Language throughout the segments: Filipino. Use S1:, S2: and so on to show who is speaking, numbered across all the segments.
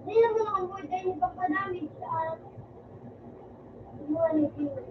S1: Hindi naman ako pwede yung papadamig sa mga nipino.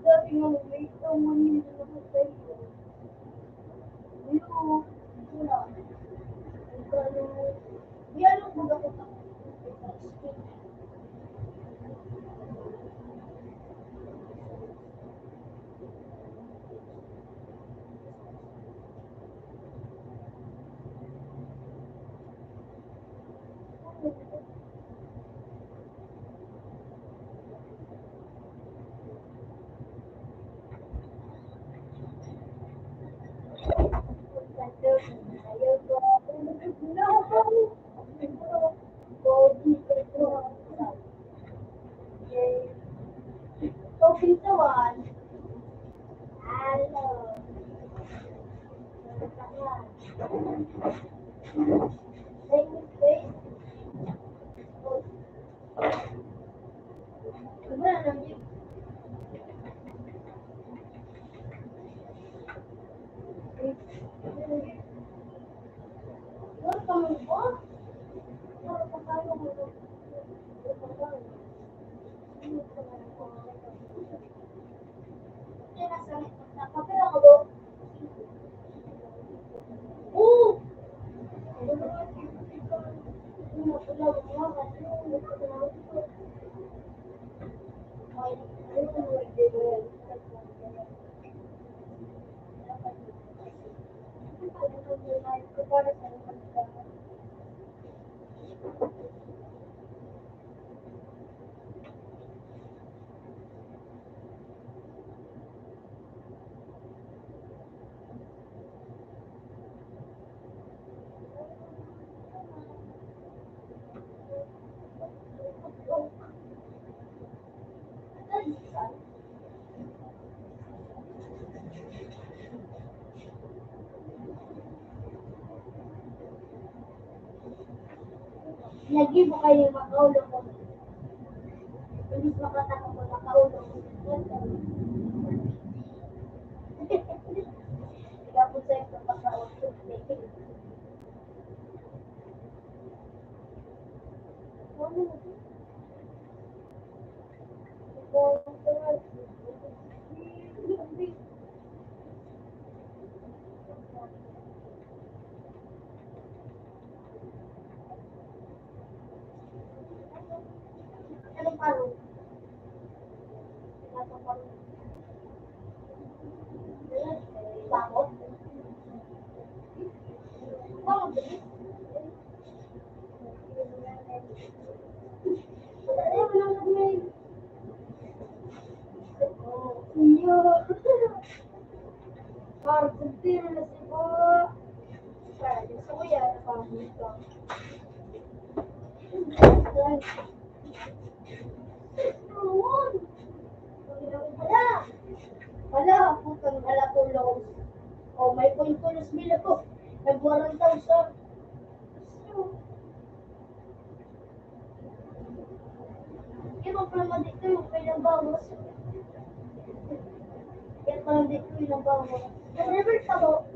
S1: Sabi nga, may isang manila na sa sa'yo. Ayun, wala. Di ano kung ako sa Talking to one. Hello. Lagi mo kayo makaulo ko. Hindi makataka mo makaulo ko. Kaya po sa'yo sa pagkaulo ko. Anong parang? Bakot? Bakot? Iyo. Parang kunti na si po. Gusto ko yan. Parang dito. Wala, putang ala ko lows. Oh, may point ko na smila ko. Nagwarang daw sa... Kaya pala dito yung kailang bawas. Kaya pala dito yung bawas. Never tabo.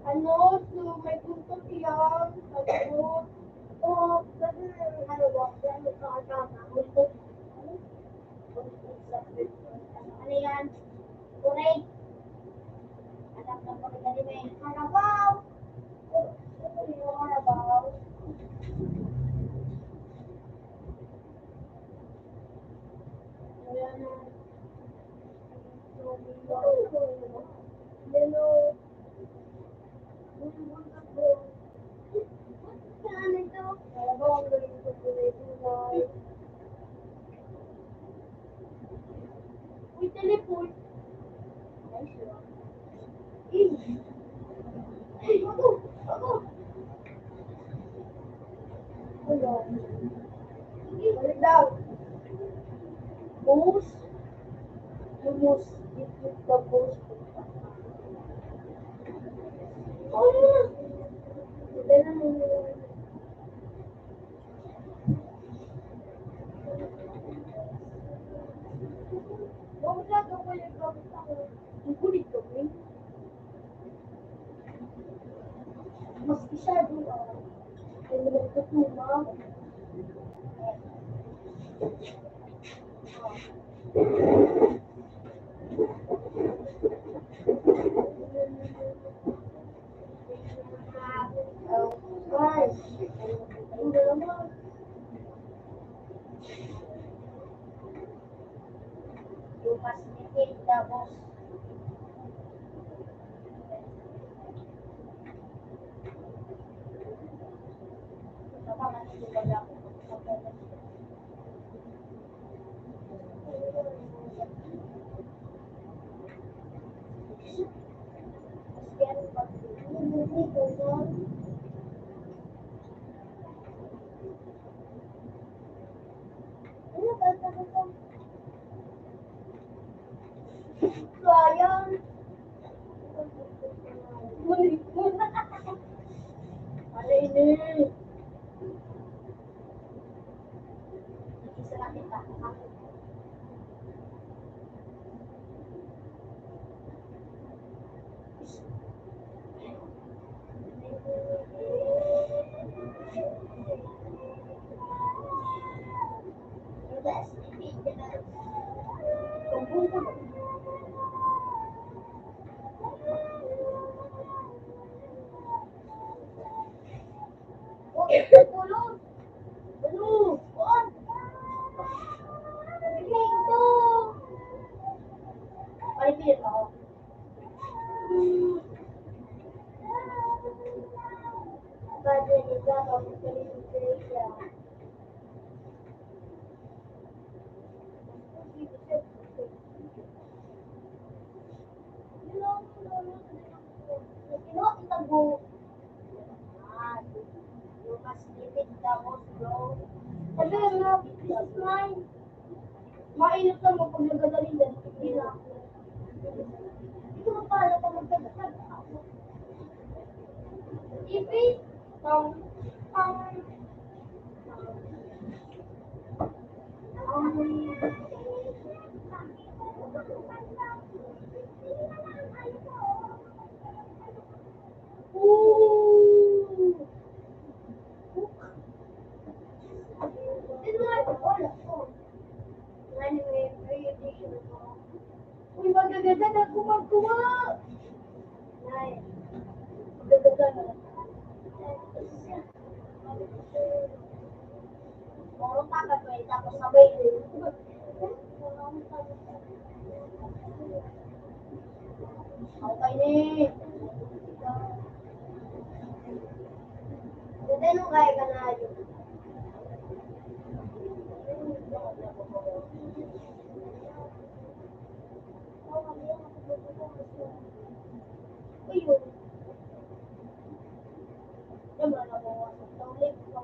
S1: Ano, so may punto siya. Ano, oh, kasi ano ba, ano sa kasama. Ano yan? Tunay. Anak ng pagkakalime. Harabaw! Ano yung harabaw? Ayan na. Hello. Saan ito? Dalawang galing ko kulay. Uy, teleport. Nice one. Ako! Ako! Wala. Balik daw. Boost. Yung boost. Yung boost. Oh! Hindi na mo. Huwag na ito ko yung gamit ako. Ang kulit ko, eh. Mas isa doon, oh. Ay, nagtutuma. Guys, ang dalawa. Yung mas nipid, tapos sayang. Ano ini? Isa lang kita. Tulong! Tulong! Kuan! Bigay ito! Palipilit ako. Badya niya ako siya. Kinuha kita bu. Lumas nipid tapos bro. Sabi nga, this is mine. Mainit lang mo pag nagagaling din. Hindi na ako. Hindi ko pala pag magdadasal ako. Ipit. Ang Ooh. Ito nga ito. Wala ko. Anyway, pre-edition ko. Uy, magaganda na kumagkuha. Ay, magaganda na. Puro takat ko tapos sabay din. Okay ni. Hindi nung kaya ka na yun. Ayun. Naman ako. Tawag ko.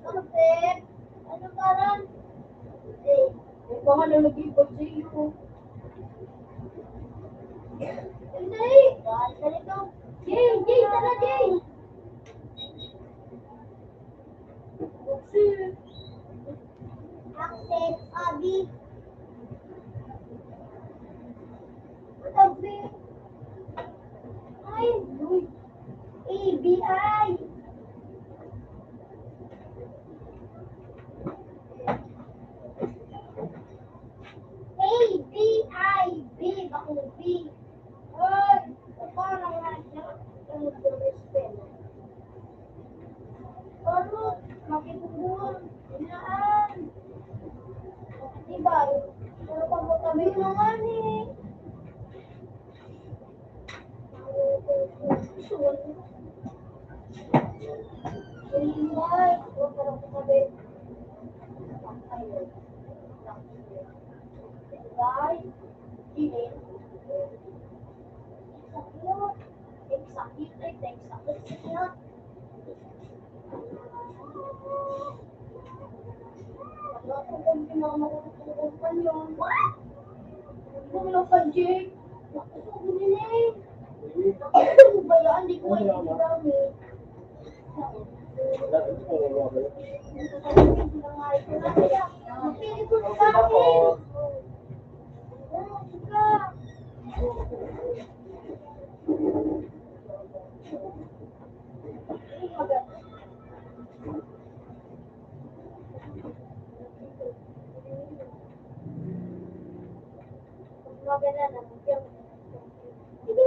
S1: Ano, Pep? Ano parang? Eh, baka na nag-ibig sa iyo. Hindi! Ganito. Jay! Jay! Tara, Jay! Access, Abi. Abi. Ay, ABI. ABI. B. Bakong B. Ay, parang ang respect. Pero, makipubuhan. Inaan. ingay. Huwag ka lang kumabi. Ingay. Ingay. Eksakit. Eksakit. Wala ko kung pinakamakutulog pa yun. What? Wala pa, Jake. Ako ko binili. Ano ba yan? Hindi ko ay gamit. Magpili ko na sa akin. Sige. Maganda na. Sige.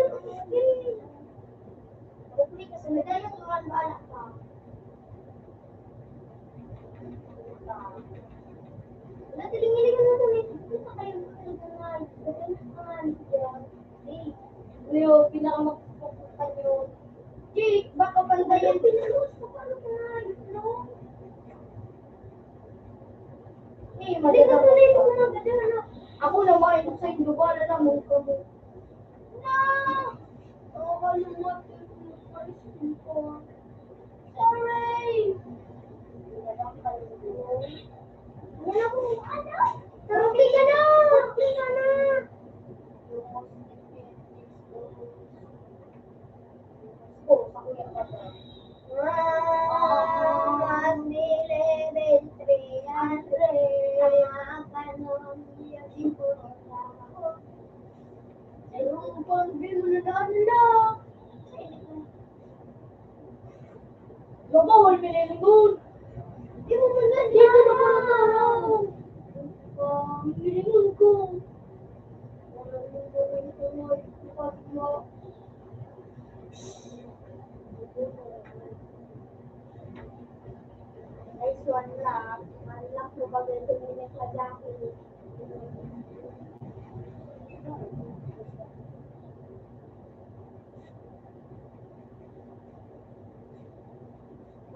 S1: Hopefully kasi medayang mga anak ka. Wala, tiling-ilingan mo naman. Punta kayo ng mga Leo, pinakamakapagpukan yun. Jake, baka pandayan. Pinalos mo ka naman. No? Eh, magandang mo. Ako naman, ito sa inyo, wala na mo ka mo. Na! Oo, yung sorry! Yan ako, ano? Rupi ka na! Rupi ka na! Bawal pinili doon. Di mo man na dito na parang pilingon ko. Wala nang gawin ko mo. Ipag mo. Nice one lang. Malak mo ba ganito minit na dahil.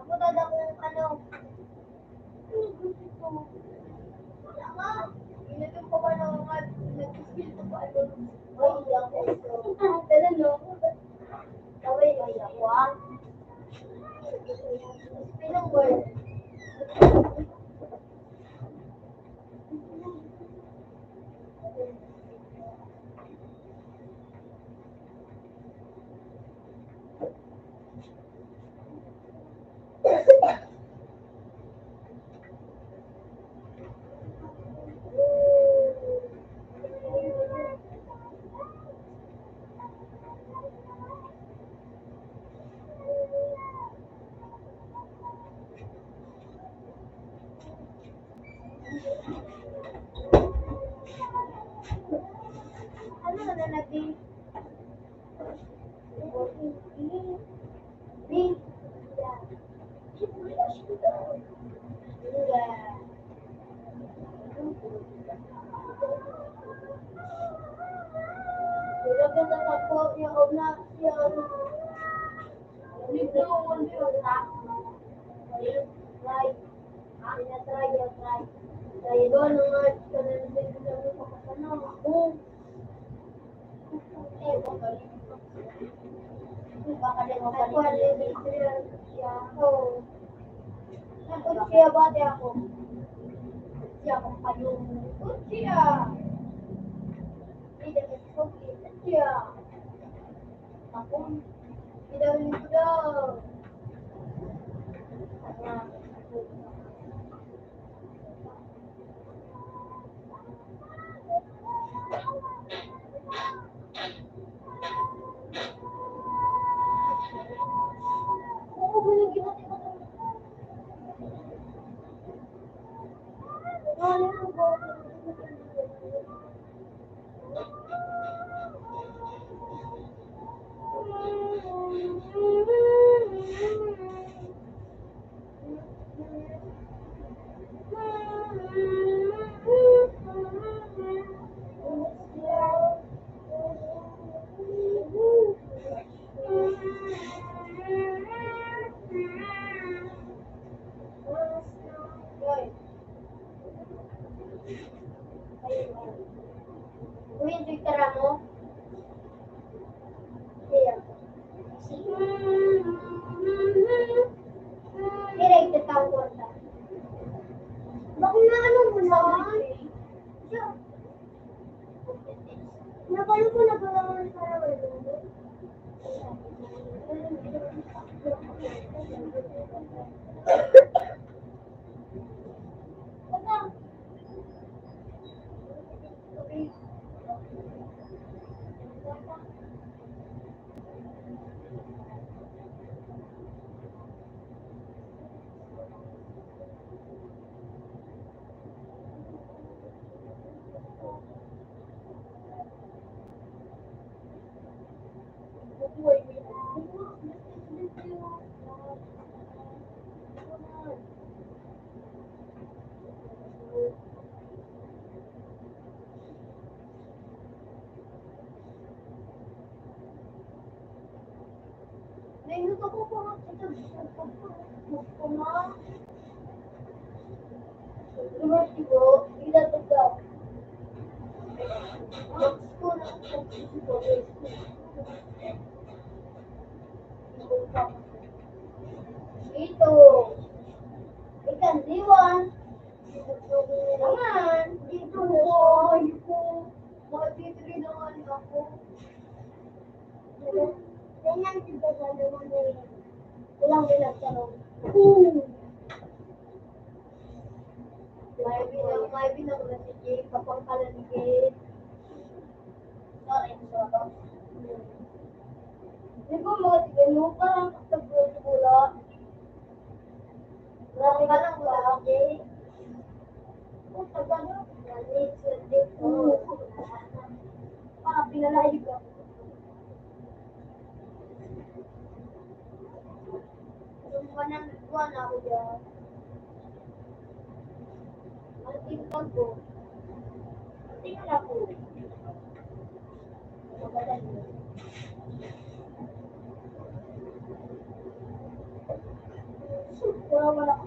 S1: Ako dada kung ano. Wala nga. Initin ko ba naman nag-skill ko pa ano. Ay, ako. Kaya no. Kaway, ay ako ah. Pinong word. Ano na natin? Bing. Ilagay sa tapo yung obnoxion. Libro mo yun, ha? Try. Try. Try doon naman. Kanansin ko lang yung pakasana. Baka din mapalitin. Kaya bate ako. Siya kung kayong siya. Siya. Ako. Pinawin ko daw. Oo, binigyan natin ako. Ano ba? Nainuto ko po nga ito. Gusto na. University ko, ilatag ka. Ang school na ko. Ito. Ikan diwan. Naman. Dito ko. Ayoko. Mag-titri naman ako. Ganyan sila sa naman eh. Walang pinagtanong. May binang na si Jake, kapag pala ni Jake. Sorry, sorry. Di ba mga tigano, parang kapag-pula. Marami ka lang wala, Jake. Kung tagal, galit, swerte. Parang pinalaig ako. Yung 101 ako dyan. Ang tingnan ko. Tingnan ako. Magalan mo. Wala ko.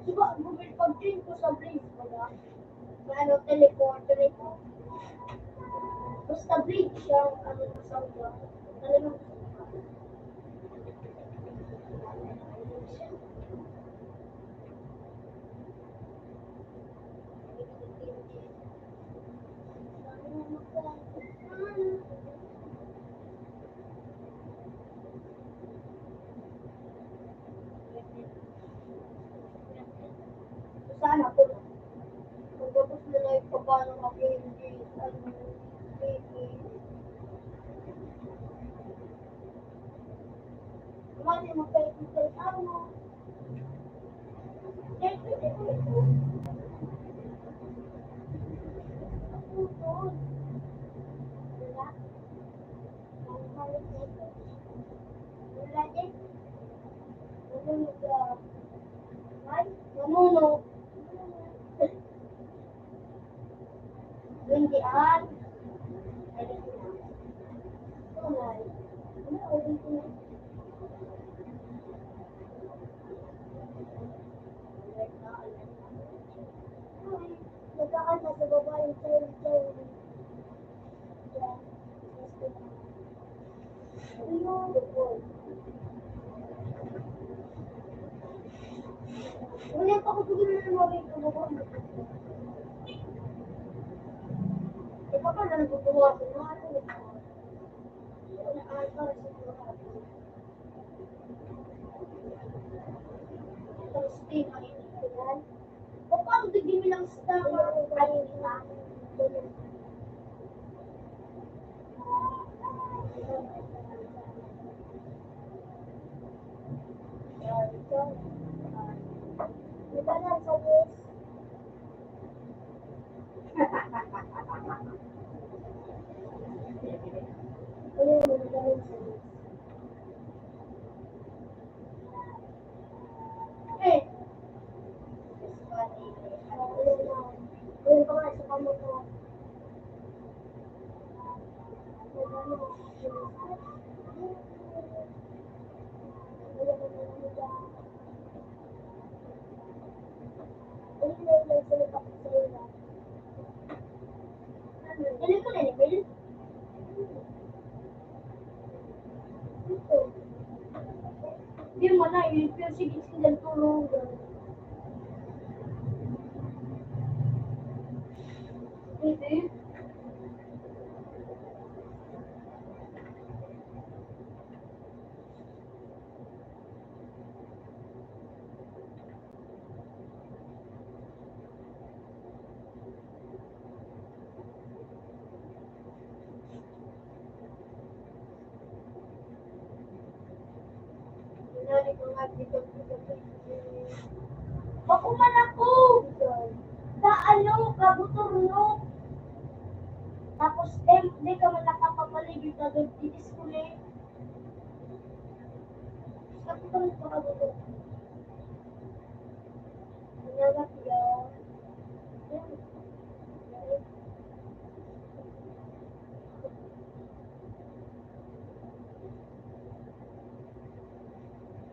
S1: Diba, pag-train ko sa bridge, wala. Ano, teleporter ito. Basta bridge siya, ano, sa ulo. Talagang sana po. Pagkabos na lang yung paano ako hindi, ano, baby. Mali mo kayo kung sa ano. Eh, pwede mo ito. Ako ito. Wala. Ang halos na ito. Wala din. Nanunog ka. Ay, nanunog. Windian. Tunay. Ano, ulit ko na. Nagkakanta sa baba yung tayo. Wala pa ako siguro na lumabay sa baba. Ikaw pa na nagbubuha ko na ano. Para sa baba. Tapos stay mainit ko yan. O paano tigil mo lang sa kain na? Diba na sa bus? Ano yung mga gawin sa bus? Eh! Ayun pa nga sa kamot ko. Di mo na, yung pero sige sila tulong. Hindi.
S2: Sinali ko nga dito.
S1: Ako man ako! Sa ano, kabuturno. Tapos, hindi ka man nakapapaligid na doon, titis ko na eh. Sabi ko rin sa kabuturno.
S2: Nanyagat yun.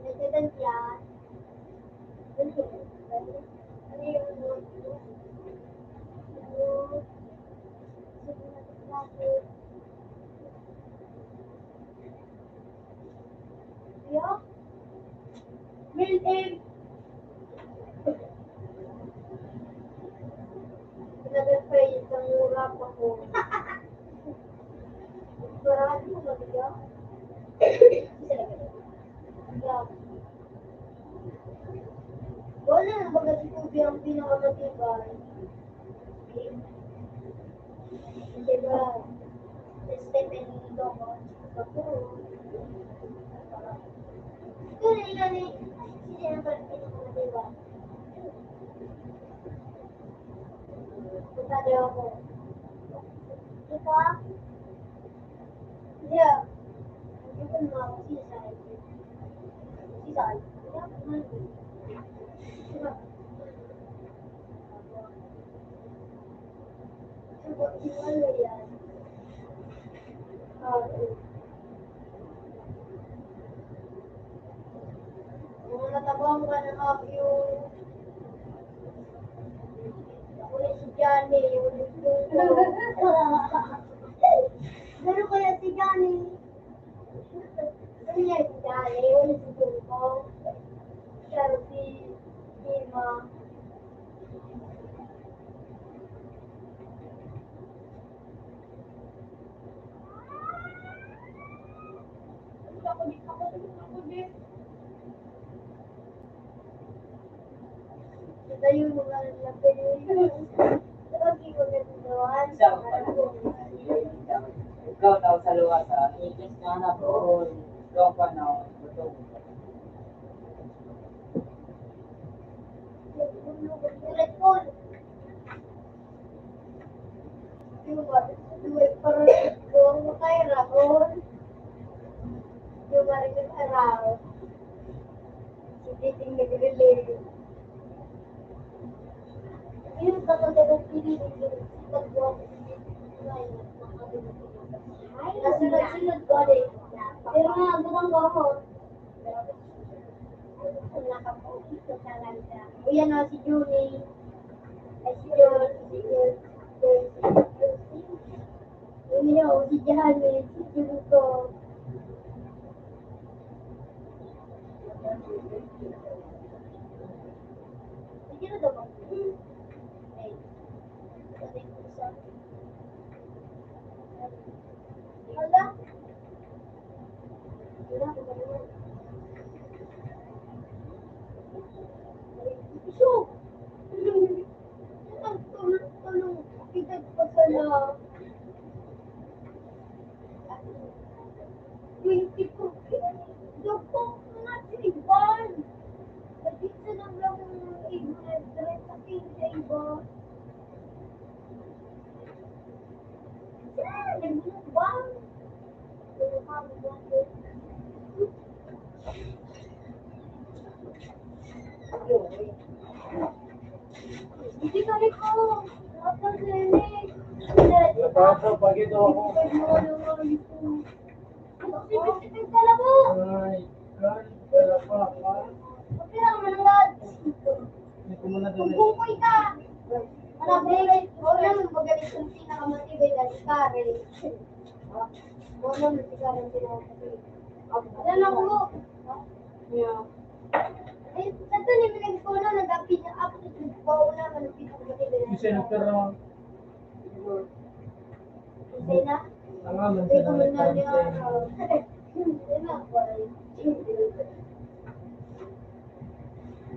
S2: Nagdadan yan. Ano yung note mo?
S1: Yeah? Will egg.
S2: Sinabi pa yung isang mura pa ko. Marami mo magaya. Yeah. Wala na baga si Kubi ang pinakamatibay. Diba? Stephen Domo. Ako. Ito na ilan eh. Sino na ba ang pinakamatibay? Punta daw ako. Ika? Yeah. Hindi ko naman ako sisay. Sisay? Yeah, diba? Ano yan? Kung natabang ka ng yung ulit si Johnny, ulit yung Gano'n kaya si Johnny? Ano yan si Johnny? Ulit si Tungkong. Pero si Dima. Ito yung mga lapin. Lagi ko nagagawan.
S3: Ikaw daw sa luwas ha, ikis ka na po, ikaw pa na, ito.
S2: Ulit po. Duwag parang doon mo kay Rahon. Yung marinig araw. Si Titing nag-relate. Yung tatanda ng piliin yung pagbuwa ko si Nasunod-sunod ko rin. Pero nga, gumang ko ako. Nakapokus ko talaga. O yan o, si Julie. Ay, si Jol. Si Jol. Yun yun, si Janet. Si Julie ko. Sige na daw. Ay. Hala? Wala ko ba naman? So, ang tulong kita pa pala. 20 po. Doko na siniban. Nagkita lang lang yung iba. Direct sa sa iba. Nagbubang. Hindi kami ko. Dapat linig.
S3: Nagkakaroon pag ito ako.
S2: Sipit-sipit ka lang mo.
S3: Ay, kan, wala pa ka.
S2: Okay lang, manangad.
S3: Hindi ko muna doon.
S2: Magbukoy ka. Manabay, wala naman magaling kung pinakamatibay na si Karen. Wala naman si Karen pinakamatibay. Wala na ko.
S1: Yeah.
S2: Eh, sa to ni pinagpuno, nag-apin na ako, nagbawa na, manupit ako matibili.
S4: Kasi nagkaroon.
S2: Hindi na.
S4: Ang aman
S1: Hindi
S4: sa
S1: ko man na niya.
S2: Hindi na, wala.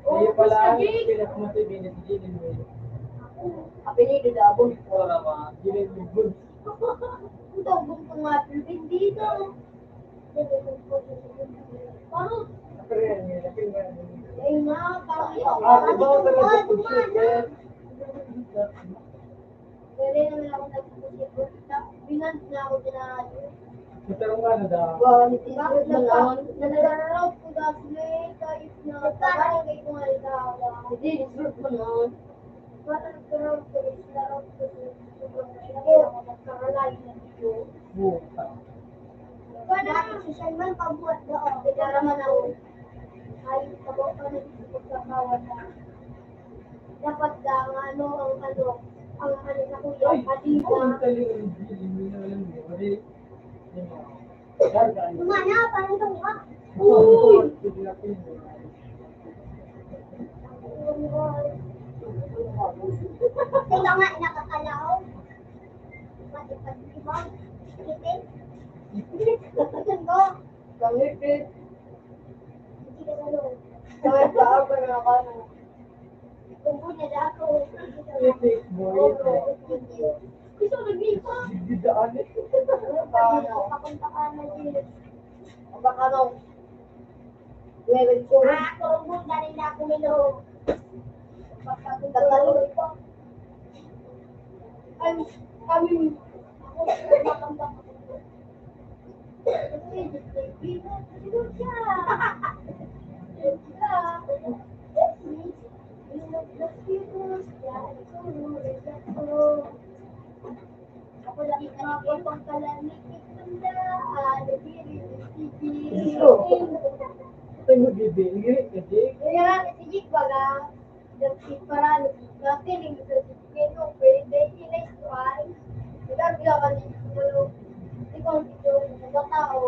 S4: Kaya pala ang pinakamatibin at gilin mo.
S1: Apelido Dabon.
S4: Wala ma, gilin mo good.
S2: Ito, gusto nga, pero dito. Parang,
S4: Pero yan, napin mo yan.
S2: ay na, parang ito.
S4: Iba ko talaga po shoot eh.
S2: Pwede naman ako nagpupusip. Binand na ako na.
S4: Matarong ka na daw.
S2: Bakit naglalaro ko dati kahit na parang kayo kung halimbawa.
S1: Hindi, deserve ko na.
S2: Parang nagkaroon ko is laro ko sobrang hirap ako nagkaralay na dito.
S4: Buka.
S2: Paano naman si Sherman pabuhat doon? Pinaraman ako. Kahit sabaw pa na dito sa kawan na. Dapat ang ano, ang ano sa kuya,
S4: Ay,
S2: kanina.
S4: ang talaga ang gilin mo na alam mo. Kasi, yun nga. Darga.
S2: Kumana, parang ito ka.
S4: Uy! Sige na pin mo.
S2: Tingnan nga, nakakalaw. Matipag-ibang. Itin. Itin ko.
S1: Pangipit.
S2: Hindi ka nalong.
S1: Kahit saan pa na ako.
S2: Tumbo na na ako.
S4: Itik mo, itik.
S2: Thank you. Gusto ko nag-ipa.
S4: Bigdaan eh.
S2: Papunta ka na din.
S1: Baka nung 11 ko.
S2: Tumbong na rin ako nilo.
S1: Tatalo.
S2: Kami, ako matambak ako. Kasi, siguro siya. Ako lagi ka na pang kalamig itunda, nabiri,
S4: Gusto. Ito yung magbibigay. Kasi,
S2: kaya si Jik baga, dapat para dati rin sa Jikino, pwede sila isuan. Kaya bila ka din siguro, hindi ko dito, nagkatao.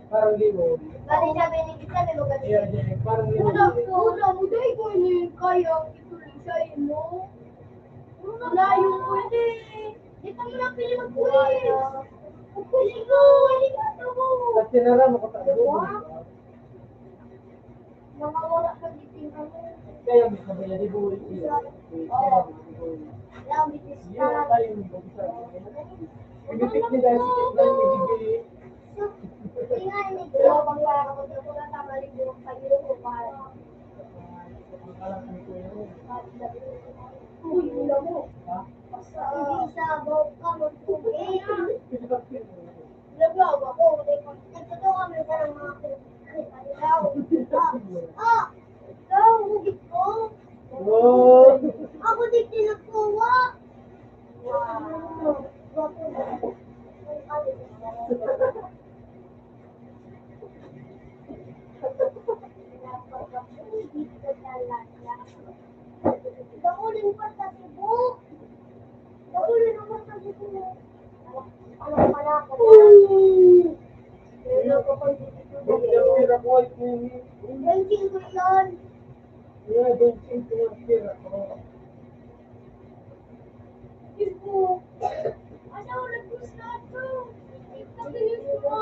S4: parang libo.
S2: Bali sabi ni kita, di ba kasi?
S4: Kaya dyan, parang libo.
S2: Wala mo dahil ko ini kaya ituloy sa imo. Malayo ko hindi. Di pa mo na pili mag-quiz. Pili ko, hindi ka ito mo.
S4: At sinara mo ko sa libo.
S2: Namawala ka dito kami.
S4: Kaya may kabaya libo.
S2: Now, bitis
S4: Hindi
S2: ka.
S4: na tayo yung bagsa. Pinitik ni dahil si Kitlan may bibili.
S2: Tingnan ni Bro, bang para ako dito na tama rin yung kayo ko para. Uy, wala mo.
S4: Ha?
S2: Hindi sabaw ka mag-tubig. Naglaw ako. Nagtotoo kami ka ng mga kanilaw. Ikaw, hugit ko.
S4: Wow!
S2: Ako di tinagkuha. Wow. Daulin pa sa Cebu. Daulin naman sa Cebu. Alam pala ka na. Pero ako dito.
S4: Pira ko ay kung...
S2: Ranking ko yun.
S4: Yeah, don't think ko yung pira ko.
S2: Cebu. Ano, nag-push na ito. Nabilis mo.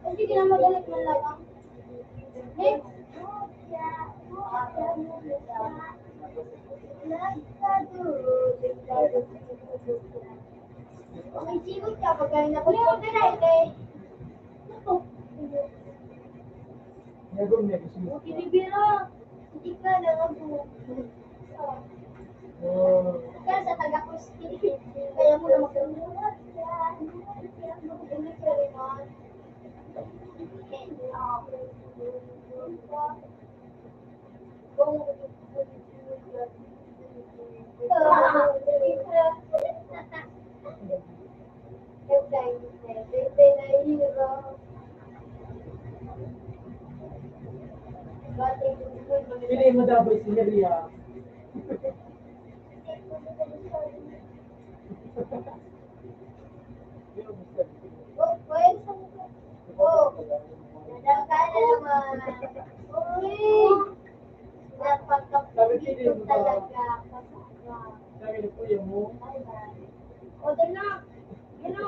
S2: Kasi ka na magalit man lang. Next. May sigot ka pag galing ako.
S4: Nagong may gusto.
S2: Kinibira. Hindi ka lang ako.
S4: Oh.
S2: Kaya sa taga-Kusti, kaya mo na magkamulat yan. Hindi ka rin on.
S4: Pili mo dapat si Maria.
S2: Oh, pwede sa mga Uy! Dapat kapatid ko talaga.
S4: Sabi ni Kuya mo.
S2: O, doon na. Yun na.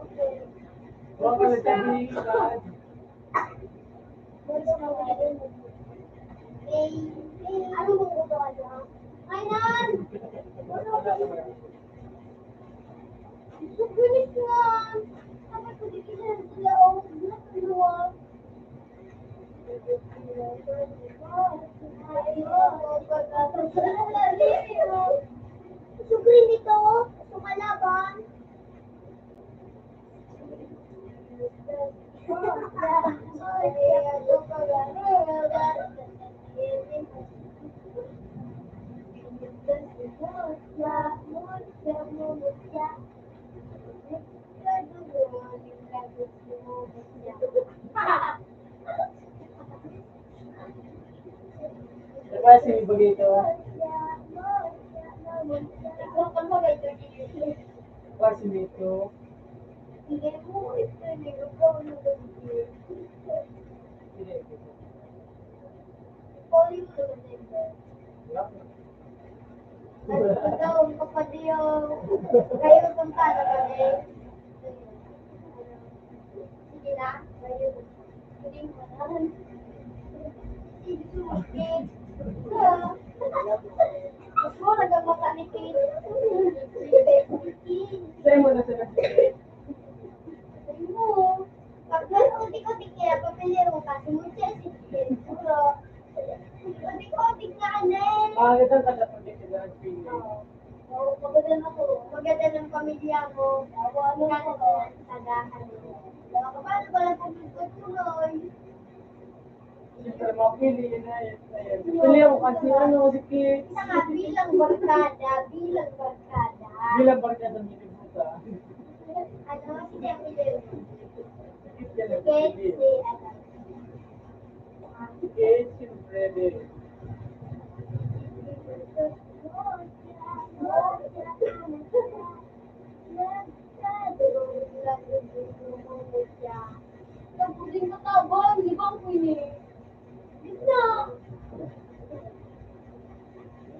S2: Okay.
S4: Huwag ka nagsabihin ka.
S2: Ano mo ko ba dyan? Aynan! Sugulit nga! Sabi ko, di kaya sila o natuluwa. Sugulit dito, sumalaban.
S4: Diba sinibagay ka? Classmate ko.
S2: Hindi mo ito, hindi ko pa ano gagawin. Calling ko na nila. Daw, kapatid yung kayo kung paano kami. Sige na, kayo. Hindi mo na. Sumakit. Mas mo, nagamakanipin.
S4: Sa'yo mo na sila.
S2: Sabi mo, pag utik-utik kaya, papiliro ka, sumunod siya si Puro. Utik-utik na ka na eh.
S4: Ito ang taga-project sila ang feeling.
S2: Oo, maganda na ako. Maganda ng pamilya mo. Ano ako? Sagahan mo. Paano ba lang tuloy?
S4: Siyempre, mapili yun na yun. Pili ako kasi ano, si Kit.
S2: Isa nga, bilang barkada.
S4: Bilang barka sa Minibuta.
S2: Ano, si Emily.
S4: Kit yan ang
S2: Kate,
S4: pili.
S2: si ano.
S4: Kit, siyempre din.
S2: Nagpuling ka tabang, di ba ang pwede? Di na.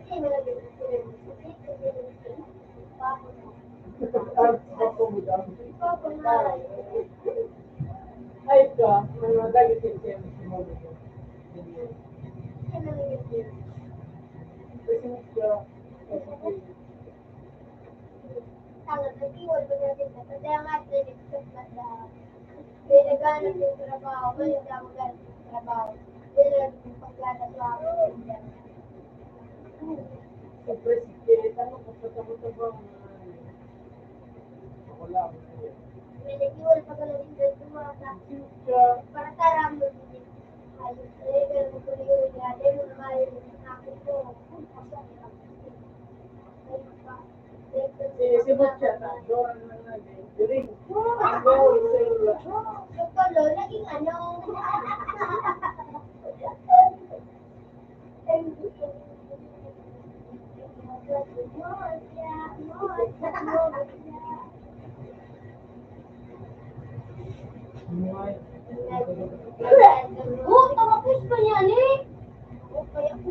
S2: Hindi mo lang din.
S4: Ay ka, may mga dagit yung siya si Molo ko. Kasi siya,
S2: Tangan, nag-iwal ba natin na? Kasi ang atin, nag-stop na daw. May naghanap yung trabaho, may naghanap yung trabaho. May naghanap yung paghanap sa akin.
S4: siyempre si Kit, ano, kapatapos ba ako lang.
S2: May nag-iwal pa ka na rin doon tumata.
S4: Siya,
S2: Para tarang mo din. Ayos, eh, pero mo ko yun niya. Dahil mo naman yung akin ko.
S4: si Butcha, Doran lang natin. During, ang go, isa
S2: Yung palo, naging ano. Oh, tapos pa yan eh. Okay, ako.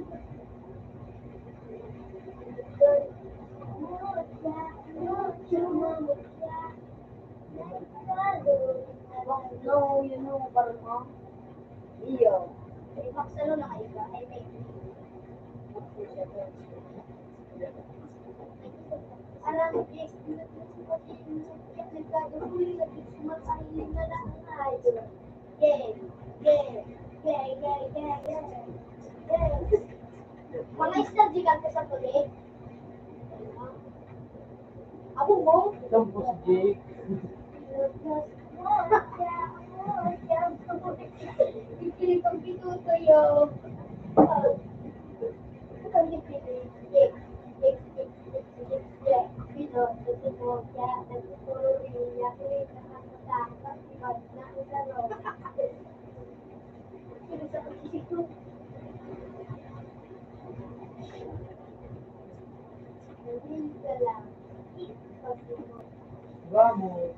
S2: No, you know, parang mo. Iyo. Ay, maksalo na kayo ba? Ay, may. Alam, yes, nagkagawin na sumasahiling na lang ay. Yeah, yeah, yeah, yeah, yeah, yeah. Mga istarjikan ka sa tuloy. Ako mo?
S4: Sampo si Jake.
S2: Ikilig ang pituto yo.
S4: Vamos.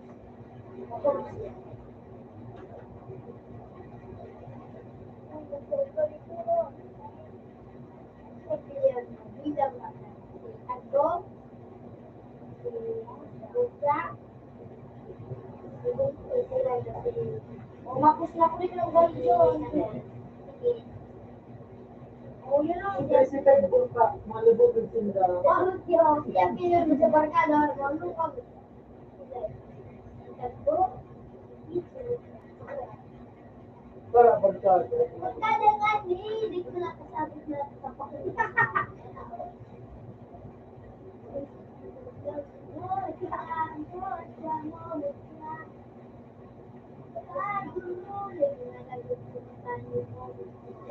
S1: Umapos na ko rin ng version. Oh, yun lang.
S4: Kasi tayo doon pa, malubog yung tinda.
S2: Parang yun, yan pinag sa barkada, marunong kami.
S4: Para barkada.
S2: Barkada nga ni, hindi ko nakasabi na sa pakita.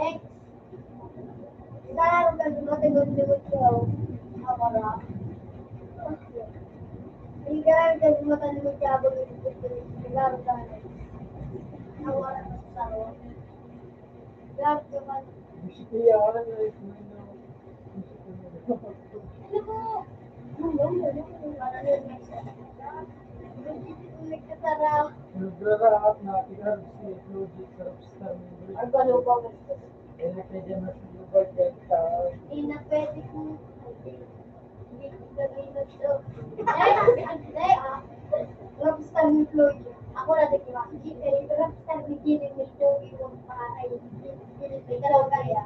S2: Next. Sekarang kan semua tengok-tengok jauh. Apa dah? Sekarang kan semua tengok jauh sekarang kan. Awal tahu. Sekarang cuma
S4: Bisikleta na rin.
S2: ano po?
S4: Nagrarahat na tigarap si Lodi sa Rapstar.
S1: Ang kalubang.
S4: Eh, pwede na sa lugar dyan sa...
S2: Hindi na pwede kung hindi ko gawin na ito. Rockstar ni Floyd. Ako na din ba? Rockstar ni Gilly ni Floyd yung pa ay may dalawa kaya.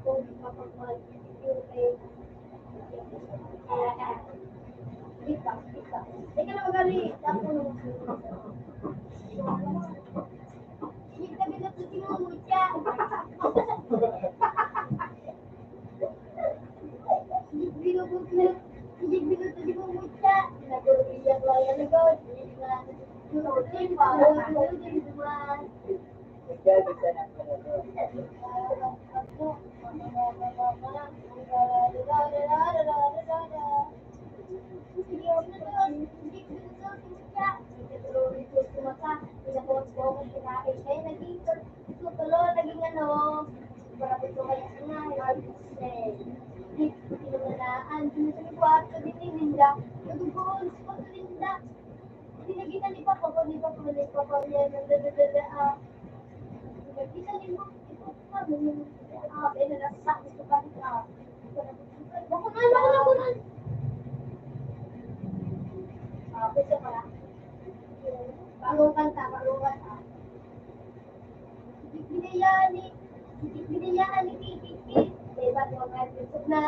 S2: Kung di pa pagmahal yung kay Lita. Hindi ka na magaling. Ako nung hindi kami natutunan mo siya. Hindi binutuloy mo mo siya. Nagulong lang yan na God. Hindi na tunutin pa. Tunutin naman.
S3: Nagagisa na pala.
S2: Bagong kanta. Binayaan ni Kiki. Diba, ito na.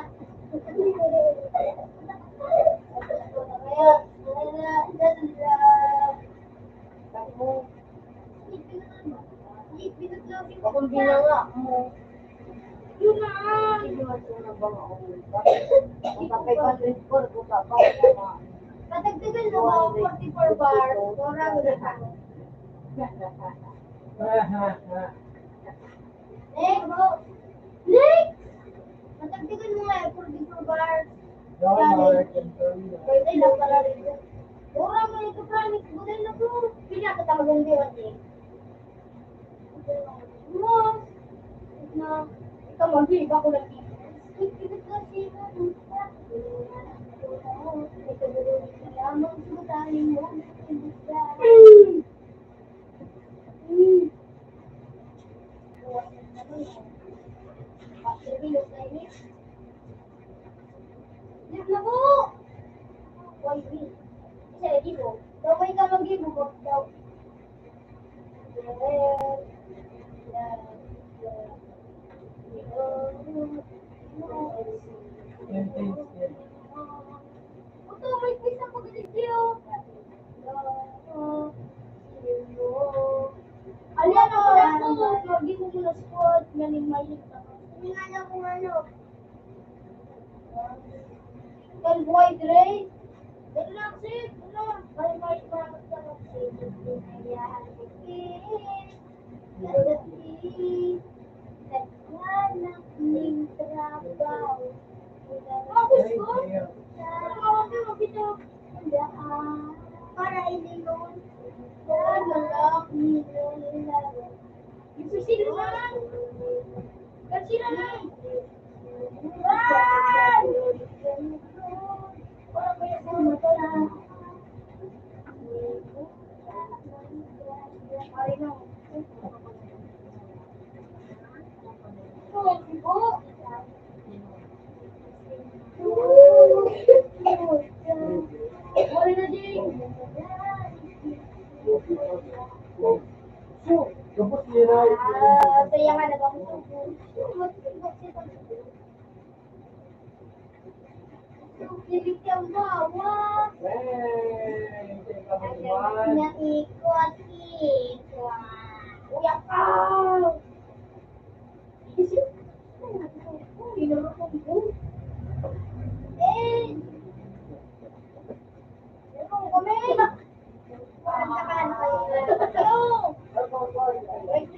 S1: Ako hindi na nga.
S2: Yun na.
S1: Hindi naman siya nabang ako. Ang kapay pa rin ko, nagpunta pa.
S2: Patagdagan mo ba 44 bar? Orang na ka. Next! Patagdagan mo nga 44 bar. Pwede lang pala rin. Orang mo ito promise. Buday na po. Pinakatamagang diwan eh. Mas. Na.
S1: Ikaw mag-iba ko lang.
S2: Ikibit ko siya. Ito budo. Lamang sumutahin mo. Lihat na po! Why me? Isa lagi po. Daway ka mag-ibo po. Daw. Ito, may pisa po ganito.
S1: Alian ako na po. Lagi mo muna squad. Galing mahilig na.
S2: Hindi nga lang kung ano.
S1: Carbohydrate. Relaxing. Wala. May
S2: para hindi yun.
S1: Sino naman? Sino naman?
S4: So, gabos niya na.
S2: Saya nga na ba ako? Pilit yung bawa.
S4: Hey, tingnan mo naman.
S2: Naikot. Uya ka! Eh! Ano kami? Parang sakahan kayo. Wait,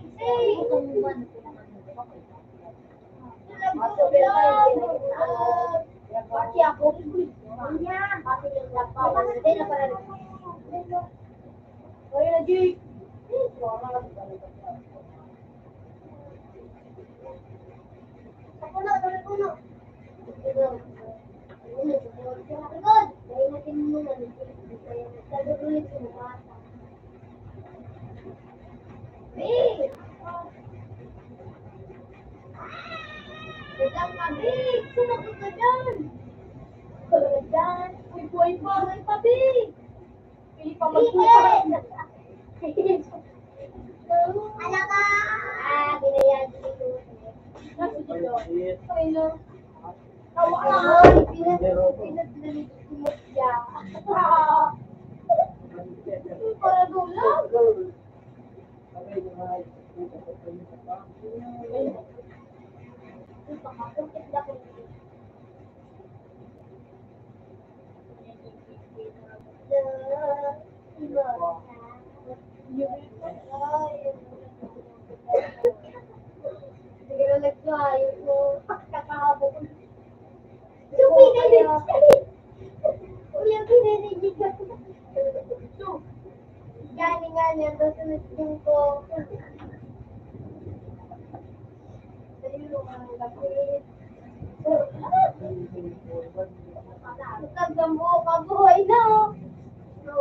S2: Pati ako. Niya. Pati yung laptop. Hindi na pala. Ayun na, Jake. Puno. Agad. Dahil natin muna. Saludulit sa mukha. Big! Biglang ka, Big! Sumagot ka dyan! Sumagot dyan! Uy, buhay pa, Big! Pili pa mag-uwi. Ala ka! Binayan dito. Nasa dito. Okay, no? Tawa ka! Pinag-pinag-pinag-pinag siya. Para dulang. Siguro nagkayo ko. Kakahabok. Yung pinaninig. Yung pinaninig. Gani nga niya. Tapos sunod ko. Tagambo ka buhay na. No.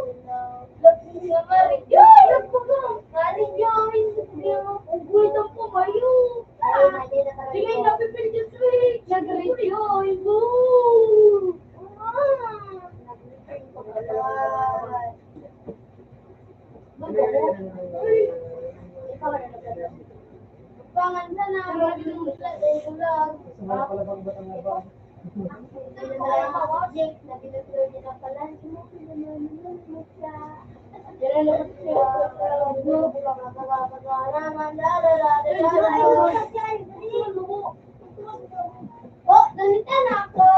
S2: Lapin nga maring. Yay! Nagpagam! Maring yun! Ugoy na po kayo! Sige, napipil dyan sweet! Nag-rate yun! Woo! Pangan na na!
S4: Sumala pala bang batang nga ba?
S2: Jake, nabinaglo niya na pala. Yan na siya. Oh, nalita na ako.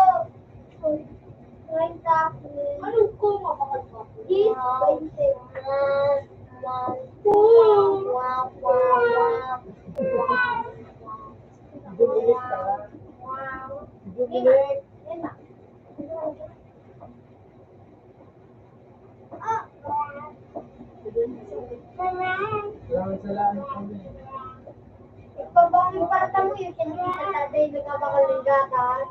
S2: Ano ko mapakal ko? Yes, 20.
S4: Dumilik ka. Dumilik. Salamat kami.
S2: Ipabangin para tamo yun. Kinakita taday nagkabakalinggatan.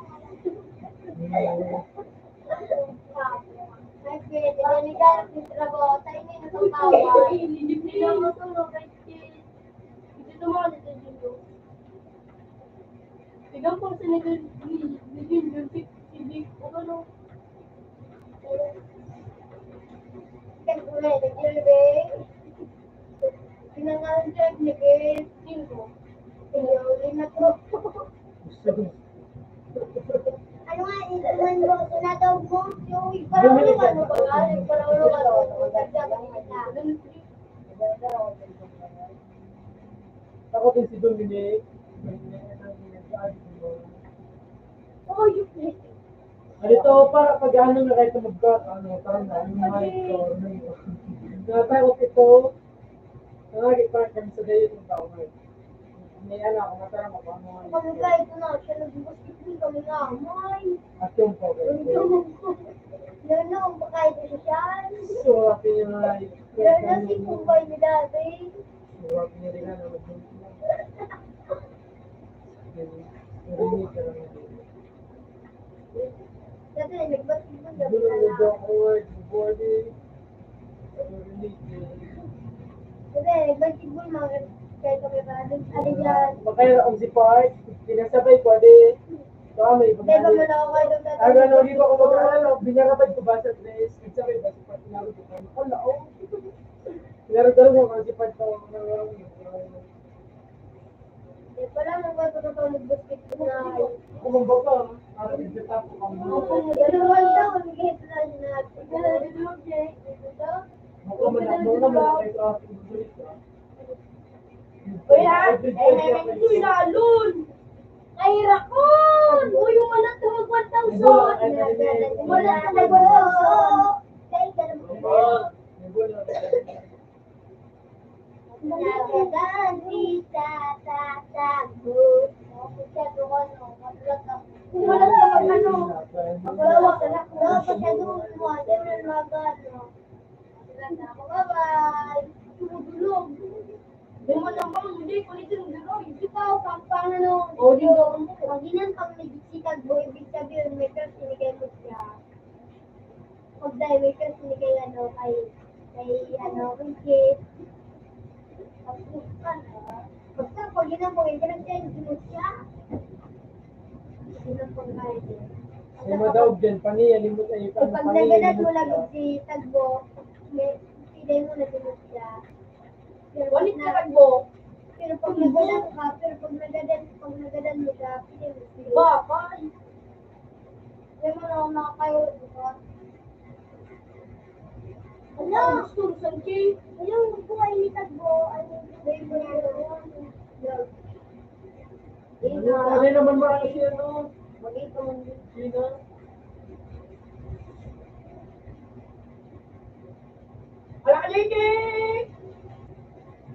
S2: Ay, pwede. Nanigalat yung trabaho. Tayo na yung natawa.
S1: Hindi lang matulog. Hindi naman ito dito. Tignan po sa nagiging hindi ko ano.
S2: Kaya nag-ilbay. Pinangalan siya, nag-ilbay ko. Pinaulit na to. Ano nga, ilan mo, tinatawag mo? Yung parang ano ba? Parang
S4: Ako din si Dominic.
S2: oh, you play.
S4: Dito, para pag ano na kahit mag-cut, parang na, yung mic ko. Natayot ito. Nalagi pa kami sa dayo ng tao ngayon. May anak ako, matarang ako.
S2: Kami kahit ito na, siya nag-basketball kami na. May.
S4: At yung po.
S2: Yan na, kahit ito siya.
S4: So, happy niya na.
S2: Yan na, si Kumbay ni dati.
S4: So, happy niya rin na. Narinig ka lang.
S2: Dati, nag-basketball kami
S4: Siguro
S2: na
S4: yung
S2: lang.
S4: awkward, body. Narinig ka.
S2: Dati, nag-basketball mga kahit kami pa. Ano yan?
S4: Makaya akong si Park, pinasabay ko, adi. May
S2: Di ba mo na ako kayo dati?
S4: ano, di ba ko mag-ano, binarabad ko ba sa tres, nagsabay ba si Park, tinawag ko kami, ala, oh. Laro-laro mo kasi pag ito.
S2: Di pa lang nagpapatutulog basketball na.
S4: Kumamba ka. Para hindi tapo ka mo.
S2: Dalawang taon, kahit na natin.
S4: Makamalabaw na malaki ka.
S1: Kaya, may lalun. Ay, rakon! Uy, yung malat na mag-1,000. Malat na mag-1,000.
S2: Nagaganti sa tatagbo. Masyado ko, no? Magulat ako.
S1: Malat na mag-ano.
S2: Magulat ako. Masyado mo, hindi mo na mag-ano. Magulat ako. Bye-bye.
S1: Tulog-tulog. Di mo naman, hindi. Kulitin mo gano'n.
S2: Ikaw, pampang ano,
S4: Oh, di ba?
S2: pag inan pang nagsisitag mo, ibig sabihin, may crush sinigay mo siya. Pag dahil may crush sinigay ano, kay Kit. Tapos ka na. Basta pag inan mo, hindi nag-change mo siya. Inan pang kahit eh.
S4: Ay madaw dyan, paniya, limot ay
S2: Pag naganan mo lang si Tagbo, may pide mo na din siya. Pero
S1: Walit na kagbo.
S2: Pero pag nagadan ka, pag nagadan mo siya, pide mo siya.
S1: Bakay.
S2: Hindi mo na ako nakakayo, di ba?
S1: Ano? Gusto sa G.
S2: Yung buhay ni Tagbo, ano yung buhay mo
S4: Ano naman marami siya, no?
S2: Mag-ito mo.
S4: Sino?
S1: Ala ka lady!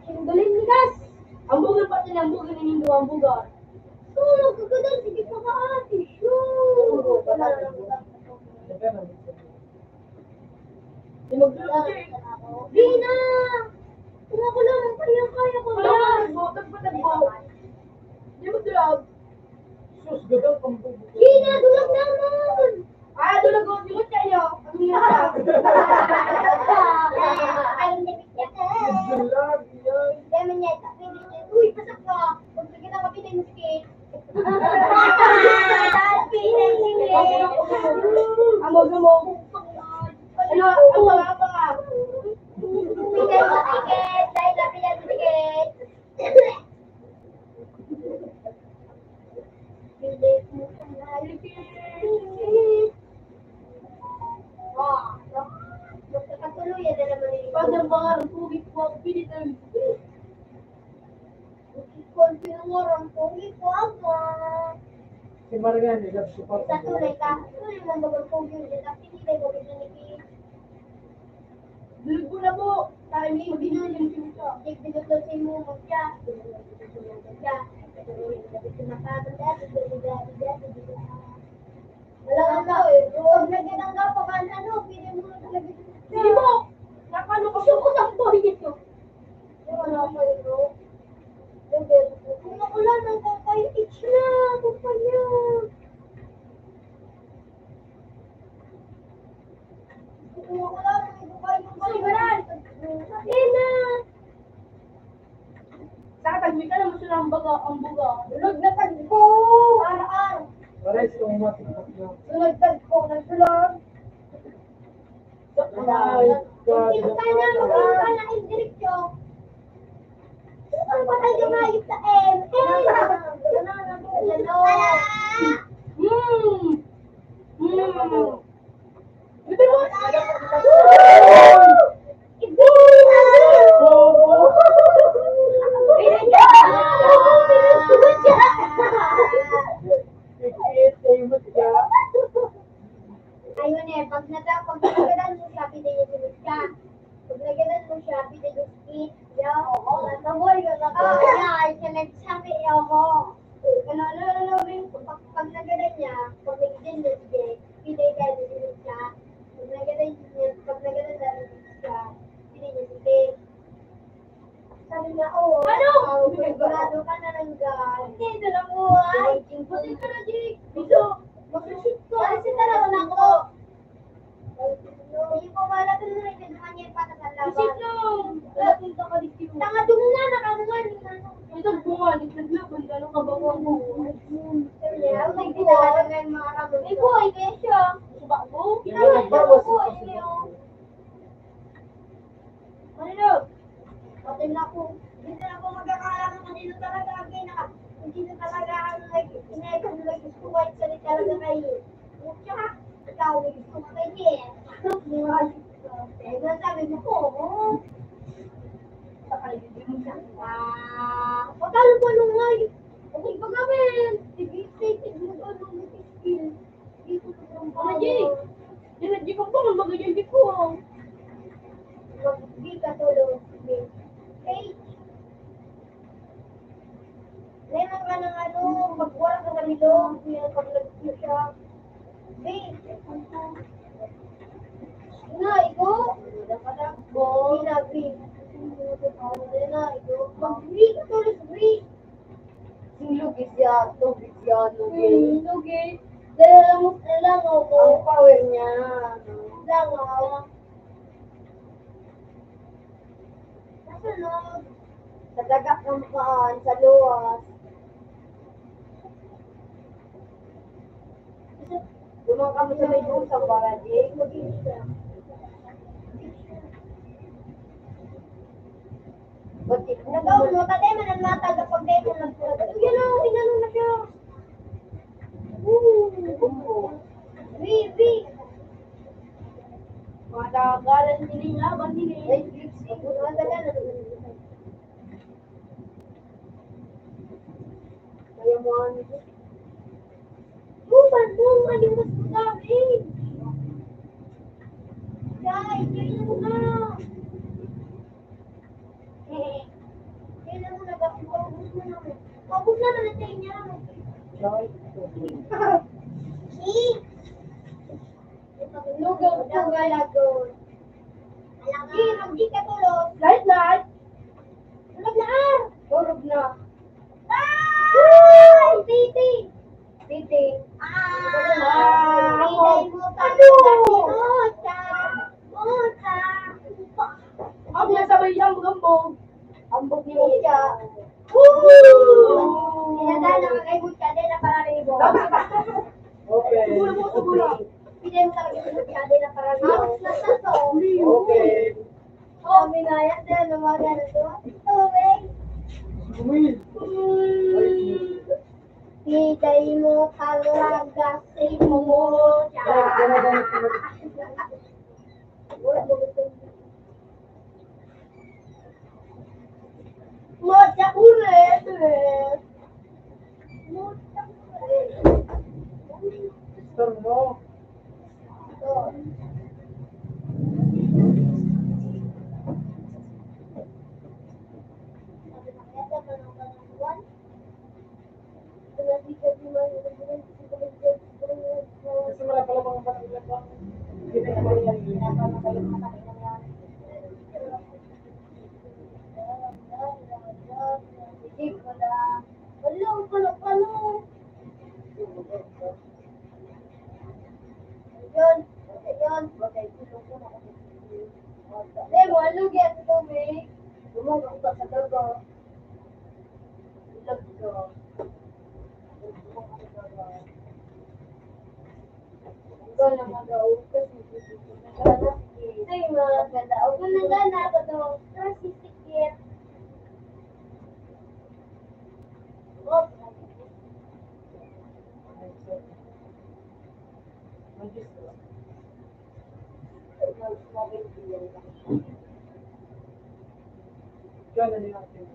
S1: Singaling ni Gas! Ang bugal pati ng bugal ni Nindo ang bugal.
S2: Tulog ka ka doon, sige pa ka ate. Shoo!
S1: Di magdulog G.
S2: Dina! Kung ako lang, kaya ko
S1: Wala
S2: yan.
S1: ka nagbo, nagbo. Di magdulog.
S4: Sus, gagaw kang bubo.
S2: Dina, dulag naman!
S1: Ah, dulag ko. Dingot kayo. Ang hirap.
S2: Ayaw niya bigyan ka.
S4: Nagdulag, yan.
S2: Kaya man niya, uy, pasak ka. Huwag ka kita kapitay mo skate. Pinay sige.
S1: Amog. Ano? Ang mga.
S2: Pinay mo ticket. Dahil na pinay mo ticket. Pinay mo Magkakatuloy yan na naman yung
S1: Padang mga rupugit po ang pinitan.
S2: Konfirmorang pogi po ako.
S4: Si Marian, nilab support.
S2: Sa tunay ka, tunay mo bagang pogi ulit. At hindi tayo bagay na niki.
S1: Dulag ko na po. Tayo may binulong yung siya.
S2: Tigdilot sa mo mo siya. Wala ka eh. Pag nagandang ka pa kan ano, pili mo na talaga siya.
S1: Hindi mo. Nakano ko siya ko sa boy ito.
S2: Wala ka eh, bro. Kung ako lang ng kakay, itch na, kumpanya. Kung ako lang ng kakay,
S1: Sigaran.
S2: Sakin na.
S1: Tatagmi ka naman sila ang buga.
S2: Tulog na tagpo. Ar-ar.
S4: Pares kong matikot na.
S2: Tulog tagpo. Nagtulog.
S4: Ay, God.
S2: Hindi ka na, magkakaroon ka na indirekto. Ang patay ka mayos sa M.
S1: Ito mo.
S4: Bobo! Ikit, mo siya.
S2: Ayun eh, pag nagadan mo siya, pinayagin siya. Pag nagadan mo siya, pinayagin siya. Oo, nataboy ko na ka. Ay, siya nagsabi ako. Pag nagadan niya, pag nagagin mo siya, pinayagin siya. Pag nagadan siya, pinayagin. Sabi niya, oo.
S1: Ano?
S2: Sigurado ka na ng God. Hindi, dala mo ay.
S1: Buti ka na, Jake. Biso.
S2: Mag-shoot ko. Kasi talaga na ako. Hindi ko wala ko na rin naman yan para sa laban.
S1: Isip lang. Punta ka dito.
S2: Tanga doon na, nakanungan.
S1: Ito bunga. Naglaban ka nung kabawang mo.
S2: Sabi niya, ako nagdidala ng mga kamon. May buhay kaya siya.
S1: Suba mo?
S2: Ginagawa ko, ano yun?
S1: Ano?
S2: Hindi na ako magkakaalam kung sino talaga ang kung sino talaga ang gusto ko at sali talaga kayo. Tsaka, ikaw, gusto ko kayo eh. Sabi mo ko, sakalibigyan mo siya. Pagkalo mo nung ngayon, okay pa gawin. Sige, mo ko nung skill. Dito ko nung
S1: Di ko po, magagyan di ko.
S2: Di ka tulog. Okay? Lemon ka ng magwala ka kami doon, pag-lagyo siya. Hey, na, ito? Ginagri. Na, ito? Mag-gri ka tulog, gri.
S1: Lugis yan, lugis.
S2: Lugis. Dala lang ako.
S1: Ang power niya.
S2: Lang ako. Nasunod.
S1: Sa dagat ng paan, sa luwas. Lumang kami sa may sa Baradig. Batik mo.
S2: Nagaw mo, tatay man ang mata kapag tayo mo nagpulad. Yan o, inano na siya. Bi.
S1: Mga dagalan din laban din eh.
S2: Ay, Trixie. Mga daga na.
S1: Kaya mo ano.
S2: Buman mo, ano mas madami. Guys, kailan mo na. Kailan mo na ba? Paubos mo na. Paubos na natin niya. Lugaw ka galagon. Di ka tulog.
S1: Light.
S2: Tulog na ah.
S1: Turog na.
S2: Ay! Titi!
S1: Titi.
S2: Pinay mo talaga si Mocha. Mocha.
S1: Ang nasabay ang gambong.
S2: Ambok ni Mocha. Pinadala ka kay Mocha din na paralibo.
S4: Okay.
S1: Siguro.
S2: Pinay mo talaga si Mocha din na paralibo. Nasa to.
S4: Okay.
S2: Kami na yan din. Umaga na to. Tubig.
S4: Will.
S2: Pinay mo talaga si Mocha. Mocha ulit. Mocha ulit.
S4: Sir mo. Kasi wala pala mga patulan ba? Hindi na naman yan.
S1: Ikaw na mag-aukas.
S4: Magistro. Kaya na niya natin.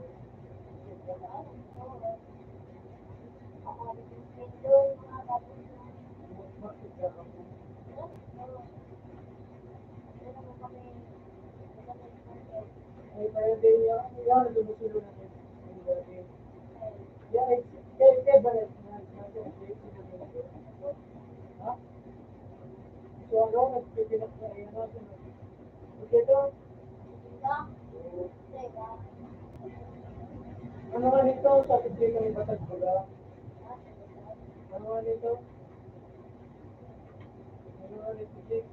S4: Bakit ka ako? Ay, kaya din niya. Yan, lumusulo na din. Yeah, kaya balik na. Ha? So, ano, nagpipinak na yan natin. Okay to? Ano nga nito? Sa pagkita ng batag pala. Ano nga nito? Ano nga nito? Jake?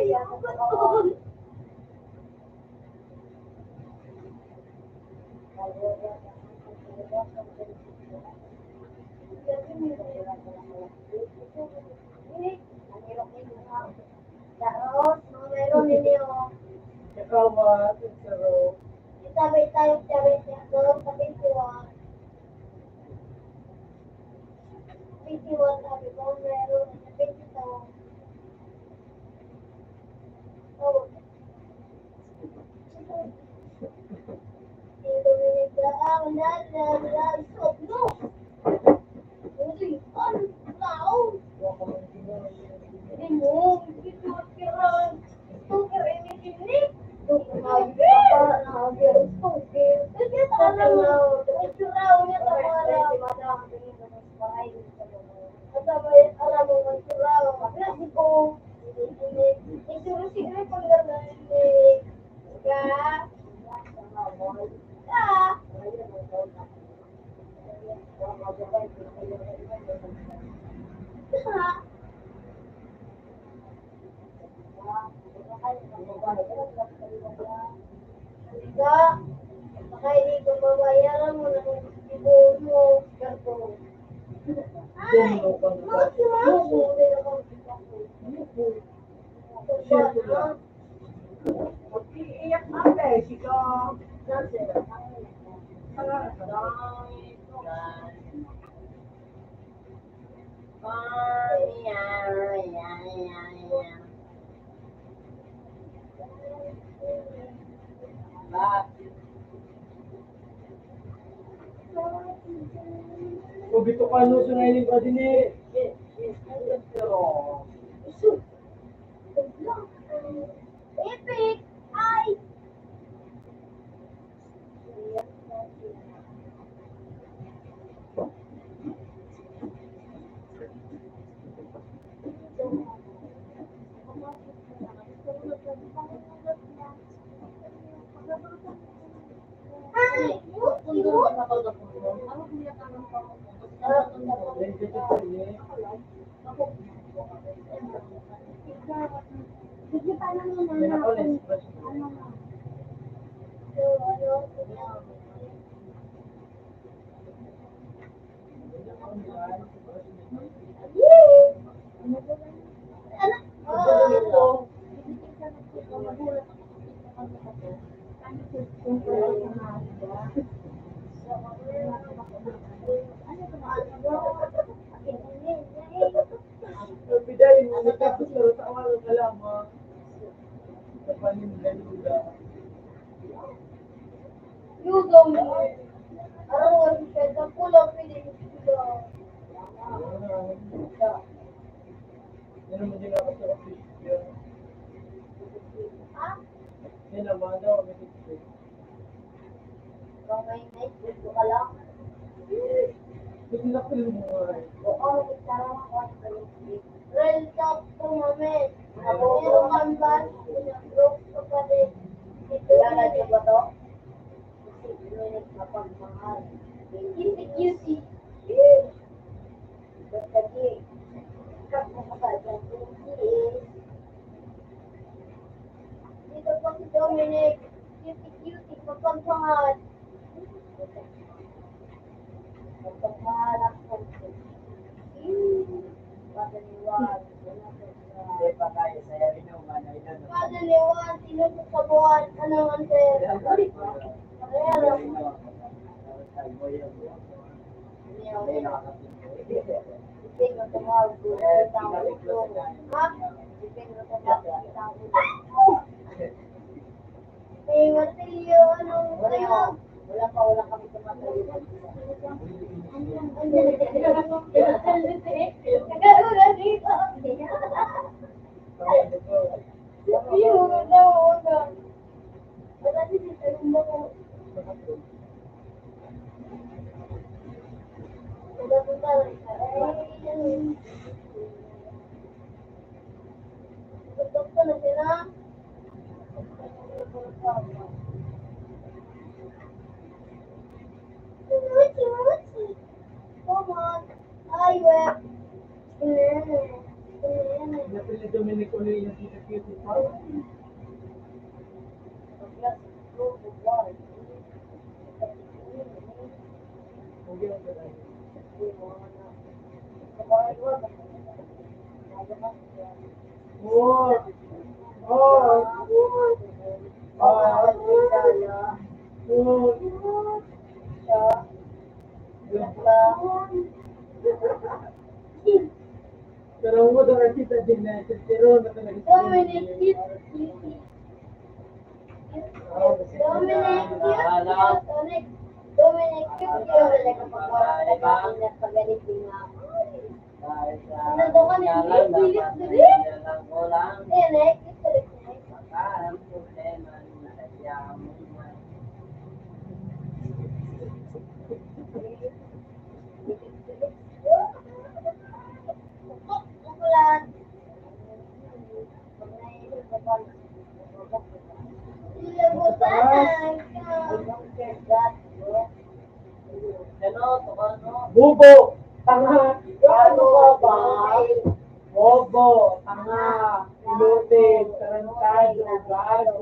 S2: yata sa kawan. Daros, mga meron ninyo.
S4: Kakawat, saro.
S2: Sabay tayo, sabay siya. Doon sa 21. 21 sabi ko, meron na 22. Oh. Dominig na ang stop no. Uy, ano? Tao. Hindi mo, hindi mo kiran. Stalker, ini. Baka hindi ko mabayaran mo ng ibo mo. Ay, hindi na kong
S4: Iiyak ate, sika. Bito ka no, sunayin ka din eh.
S2: Epic! Ay! Ay! Sige pa lang yun na
S4: Pidayin mo, tapos pero sa awal ka lamang. Sa panindaluda.
S2: Yugo mo. Araw ang siya, pulang pinipilo.
S4: Yan naman din ako sa office.
S2: Ha?
S4: Yan naman daw, may office.
S2: May night, gusto ka lang.
S4: Hindi na ko yung mga
S2: Real talk to mami. Meron kang ban, group ko pa rin. Lalad ko ba to? Cutie. Dito pa si Dominic. Cutie, pagpagpangat. Pagpagpangat ko. Padaliwan.
S3: Hindi pa tayo sa inuman na ito.
S2: Padaliwan, sinusok sa buwan. Ano man sir? Kaya Ipin mo tumawag ko. Ha? Ipin mo tumawag ko. May martilyo, anong sa'yo? Wala kami tumatawag. Nagkaroon dito. Yung una. Wala din dito yung mga. Tutok na sila. Come on. Ay, web.
S4: Napili ni Dominic ulit yung Tita Cutie pa. Huwag yung ganun. Oh! Oh! Pero mo doon ang Tita Jeanette, pero na talaga si
S1: Dominic,
S4: Jeanette.
S1: Dominic, cute yun. Wala ka pag-ingat pag-ganit din nga.
S3: Dahil sa
S1: Ano daw ka nila?
S3: nalang
S1: Pilit
S3: dapat
S1: na
S3: na
S1: rin.
S3: nilalang ulang.
S1: Nek, ito.
S3: Maka ang problema na kaya mo na.
S1: Bukulan.
S3: Ano, tukano?
S4: Bubo! Tanga! Ano ka ba? Bobo! Tanga! Inutin! Tarantado! Gago!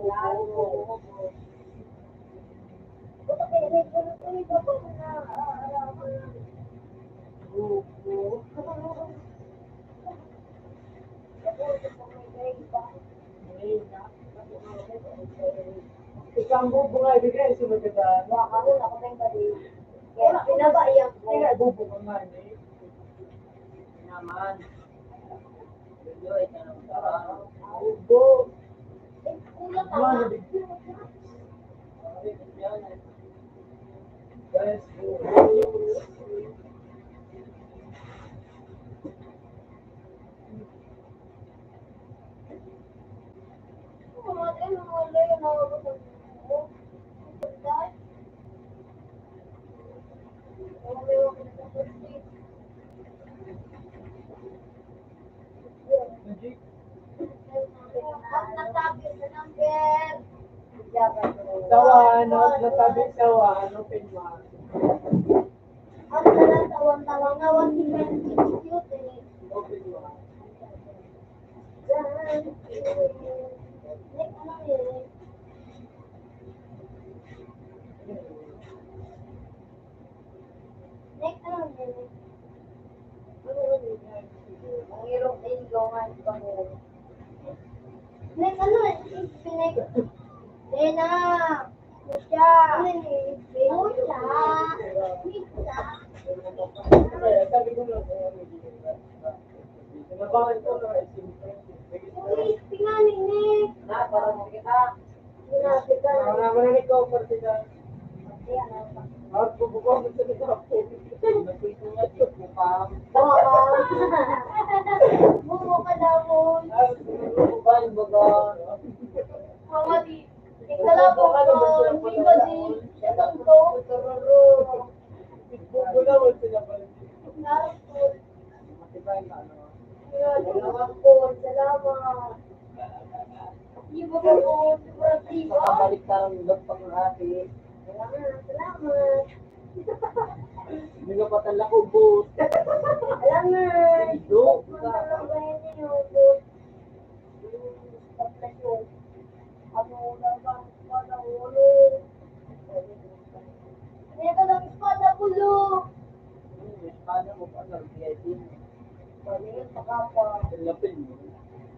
S4: Bobo! Bubo! Isang bubo nga ibigay, sunod ka dyan. Kaya bubo ka man eh.
S3: Naman. Video ay tanong ka.
S4: Bubo! Ano bigyan? Guys, bubo! Magic? Sawa, ano? Nasabi sawa, ano? Pinwa.
S1: Ang talang-tawang-tawang na 1 cute eh.
S4: O pinwa.
S1: Nick, ano yun? Nick, ano yun? Ang hirap din gawan pa mo. Nick, ano yun? Nick. Lena! Musya! Ano yun? Musya! Musya!
S4: Sabi ko lang, nabangan ko na
S1: Uy, tingaling, Nick!
S3: Na, parang kita.
S1: Sinabi ka na.
S4: Namanig ko, partida.
S1: Ayan, ano.
S4: At bubukong ko sa nila po.
S3: Nagpisungat yung mukha.
S1: Bumo ka daw mo.
S3: Bukan, bukan.
S1: Mama, di. Ikala po ko. Hindi ba di? Siya to.
S4: Bubo na wala sila pa.
S1: Narap po.
S3: Matibay na ano.
S1: Salamat po. Salamat. Hindi ba po? Siguratiba.
S3: Makabalik ka ng loob pang hati.
S1: Salamat.
S3: Hindi ka patala ko, boss.
S1: Salamat.
S3: Ito.
S1: Salamat niyo, boss. Pagkasyon. Ano naman? Espada ulo. Ito lang espada ulo.
S3: Espada mo pa lang, VIP.
S1: Pagkasyon sa kapwa.
S3: Lapin mo.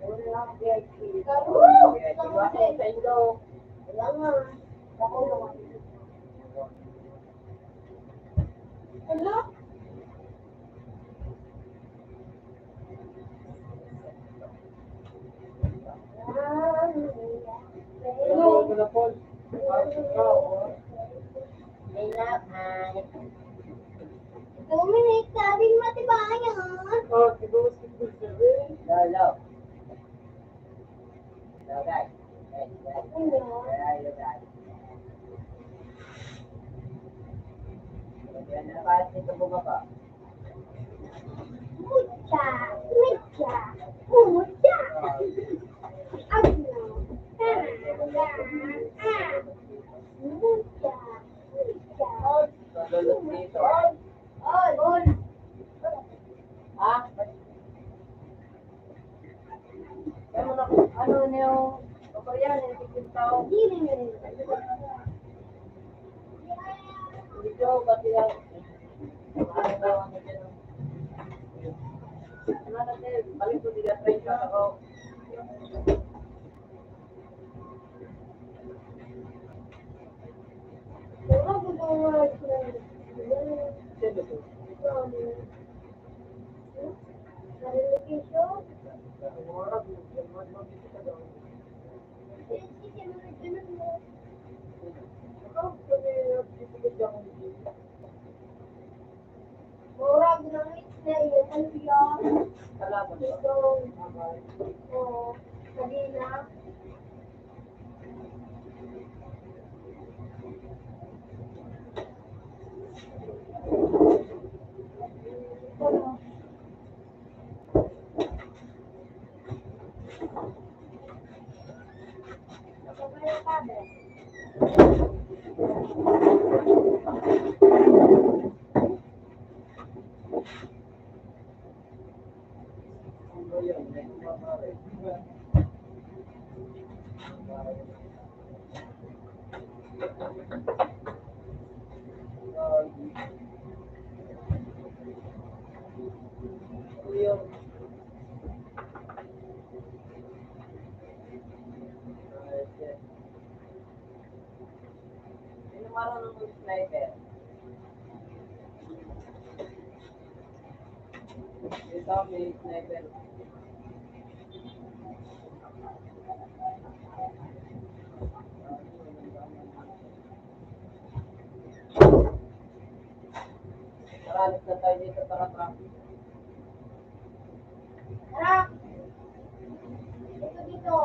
S1: Wala lang VIP.
S3: VIP ba? Sa inyo.
S1: Salamat. Ako naman. Ano?
S4: Ano ko na po?
S1: Dominic, sabing matibayan.
S4: Oh, siguro si Kusabi.
S3: Lalo. Lalo, guys. Lalo, guys. Yan na ba? Ito bumaba.
S1: Mucha, mucha, mucha. Ano? Mucha, mucha.
S3: Lulot dito.
S1: Ol.
S3: Ha?
S4: ano niyo, Korean, yung tikintao.
S2: Hindi rin.
S3: Dito, pati lang. Ano daw ang dyan?
S4: Ano natin, balik ko nila 30 ako.
S2: Wala ko ba wala ko.
S4: Sino to?
S2: Relocation?
S4: Mura, mabisi ka daw. Ako, pwede, titigit ako dito.
S2: Murag ng na yun. Ano yan?
S4: Kalaban ba?
S2: Ito.
S4: Okay.
S2: Kanina. Ano? Nakabaya ka ba?
S3: Ano yun? May kumapare. Ano yun? Sino marunong mag-sniper? Dito may sniper. Maralit na tayo dito para traffic.
S2: Tara! Dito, dito.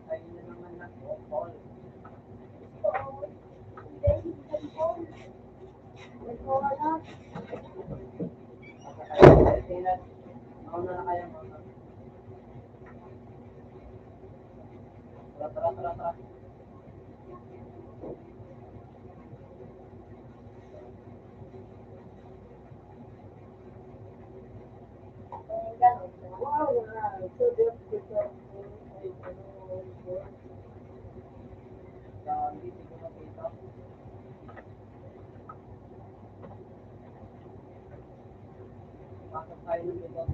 S3: Tayo na naman na call.
S2: Nagkawala.
S3: Basta kayo sa Pilipinas. Mauna na kayo mga. Tara, tara, tara, tara.
S4: Wow, so that's because
S3: Dami, hindi ko makita. Pasok tayo ng likod.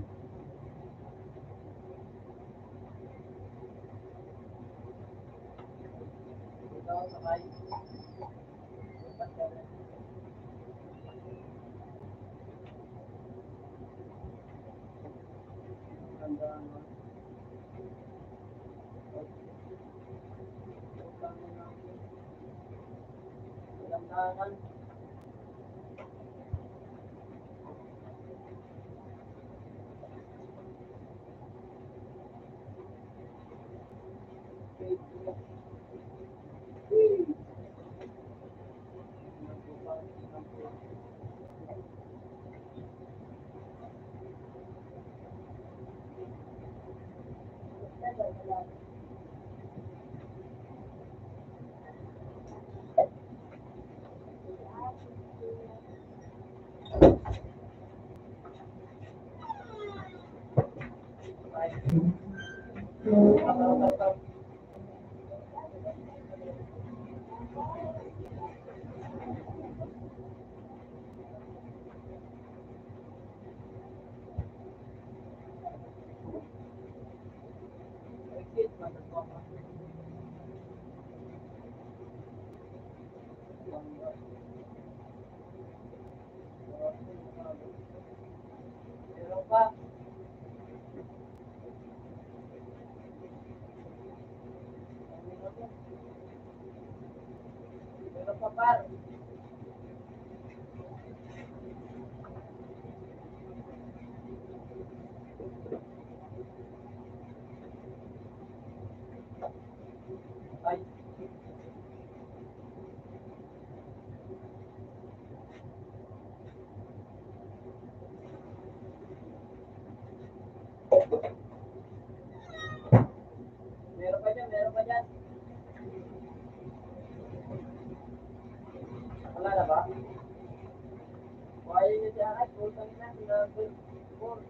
S3: Dito, sakay. Lipat ka rin. Ganda, ano. Dahan-dahan. Meron pa. Meron pa par. Ay. Meron pa dyan, meron pa dyan. Wala ba? Kaya niya siya, ay, putang ina, level 4.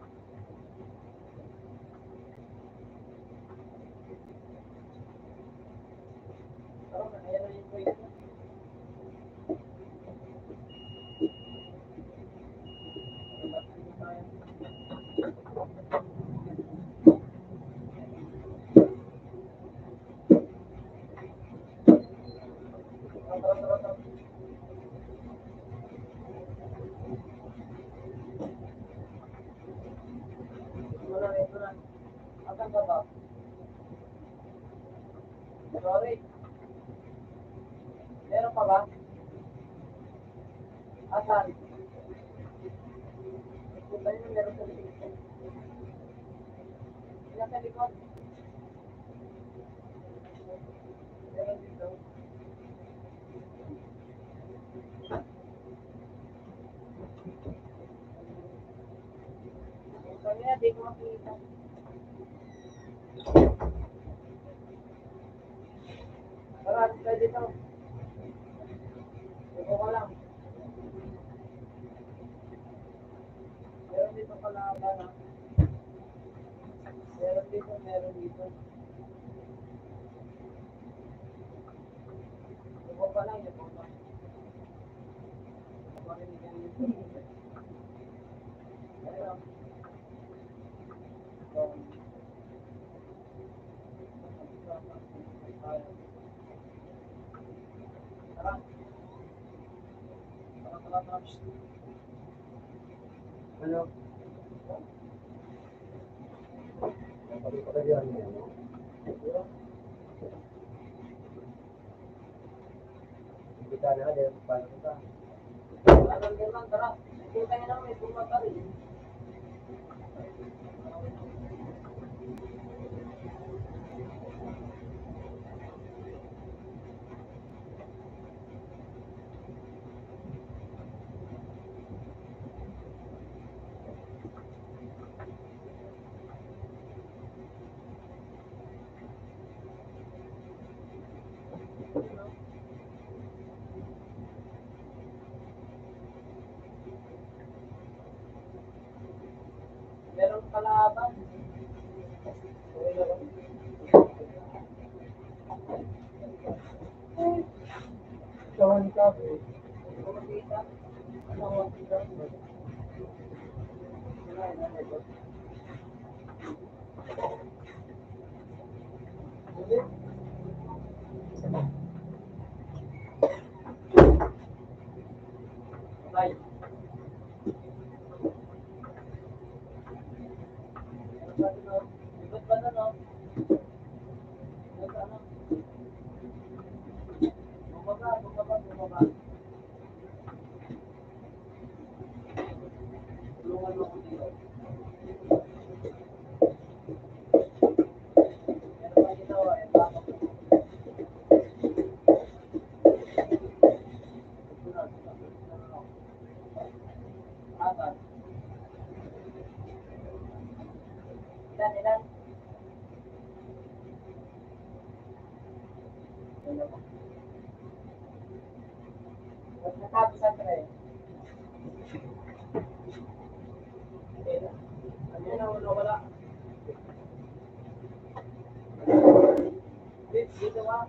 S3: Pero ayan na yung point niya. Ito na. Asan ka ba? Sorry. Meron pa ba? Asan? Punta nyo meron sa likod. Ilan sa likod? Meron dito. Punta nyo, di ko makikita. Tara, tayo dito. Ito ko lang. Meron dito pala ba na? Meron dito, meron dito. Ito pa lang, ito pa. Ito pa rin dito. Ayun. Tara. Tara, tara, tara. Ano? Sabi ko kaya niya. Hindi ka na, dahil paano kita. Parang naman, tara. Kita niya naman, may bumata rin. Meron kalaban.
S4: Tawan ka, bro.
S3: Bye. Ikot ba na, no? Ikot ano? Bumaba, bumaba, bumaba. Tulungan mo ako dito. Meron pa dito, eh, bakit? Apat. Ilan, ilan? Ba't natapos sa tre? Ano yun, wala. Dito ka.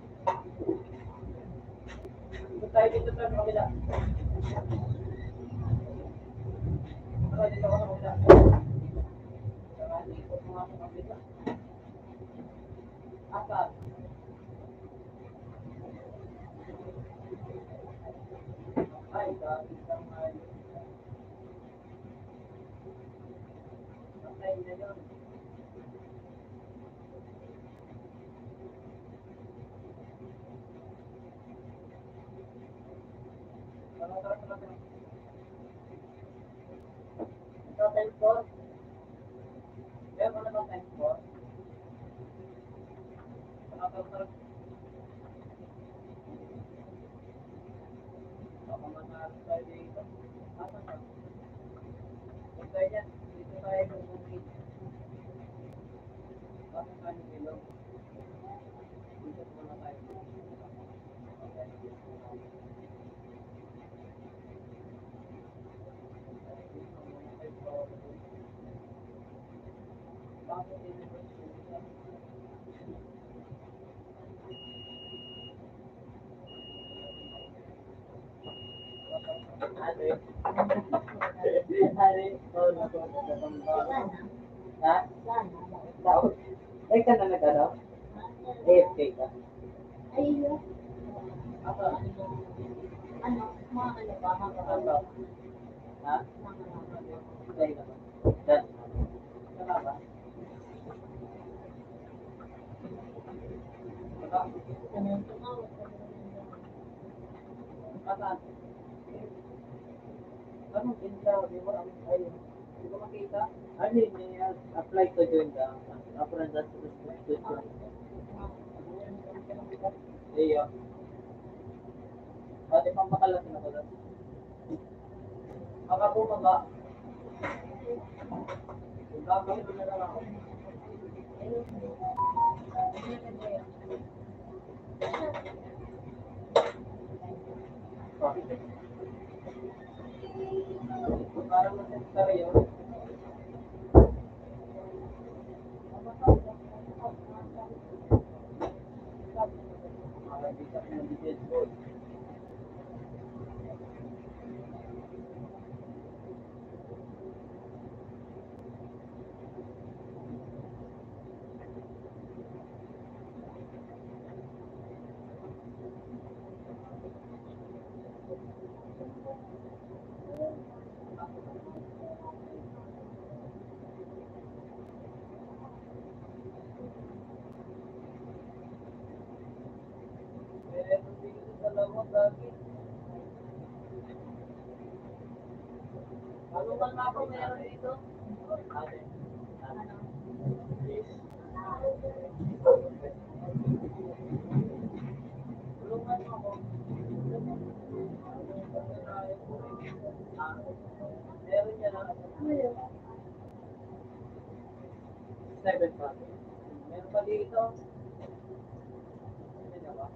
S3: Dito tayo dito sa kabila. Tara, dito ka sa kabila. Tara, ikot mo nga sa kabila. Apat. Ay, dami kang ay. Patay na yun. Tara, tara, tara, tara. Ito, time 4. Meron mo na bang time 4? Tara, tara, tara. Baka manalo tayo dito. Asan ka? Dito tayo dyan. Dito tayo bumukit. Asan tayo ng ilog? Dito muna tayo. Okay. Ate. Ate. Oh, nako. Ha? Tao. Eh, ka na nag-ano? AFK ka?
S2: Ayun yun.
S3: Ako.
S2: Ano, mga ano ba, mga
S3: Ano? Ha? Dahil ka ba? Dahil. Wala ba? Wala. Wala. Anong intro? Di ba ang ayun? Di ba makita? Ano yun? Apply to join the apprentice institution. Iyo. Ate pang makalasin ako lang. Makabumaba. Gagawin na lang ako. Para masensara yun. Hindi ka pinabigyan ko. Ano man ako meron dito? Ate. Tulungan mo ako. Meron niya na. 7 pa. Meron pa dito. Meron pa.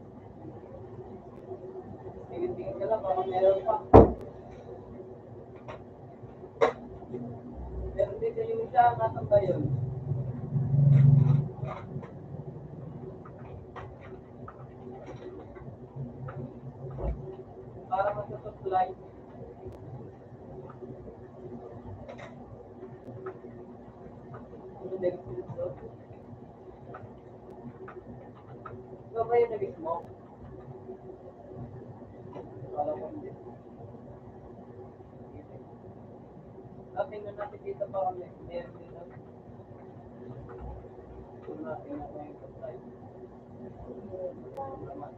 S3: Tingin-tingin ka lang, baka meron pa. Meron dito yung isa, nasaan ba yun? Para masusupply. Ano din dito? Ito ba yung nag-smoke? Wala ko hindi. Tingnan natin dito pa kami. Meron dito. Tingnan natin yung supply. Naman.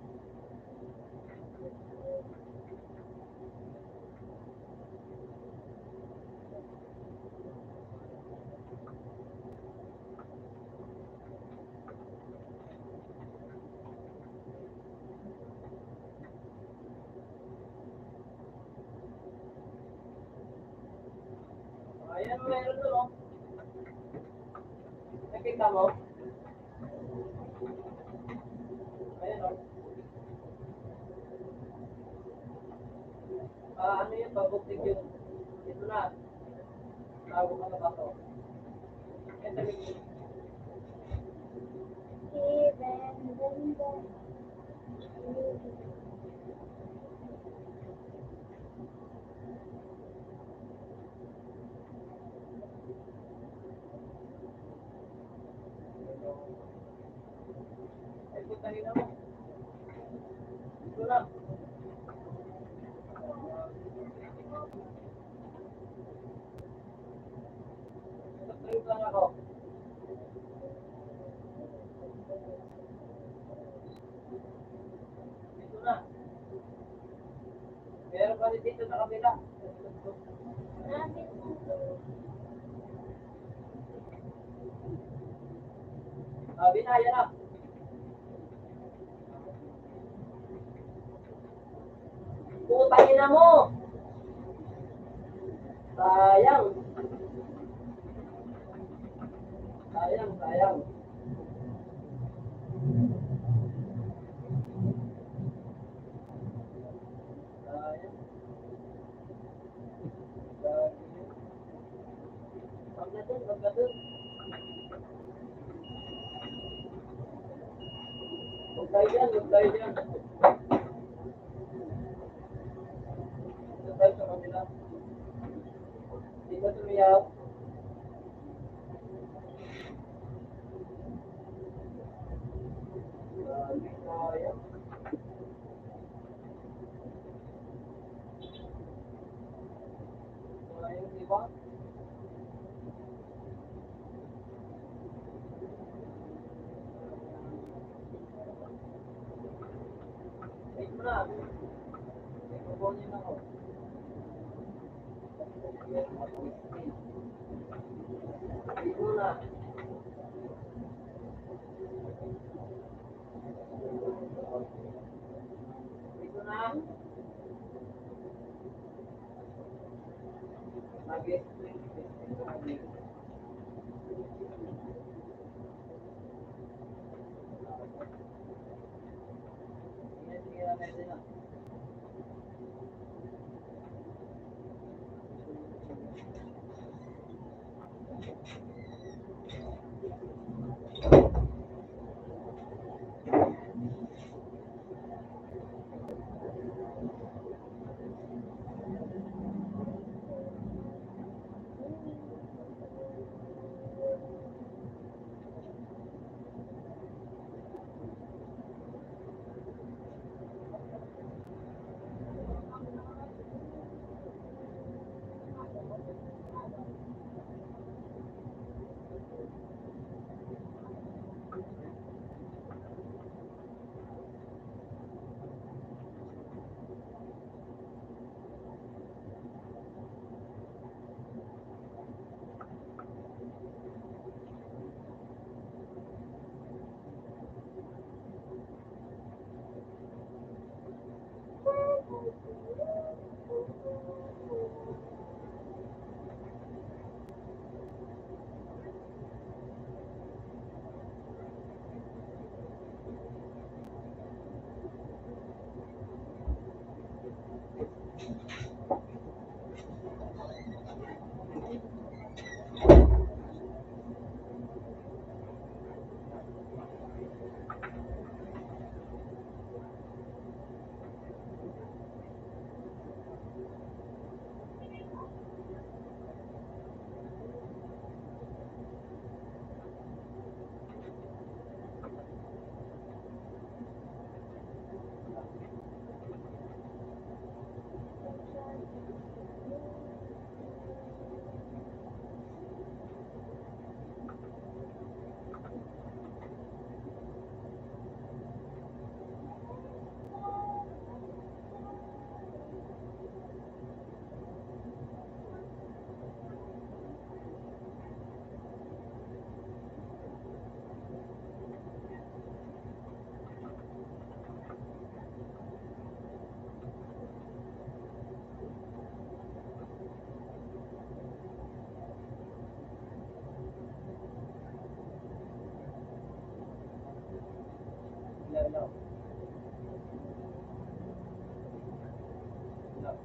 S3: Ayan, meron doon, oh. Nakita mo? Ayan, oh. Ano yun, pabuktig yun. Ito na. Tago ka na ba ito? Ito yun. Ay, putahin na mo. Ito na. Ito lang ako. Ito na. Meron pa rin dito sa kabila. Binaya na. Putahin na mo. Sayang. Sayang, sayang. Sayang. Wag na dun, wag na dun. Huwag tayo dyan, huwag tayo dyan. Huwag tayo sa Di ba tumiyaw? Grabe, sayang. Sayang, di ba? Wait mo na. Kukunin ako. Wait mo na. Wait mo na. Mag-explain. Sige na, pwede na. No. No.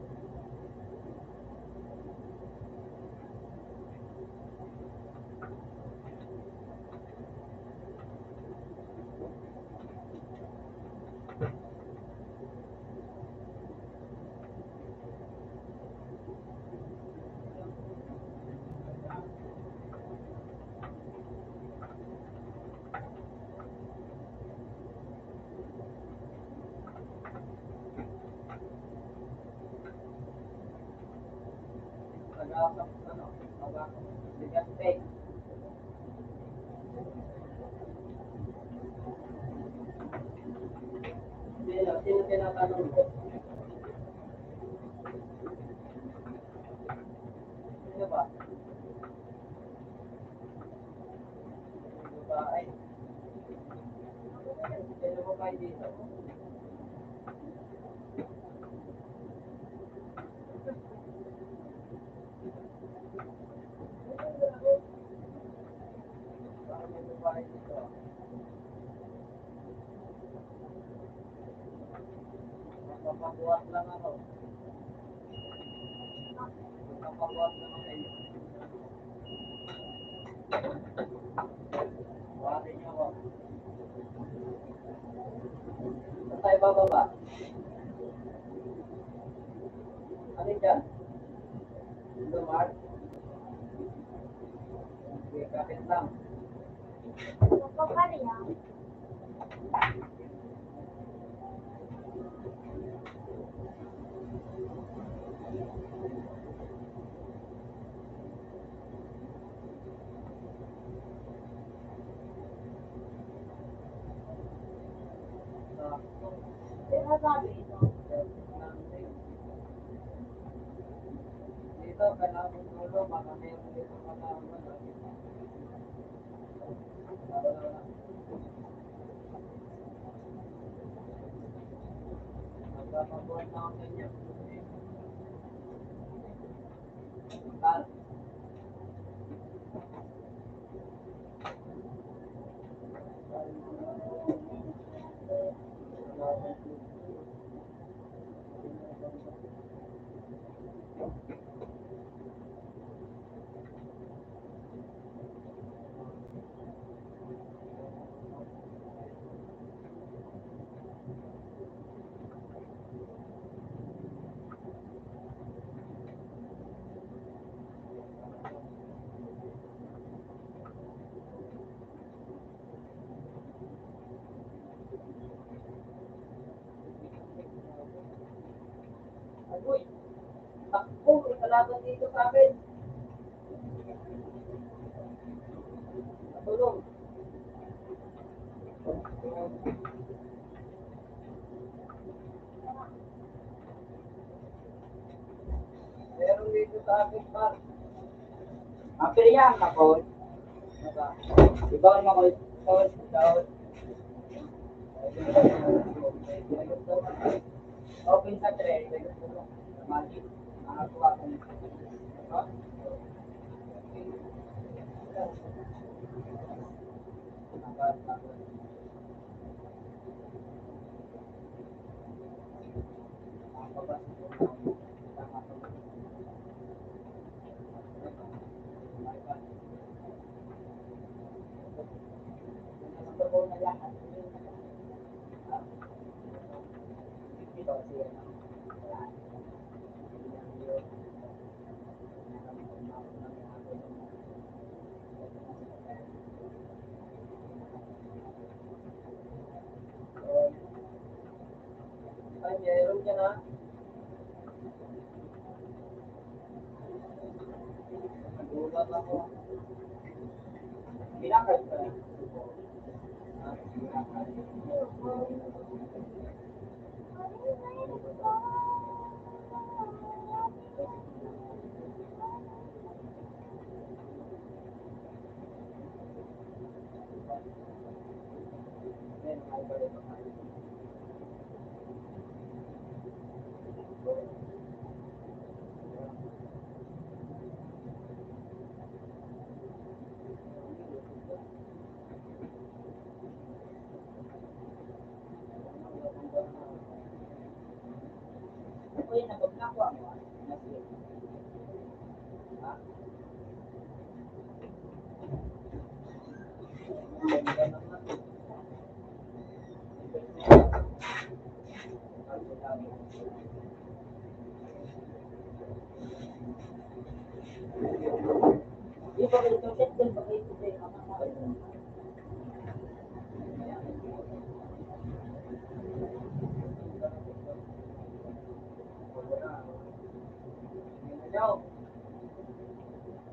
S3: Tagakap, ano, tagakap. Bigat fake. Sino tinatanong ko? Sino ba? Sino ba? Ay, sino ba kayo dito? Parang may babae dito. Magpapabuhat lang ako. Magpapabuhat lang ako sa inyo. Buhatin niyo ako. Saan tayo bababa? Alin dyan? Ito, Mark. Okay, kapit lang.
S2: Magpapareha.
S3: Sakto.
S2: Pero sabi ito.
S3: Dito, kailangan mong dulo, baka meron dito kalaban. Wala. Magpapabuhat na ako sa inyo. Tal. Agoy, takbo, may kalaban dito sa akin. Natulong. Meron dito sa akin, par. Apiriyan na po. Ibaw mo ko ito. Open sa tray. Magic. Nakakuha ko nito. Ay, meron dyan ha. Nagulat ako. Binakad ka. Uy, nabagnakuha mo. Ha? Ganda naman. Di ba ito set din ba ito din ang mga Yo,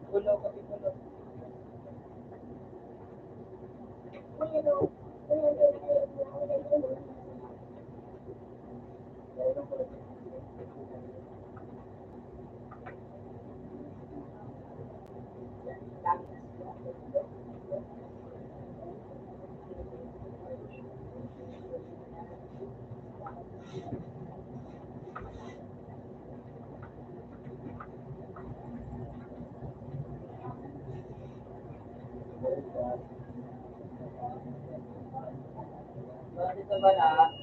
S3: pulo kasi pulo. Bakit sa bala?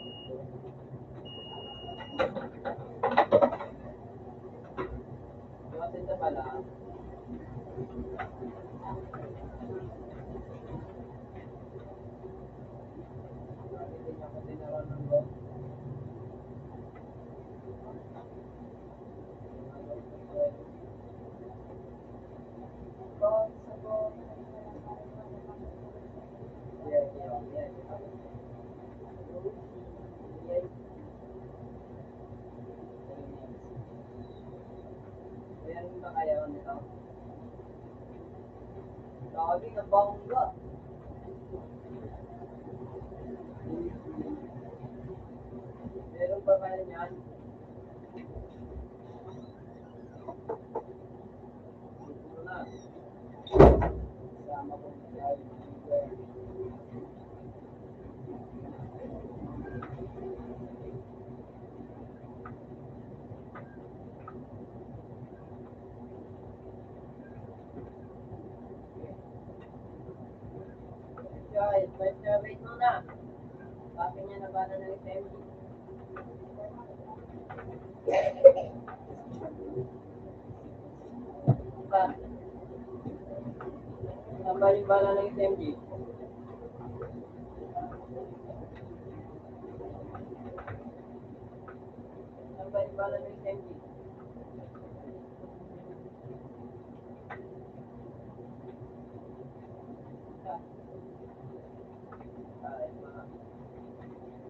S3: Bakit sa bala? Hindi niya ako tinaran ng loob. ka kaya nito? Lagi na bangga. Meron pa kaya niyan? Ito na. Sama ko na siya. Wait muna. Bakit niya nabala ng SMG? Pa. Nabali-bala ng SMG. Nabali-bala ng SMG.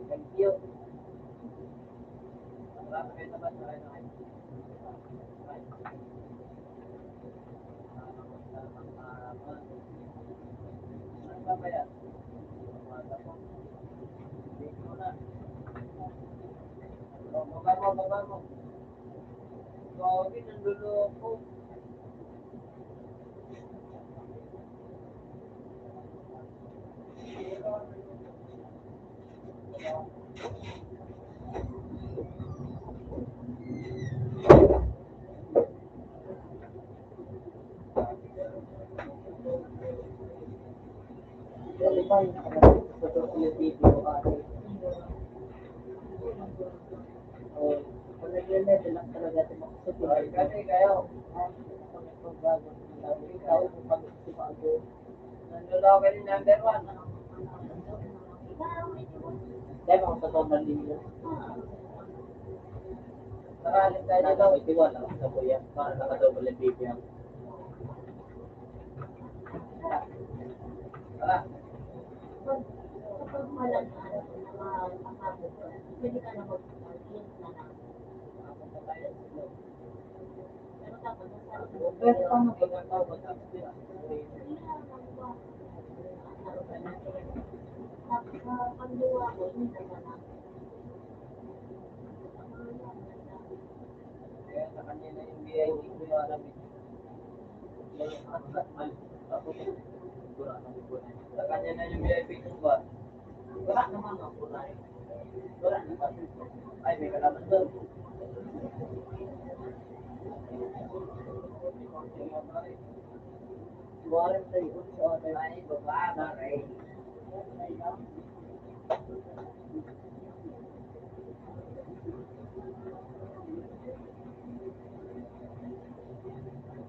S3: Thank you. Marami kayo naman sa kayo. Ano ba ba yan? Wait mo na. Baba mo. Gawin, nanduloko. Sa video kasi. Kung nag-level lang talaga ito makasapin. Kasi kayo, kung nagpagbago, ikaw kung pag-sipago. Nandulaw ka rin number 1. Dahil ako sa total ninyo. Maralin tayo dito. Itiwan lang sa kuya. Para nakadouble ang baby yan. Tara.
S2: Kapag malang nakakabot ka, pwede ka na mag-click na lang. Pero dapat
S3: Pero paano pag nagtawag ka?
S2: pagluwa ko, hindi na lang.
S3: Kaya sa kanya na yung BID ko yung alam eh. Sa kanya na yung VIP ko ba? Wala naman ako na eh. Wala naman. Ay, may kalaman doon. Buwarin tayo sa atin. Ay, baba, rin.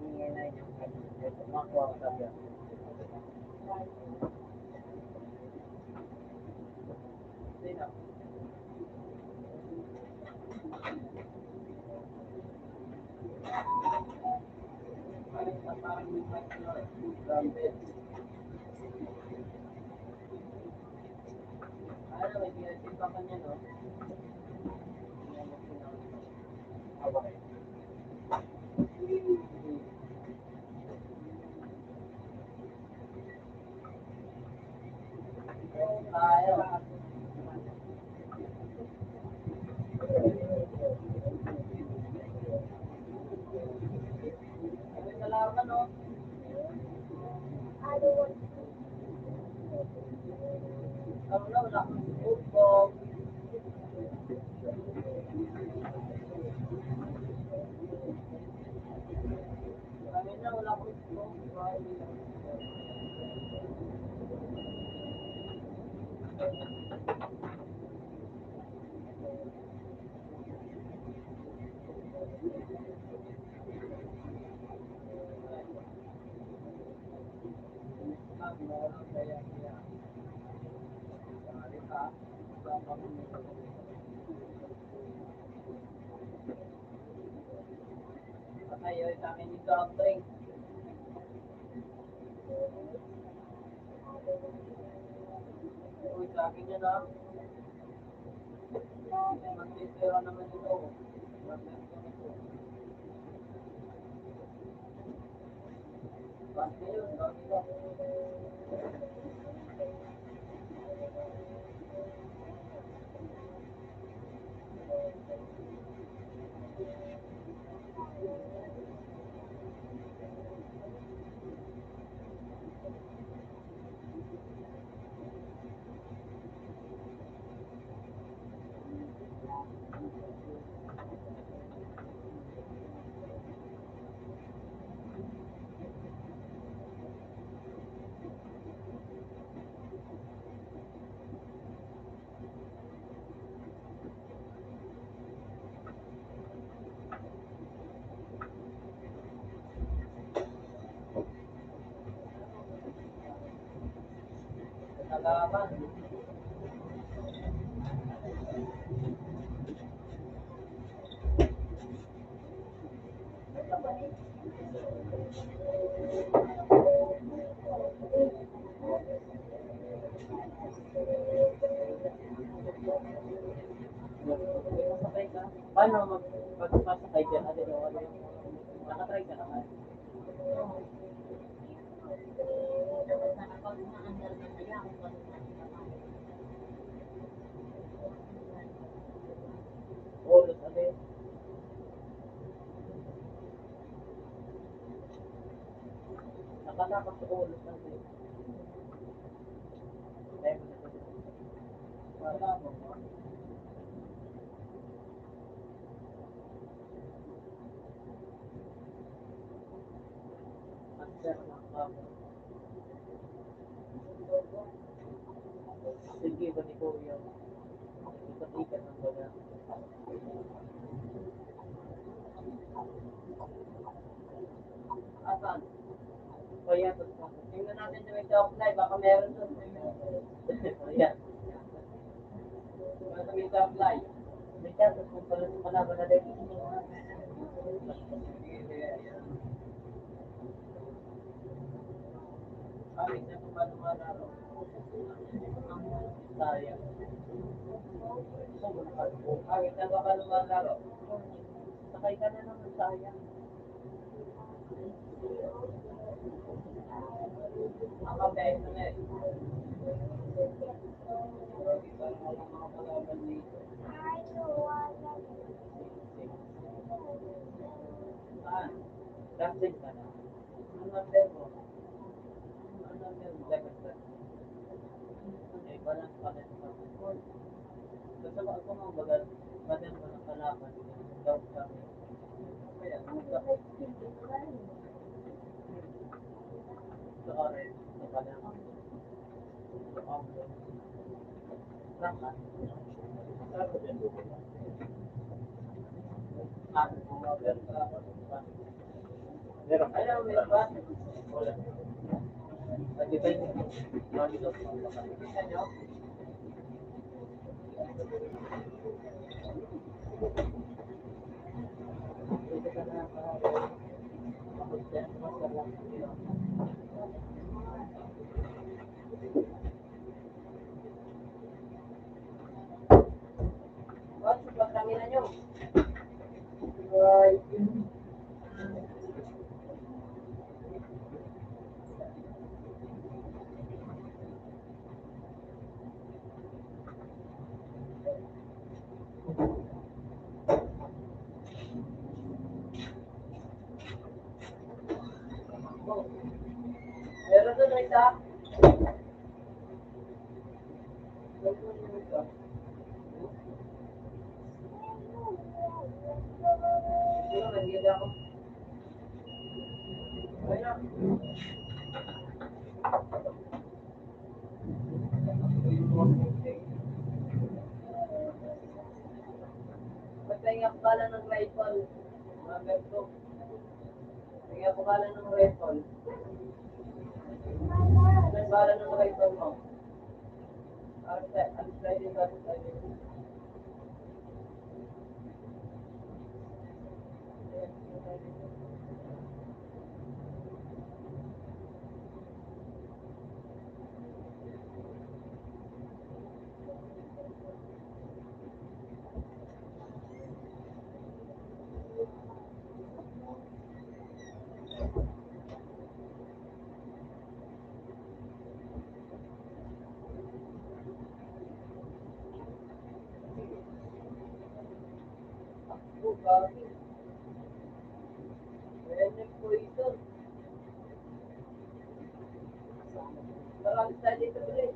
S3: Ingay na yung makuha ko sabi. Sino? Ano, may ginasip pa kanya, no? Tayo. May kalaman, no? Ano na, wala akong football. Kami na, wala akong football. Ayaw sa akin dito ang drink. Uy, sa akin yan ah. Magsisira naman ito. Nalaman. Masakay ka? Paano magpasakay ka? Ano yung nakatry ka naman? Ulos, ano yun? Nakatakas sa ulos ano yun? Wala mo ba? Answer ng kamo. Sige ba ni Kuya? Ikot-ikot ng baga. Asan? Kaya, tingnan natin yung may top-fly. Baka meron doon. Kaya. Baka may top-fly. May chance kung pala na din. Ay, na kung paano malaro. Sayang. Ay, na kung paano malaro. Sakay ka na naman, sayang. Ang kape, ano eh. Saan? Dancing ka na. Ano number mo? Ano number mo? Level 7. Eh, balance pa rin sa support. Gusto mo ako mga bagal, bagal mo ng kalaban. Daw kami. Kaya, sa orange, sa kalaban. Sa ambo. Raka. Sabi din. Meron. Ayaw, meron ba? Wala. Nag-depende. Nag-depende. Kita nyo? Dito ka na What's the pagkamina nyo? Right. Meron doon isa. Siguro nagigil ako. Ayun. Magpahinga ko pala ng rifle. Number 2. Pahinga ko pala ng rifle. Ano pala ng rifle mo? I'm sliding back to sliding. Gabi. Ayan po ito. Marami tayo dito ulit.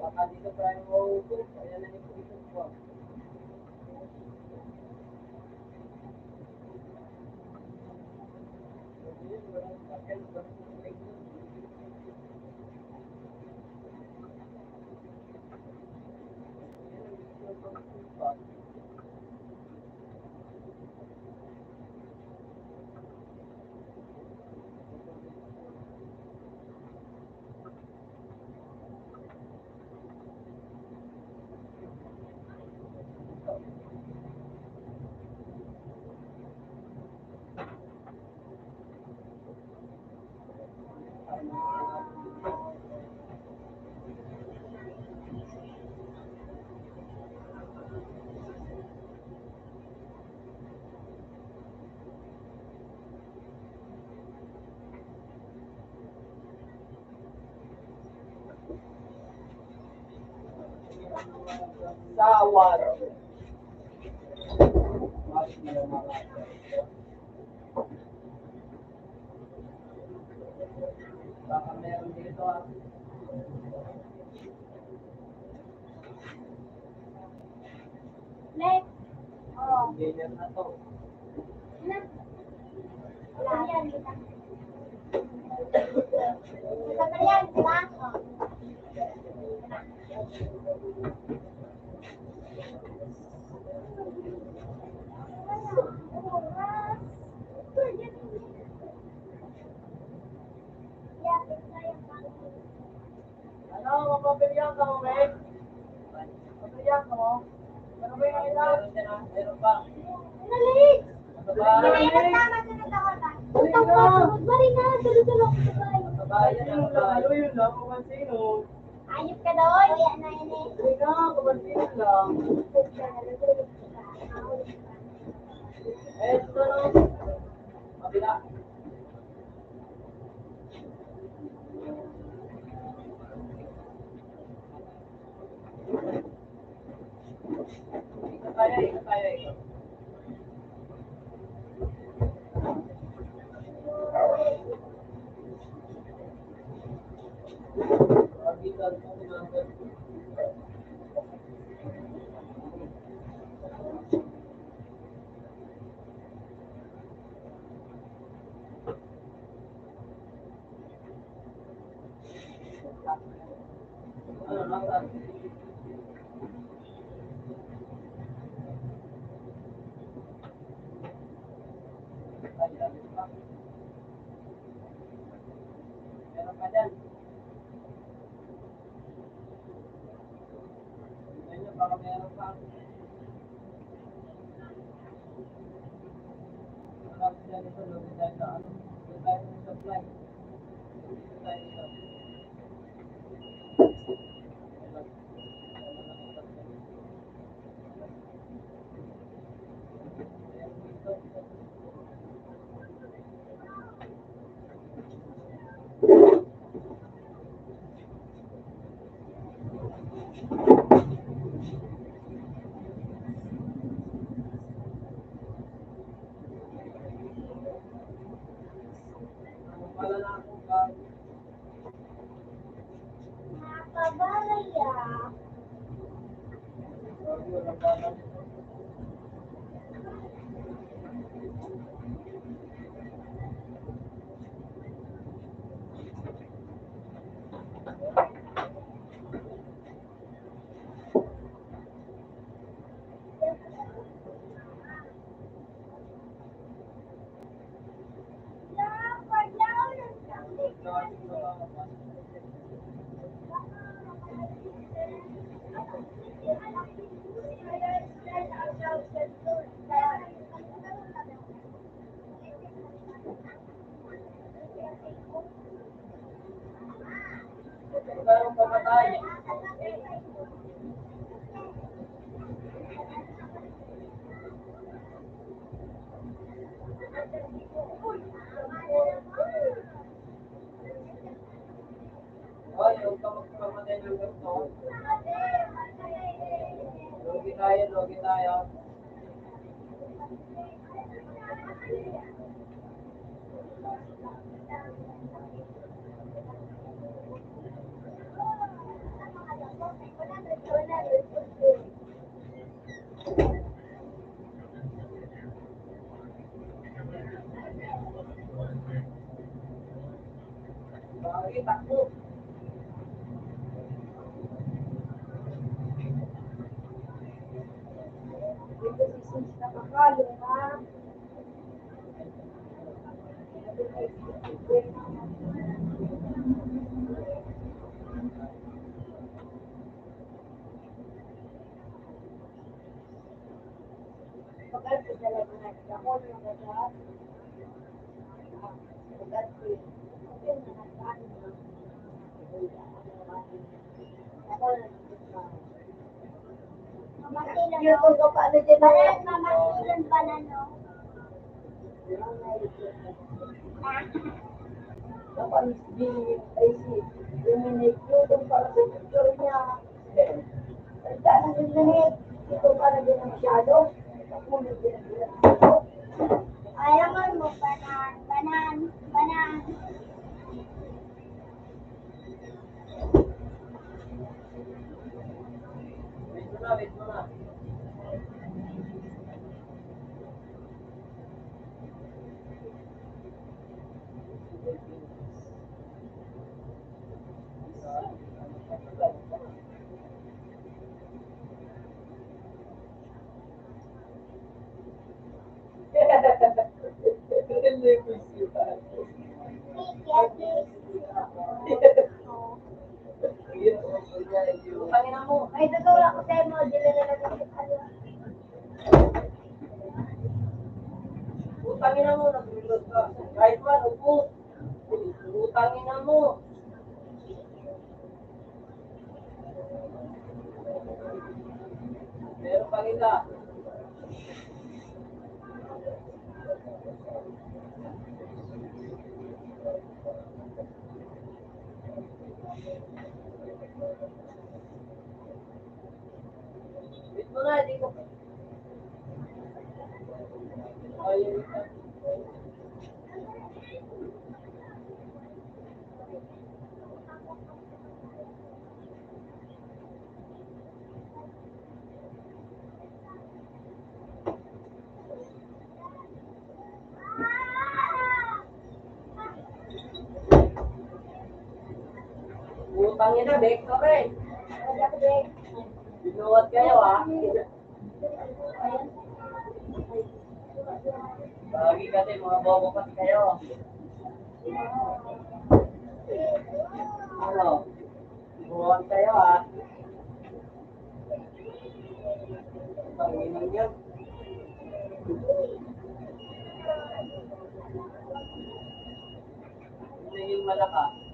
S3: Baka dito tayo mauubos. Ayan na yung puso ko. Sawat. Baka meron dito ah.
S2: Next. Oh.
S3: Ganyan na to.
S2: Wala yan. Kasama yan, di ba? Oh.
S4: Ano, mapapilihan ka mo, Meg? Mapapilihan ka mo? Ano ba yung kailangan?
S3: Meron pa.
S2: Nalit!
S3: Sa bahay.
S2: Tama, sunod ako ba? Utang pa, sunod. Bari na, sunod-sunod ako sa bahay.
S3: Sa bahay yan.
S4: Yun lang, ano yun lang, kumansino.
S2: Ayop ka doon? Kaya na yun eh.
S4: Hindi na, kumansino lang.
S3: Eh, ito no. Mabila. Ikot tayo, ikot tayo, ikot. Orbital po, number 2. Ano, nasaan? Ay, alis pa. Meron pa dyan. Ayun, baka meron pa. Malapit dyan ito, lupit tayo sa ano. Doon tayo sa supply. Dito tayo dito. Wala na akong bag.
S2: Nakabaraya.
S3: Sorry, walang bag. tayo, logi tayo. Logi, takbo.
S2: Dito si Sis nakakalo na. Pagkat ko talaga na ako ng gagat. Pagkat ko yung nakasaan na. Ako na yung kung paano din
S1: Parang mamasilan pa na, no?
S2: dapat eliminate yung para sa picture niya. Tanda na eliminate. Ito para din ang masyado. Ako na din ang
S1: Ayaman mo, banan.
S3: Wait mo na. Pangina mo.
S2: Ay, totoo ako sa'yo mo. Dila na lang yung ano.
S3: Utangin na mo, nag-reload ka. Kahit man, upo. Utangin na mo. Meron pa kita. Wait mo na, hindi ko. Ayun. Utangin na, Bek. Okay. Binuhat kayo, ha? Lagi kasi mga bobo kasi kayo. Ano? Binuhat kayo, ha? Panginan yun. Ano yung malaka?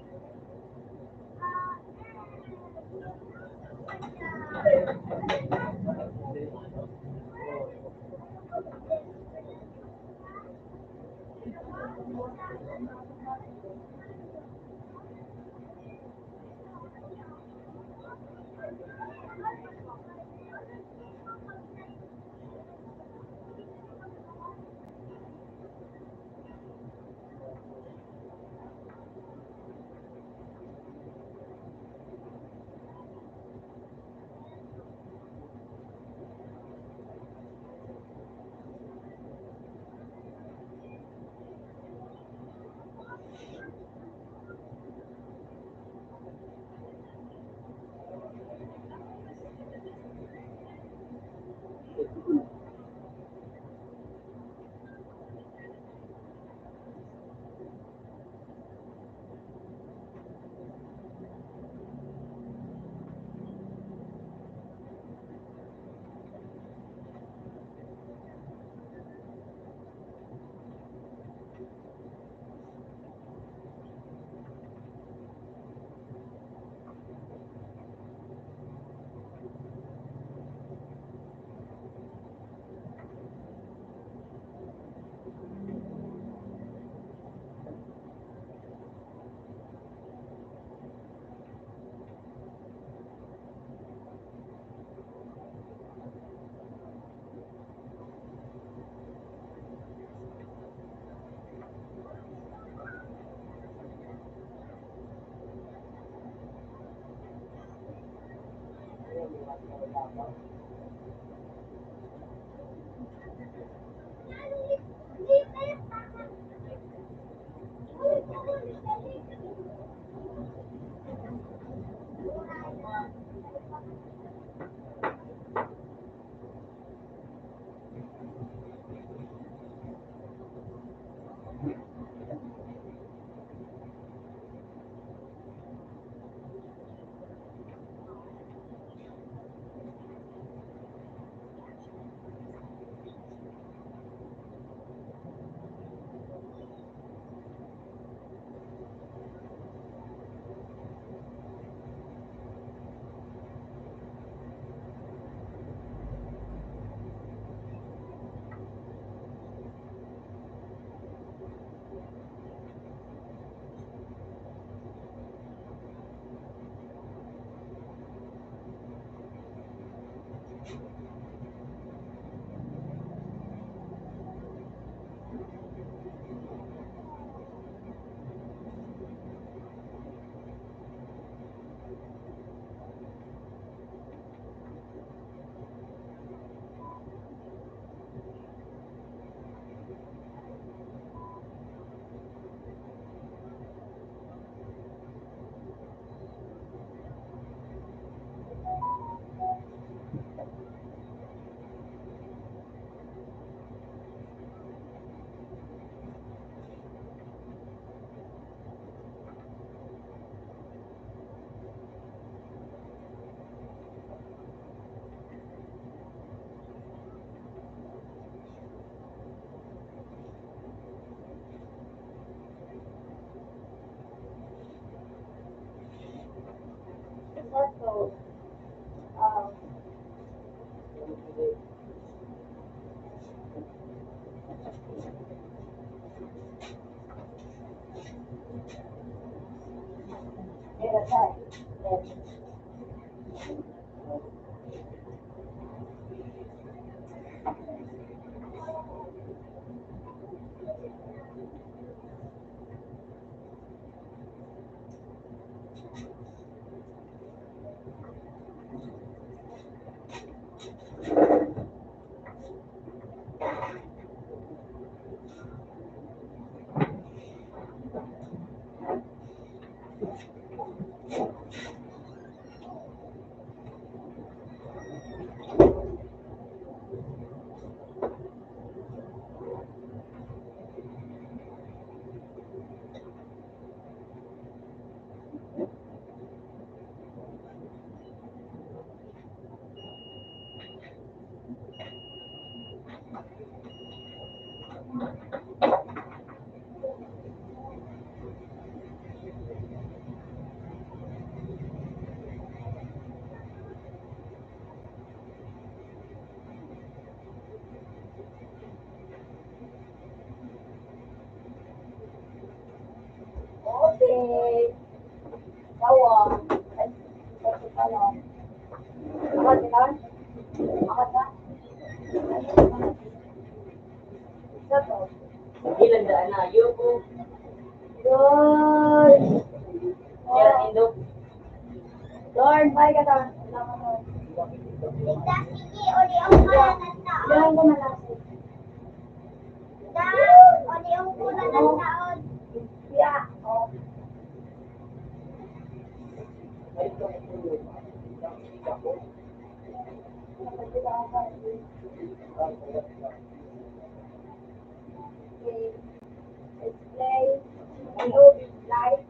S2: So, um, okay. Tawa. Ito pala. Akad ka? Akad ka? Isa to.
S3: Ilan daan na? Yuko.
S2: Lord.
S3: Kaya Indo.
S2: Lord, bye ka ta. Ilang ko malasig. Yeah. Oh. Okay. Let's play. I hope it's live.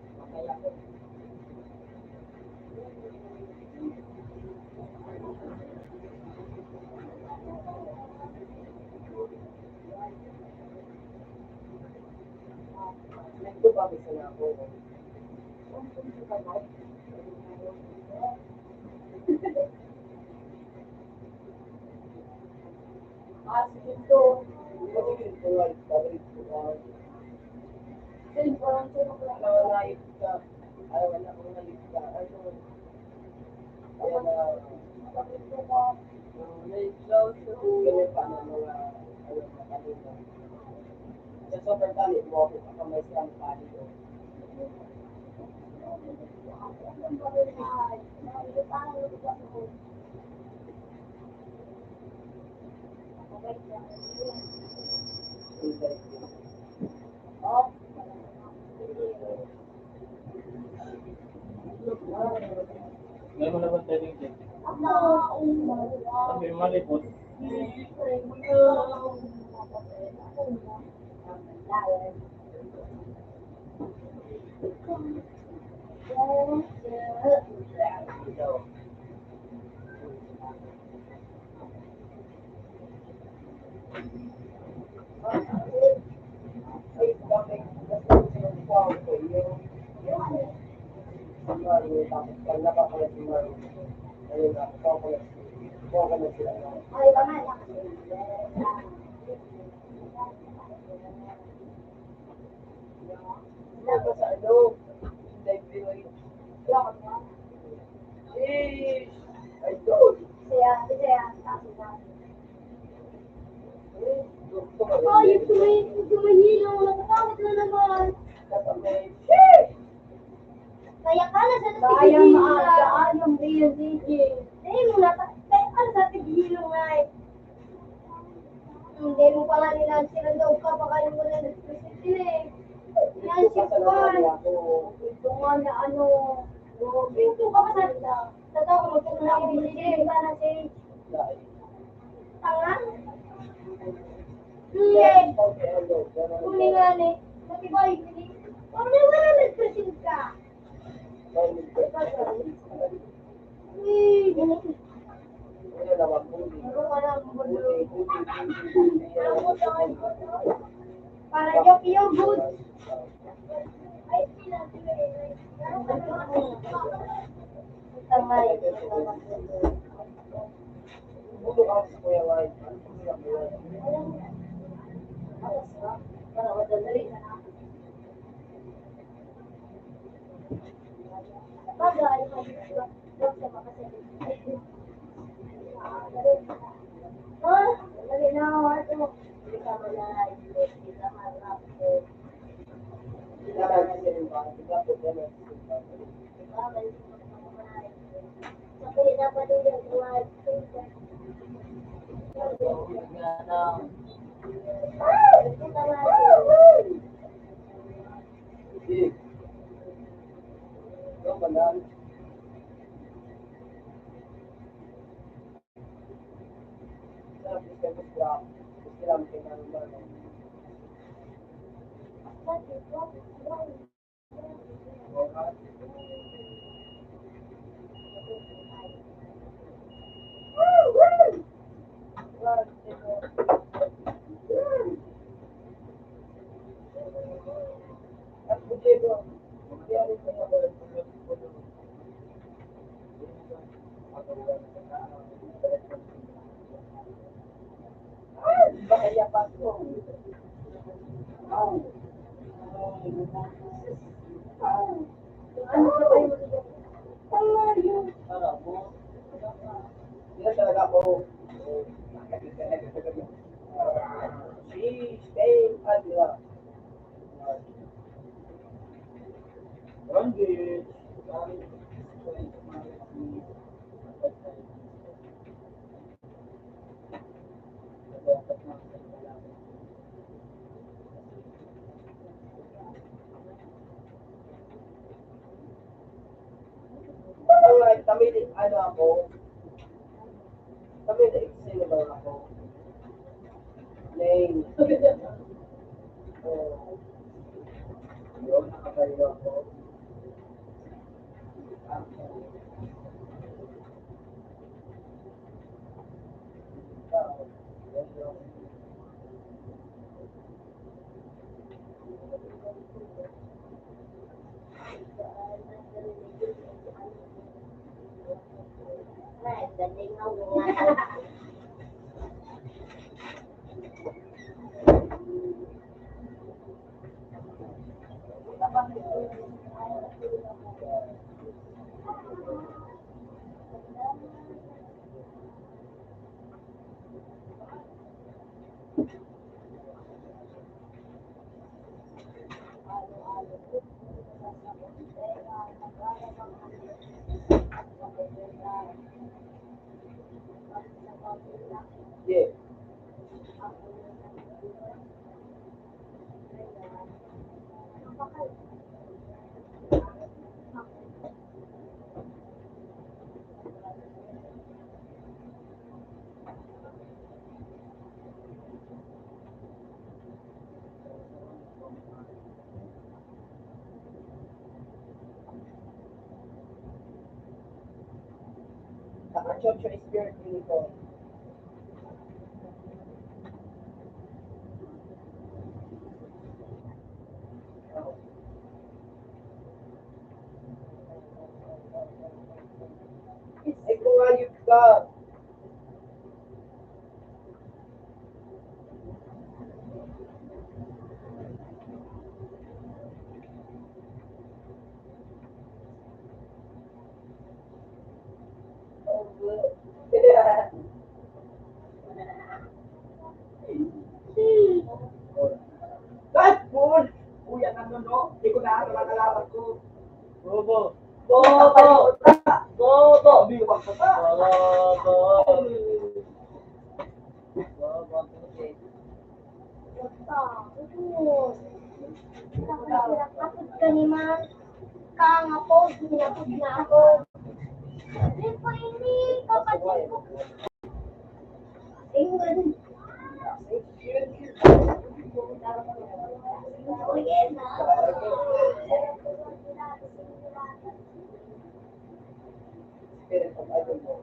S3: Nagdo pa bisa na ako.
S2: Sige to.
S3: Live ka. Ay, wala akong live ka. Ano? Kaya na, na-close ko kaya pa ng mga, ano, matalino. Sa sobrang talit mo ako, kamay siyang palito. May mo naman tayo din. Sabi malipot.
S2: Ay, baka na. Ay, tumahilo. Nakatakot na naman. Kaya ka na sa
S1: Sayang
S2: natigihilo.
S1: maagaan yung DJ.
S2: Hindi mo na. Kaya ka na sa natigihilo nga eh. Hindi mo pa nga nila daw ka. Baka yung wala nag-present eh. Yan si Juan.
S1: Ito nga na ano.
S2: Ito ka pa sa tao ko magkakala ko binili ba na si Tanga? Hindi. Kuni nga ni. Mati ba ibili? Kung may wala nag-present ka. Para joke yung good. Ay, sila. Tamay.
S1: Para madali na.
S2: Bagay. Ah, dali na ako.
S1: Hindi ka malay. Hindi ka harap ko.
S2: Sabi na pa din yung buwan. Kita natin.
S1: Ano ba kayo magiging?
S2: Tama yun. bakal.
S5: Naka-chocho spirit uniform. Ay, kung ayun ka. Bad fool! Kuya na no? Hindi ko na mga kalaban ko.
S3: Bobo!
S5: Bobo!
S3: Bobo!
S5: Biwag ka pa.
S3: Bobo! Bobo!
S2: Basta, takot ka ni man. Kang ako, hinapot na ako. Hindi po ini, kapatid ko. Ingon. Uy, na.
S5: Spirit of idol mo.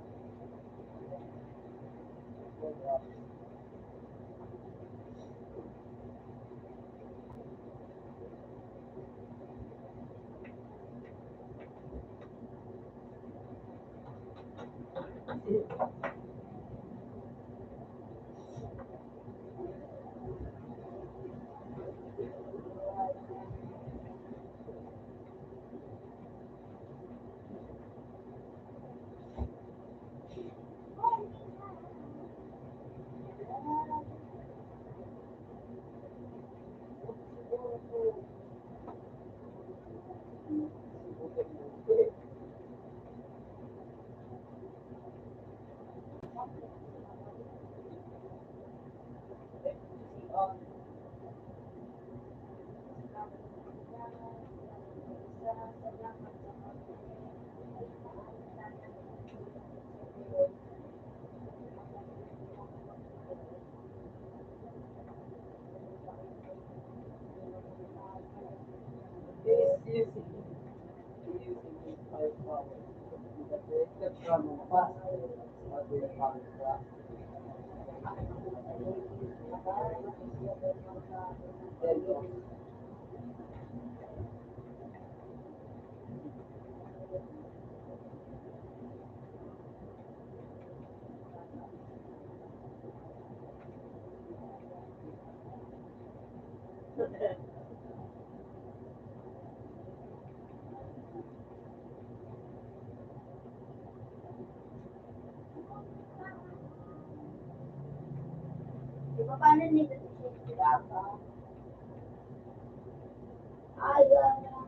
S5: Using his firepower. The created from the past of the power. There you go.
S2: Di ba paano nila sila ba? Ayaw na.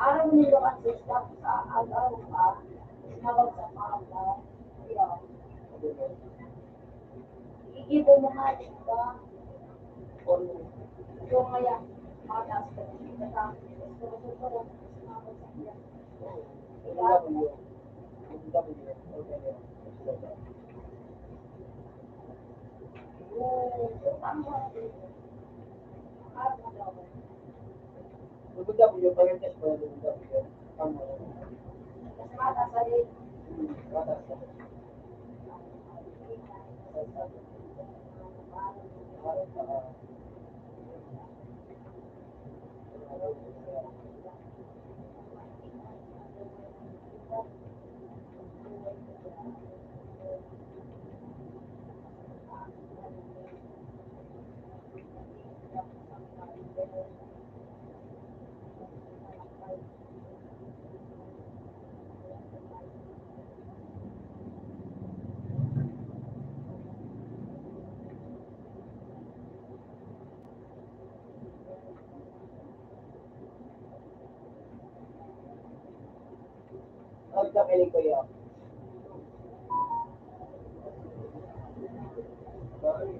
S2: Araw nila kasi stop sa agaw ka. Habang sa papa. Ayaw. Igibo mo nga ba? Yung kaya, matas ka.
S5: W, parenthesis mo yung W. Ano?
S2: Mas matas ka rin.
S5: Batas ka. Ang kakilig ko yun. Sorry.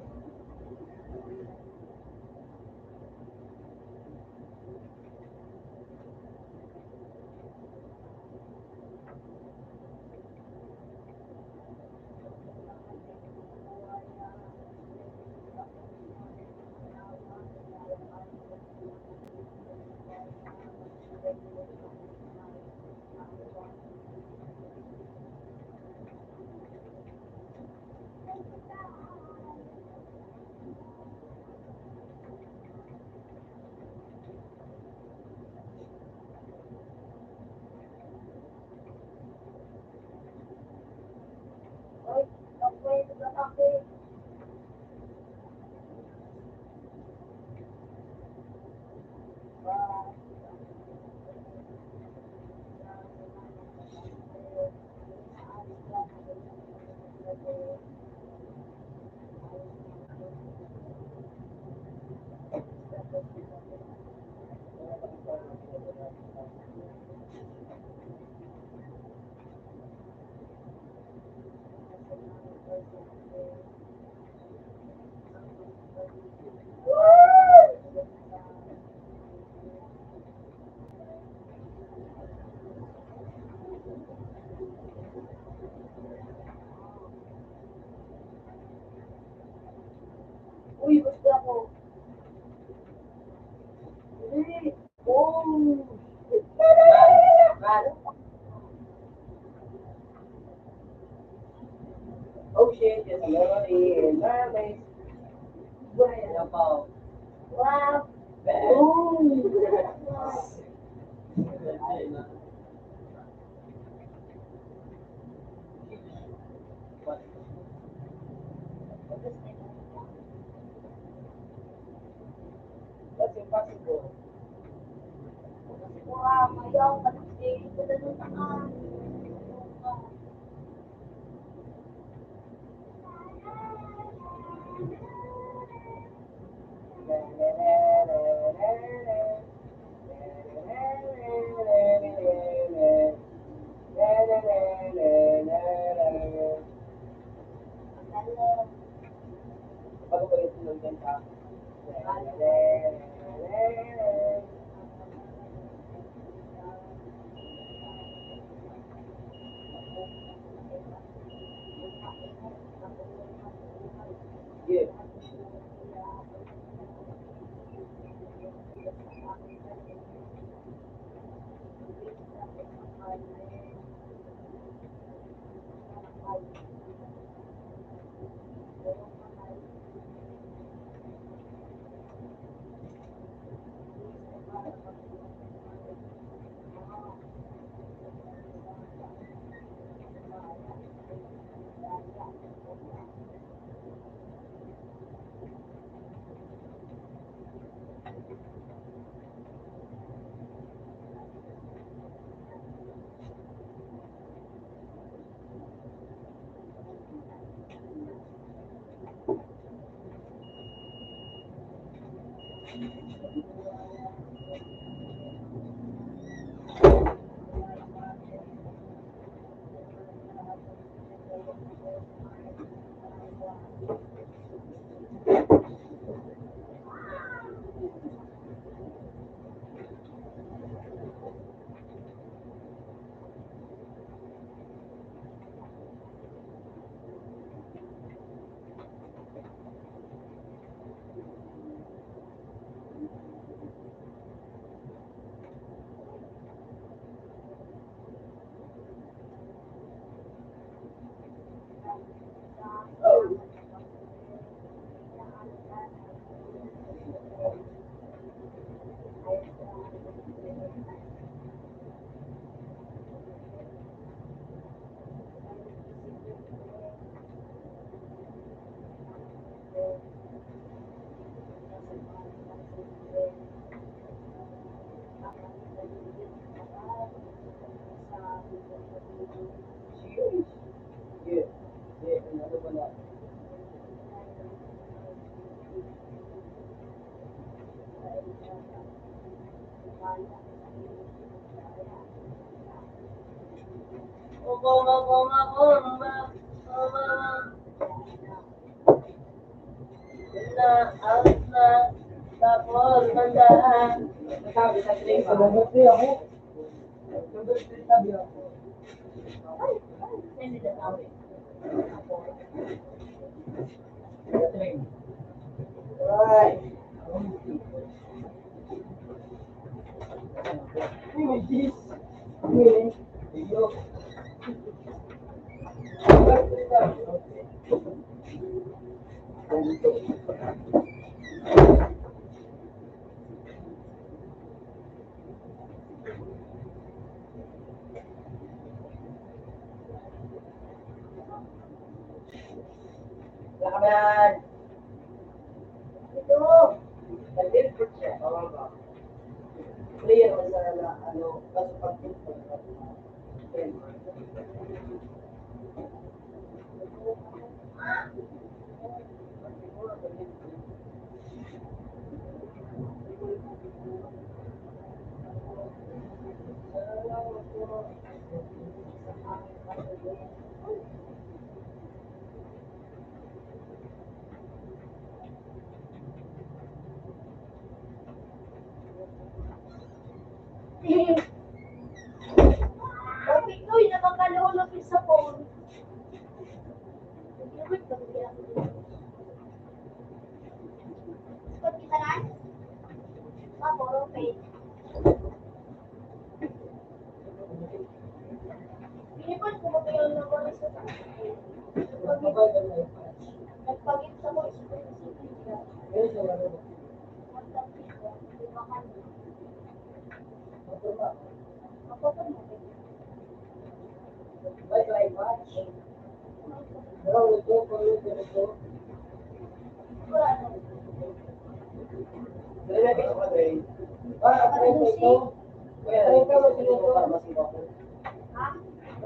S2: Uy, gusto ako. Uy, oh.
S5: Oh shit, it's melody and nice. Wow.
S2: Wow.
S5: That's impossible.
S2: Wow, mayroong kasi sa dalutaan.
S5: Bago ko yung sinundan ka. Yeah. Yeah. Yeah, another one up. Tapos, tandaan. Sabi sa train
S4: Sa number 3 ako. Number 3 sabi ako.
S5: Right.
S4: Oh, jeez. Really?
S5: Yo. Nakabayan.
S2: Ito.
S5: Nandito po siya. Oo ba? Clear mo sa na, ano, kaso pag-input.
S2: Okay, Uy, nakakalawag sa phone. Ikot kita na? Okay. Pinipon ko ba yung nakuha sa nagpagit sa mo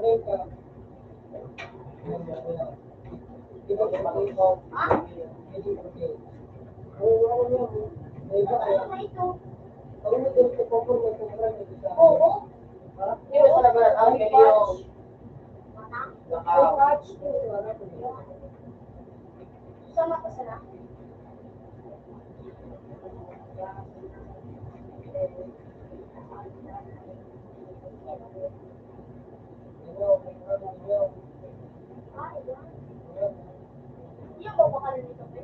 S2: Ano ito? Oo.
S5: Hindi mo talaga ang kayo.
S2: Matang?
S5: Naka.
S2: Sama ka sana. Iya mo ba kayo nito, Pe?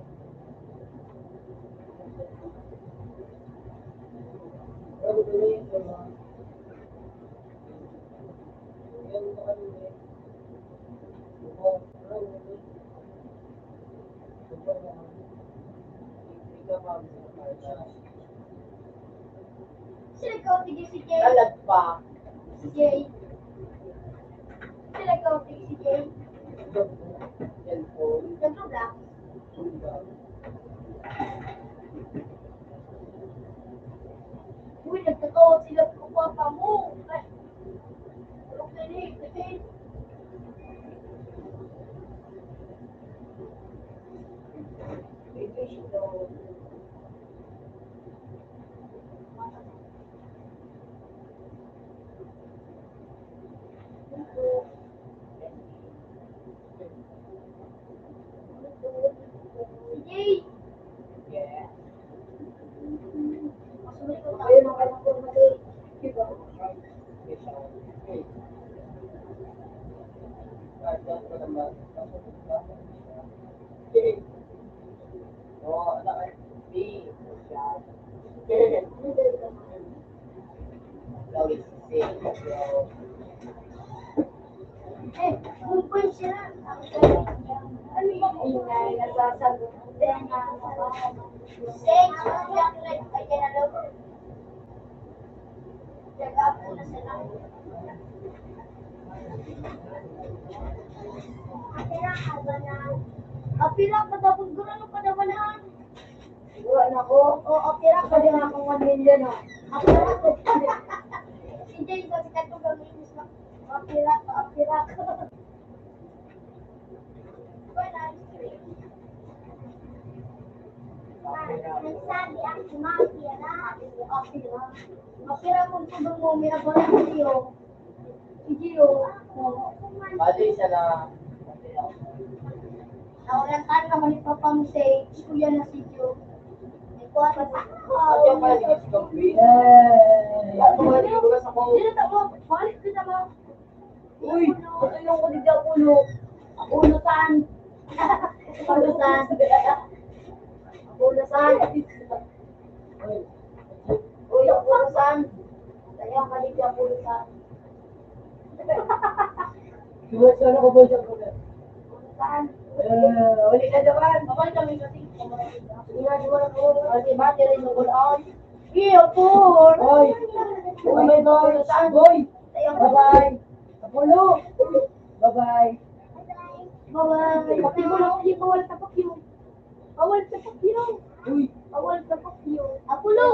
S2: Sila ikaw, tigil si Jay.
S5: Alag pa.
S2: Si Jay. Sila ikaw, tigil si Jay.
S5: Cellphone.
S2: Nag-vlog. Uy, nagtatawag sila ko papa mo. Ay, okay, okay. Jay,
S5: Yeah.
S2: masulit ko tayo makalimpormali. Eh, bumpoy siya. Ano ba kung nasasagot? Thanks, Jack. Ayan, alam. Jaga po na sila. Apira ka ba na? Apira ka ba? Kung gano'n ka naman ha?
S5: Siguro na ko.
S2: O, apira ka din akong 1 million ha? Apira ka. Si Jay, sabi ka ito gamitin sa apira ka, apira ka. Nagsabi ang mapira. Apira. Apira kung tulong mo, may abala si Gio. Si Gio.
S5: Bali siya na.
S2: Nawalan tayo naman ni Papa mo say, kuya na si Gio. May kuwata pa.
S5: Kaya pala hindi si Gambin. Ako ba hindi ko sa ko.
S2: Dito ta mo, balik kita mo.
S5: Uy!
S2: Ano ko dito ulo? Ulo saan? Ulo saan? Ulo saan? Uy, ulo saan? Sayang ka dito ulo saan?
S4: Diba sana ko ba siya ko na?
S2: Ulo saan?
S5: Uli na naman.
S2: Bakit kami kasi? Hindi nga diwa ko. Kasi bati rin yung ulo. Iyo po!
S4: Hoy! Oh my God! Boy!
S2: Sayang ka.
S4: Bye-bye! Apollo! Bye-bye!
S2: Bawal.
S1: Pati mo lang, hindi bawal tapak yun. Bawal tapak yun.
S5: Uy!
S1: Bawal tapak yun.
S2: Apulo.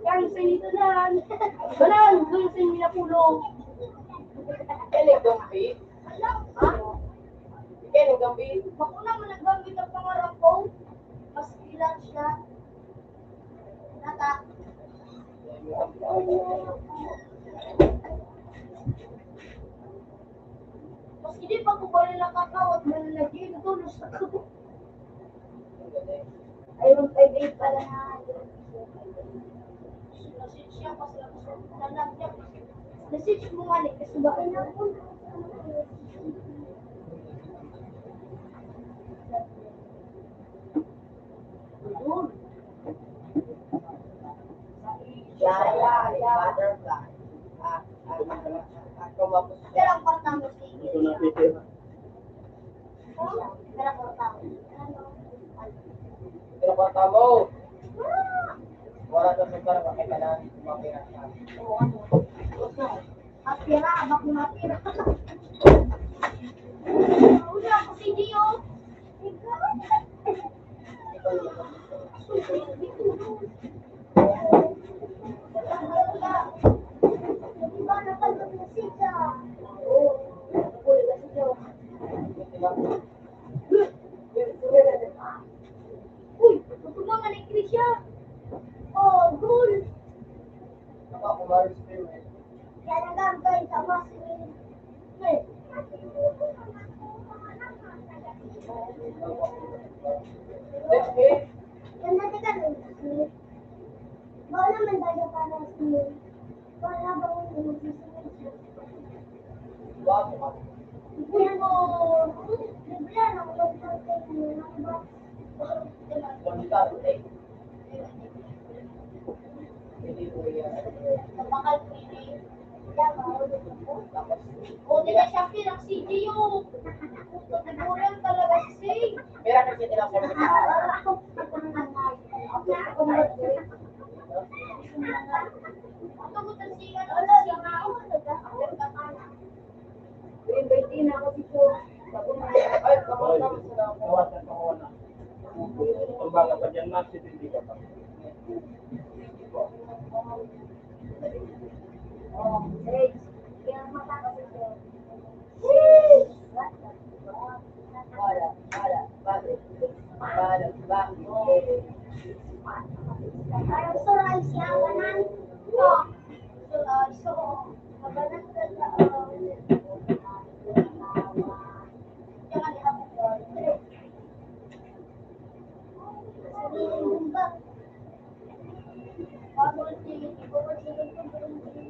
S1: Yang sa ito lang. Balan, doon sa inyo na pulo.
S5: Kailan gambit?
S1: Ha?
S5: Kailan gambit?
S1: Bako naman naggamit ang pangarap ko. Mas ilan siya.
S2: Nata.
S1: Mas hindi pa ko ba nila kakawat malalagyan. Tulos ako.
S2: Ayun, 5-8 pala na.
S1: Siya pa sila gusto. Lalagyan. Message mo nga rin. Kasi ba na po.
S5: Butterfly. Ako mapos.
S2: Pero ang partang mo sige.
S3: Ito na titira.
S2: Pero ang partang.
S5: Pero kung tamo, wala na sa parang makita na mapira siya.
S2: Matira, abak ni matira.
S1: Uli ako si Dio.
S2: Diba napalot na siya? Oo. Napuli ka siya.
S1: Uy, tutulangan ni Krisha. Oh, goal.
S5: Ako kumaris kayo eh.
S2: Kaya nagagay sa masin.
S1: Eh,
S5: Eh,
S2: Yan natin ka rin. Bawal naman tayo para sa wala ba kung magsisimil siya?
S5: wag mo.
S2: Uy mo! Bigla na kung magpapay mo ng ba?
S5: Kondita, eh. Hindi ko yan.
S1: napakal ko ini.
S2: Kaya mahulog ako.
S5: Tapos,
S1: O, di na siya pinang si Dio. Nagulang talaga si.
S5: meron kasi nilang service sa
S1: Ito mo si ano siya nga ako.
S2: Invite na ako dito.
S5: ay, kamusta mo sila?
S3: Kawasan ko na. Kung baka pa dyan mas, hindi ka pa.
S2: Oh, great. Kaya matapos ito. Parang suray siya, kanan. So, kabanan ka sa
S1: Jangan dihapus. Pasal si ibu masih itu berhenti.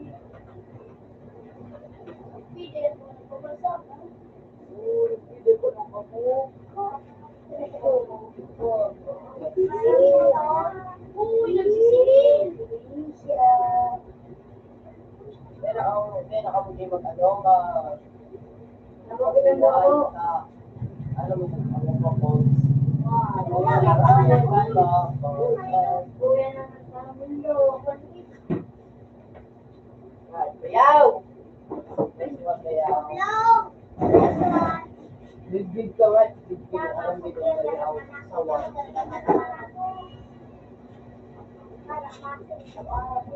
S1: Video pembahasan. Uy, nagsisilip.
S5: Pero ang pinakamundi mag-ano,
S2: Nabagilan mo ako.
S5: ano mo sa mga posts.
S2: Wala, may pangalan ko. Kuya naman sa mundo.
S5: Bayaw! Bayaw!
S2: Hello!
S5: Big ka, right? Big alam dito ang bayaw. Sawa.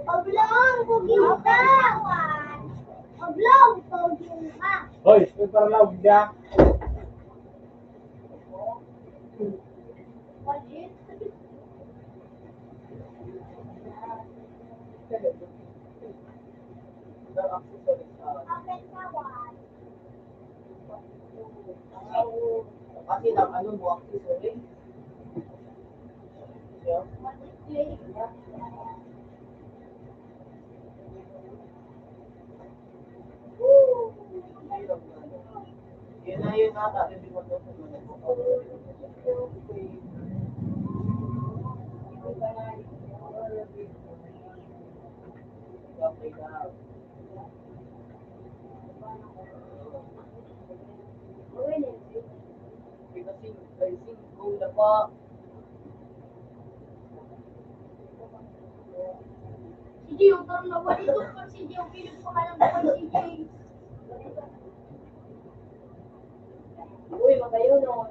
S2: Oblong, pugin ka! Oblong, pugin ka!
S3: Hoy, may parlaw dia.
S1: Wajib.
S5: The accessories
S2: Open ka, one.
S5: kasi lang ano mo accessory. Yeah. Yun na yun ata, hindi mo doon. Okay na. Kasi go na pa.
S1: Si Gio, parang nawala ito. Si Gio, pinagpakalan ko kay CJ. kayo noon.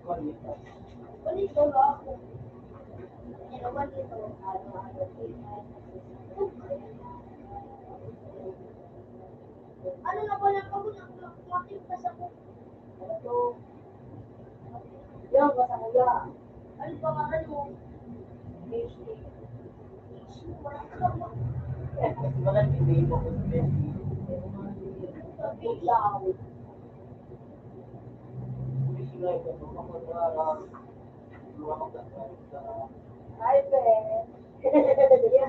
S3: Bonito.
S1: Bonito ba ako? Yan naman dito. Ano, ano na wala pa ko makipas ako. Ito. Yan, basta kuya. Ano pa ka mo? PhD. Wala ka ba?
S3: Kasi mga hindi mo kung
S1: Biglaw.
S3: hindi sila ito. Mga magdasal sa
S1: Ay, be. Sige.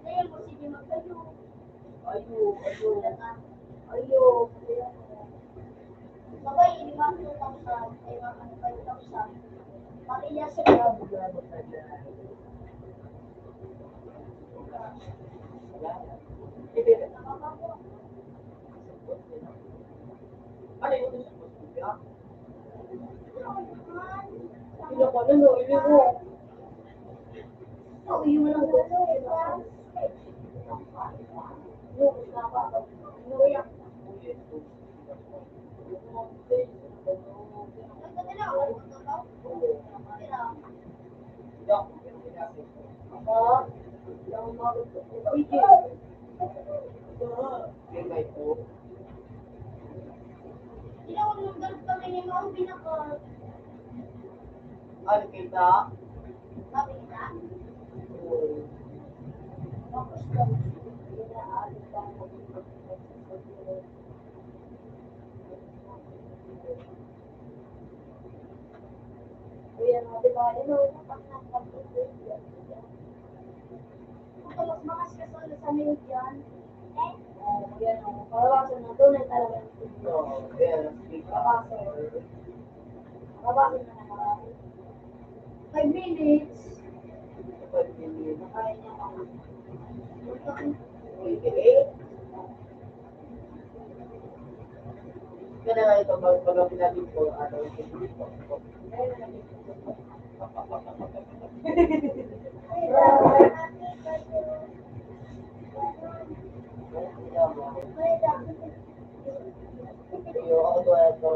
S1: Sige mo, sige magtayo. Ayo. Sabay, 5,000. Ay, 5,000. Pakiya siya.
S3: ano yung gusto mo siya?
S1: Ilo ko, ano, ilo ko. Oh, yung lang ko.
S3: Ano kita?
S1: Mas makas ka sa mail yan. Oh, yan o. Palawasan na doon ay talaga.
S3: So, yeah, kita.
S1: Palawasan na naman. 5 minutes. Kaya niya ako.
S3: Kaya nga ito, pag pinabig ko, ano, ako to, ito,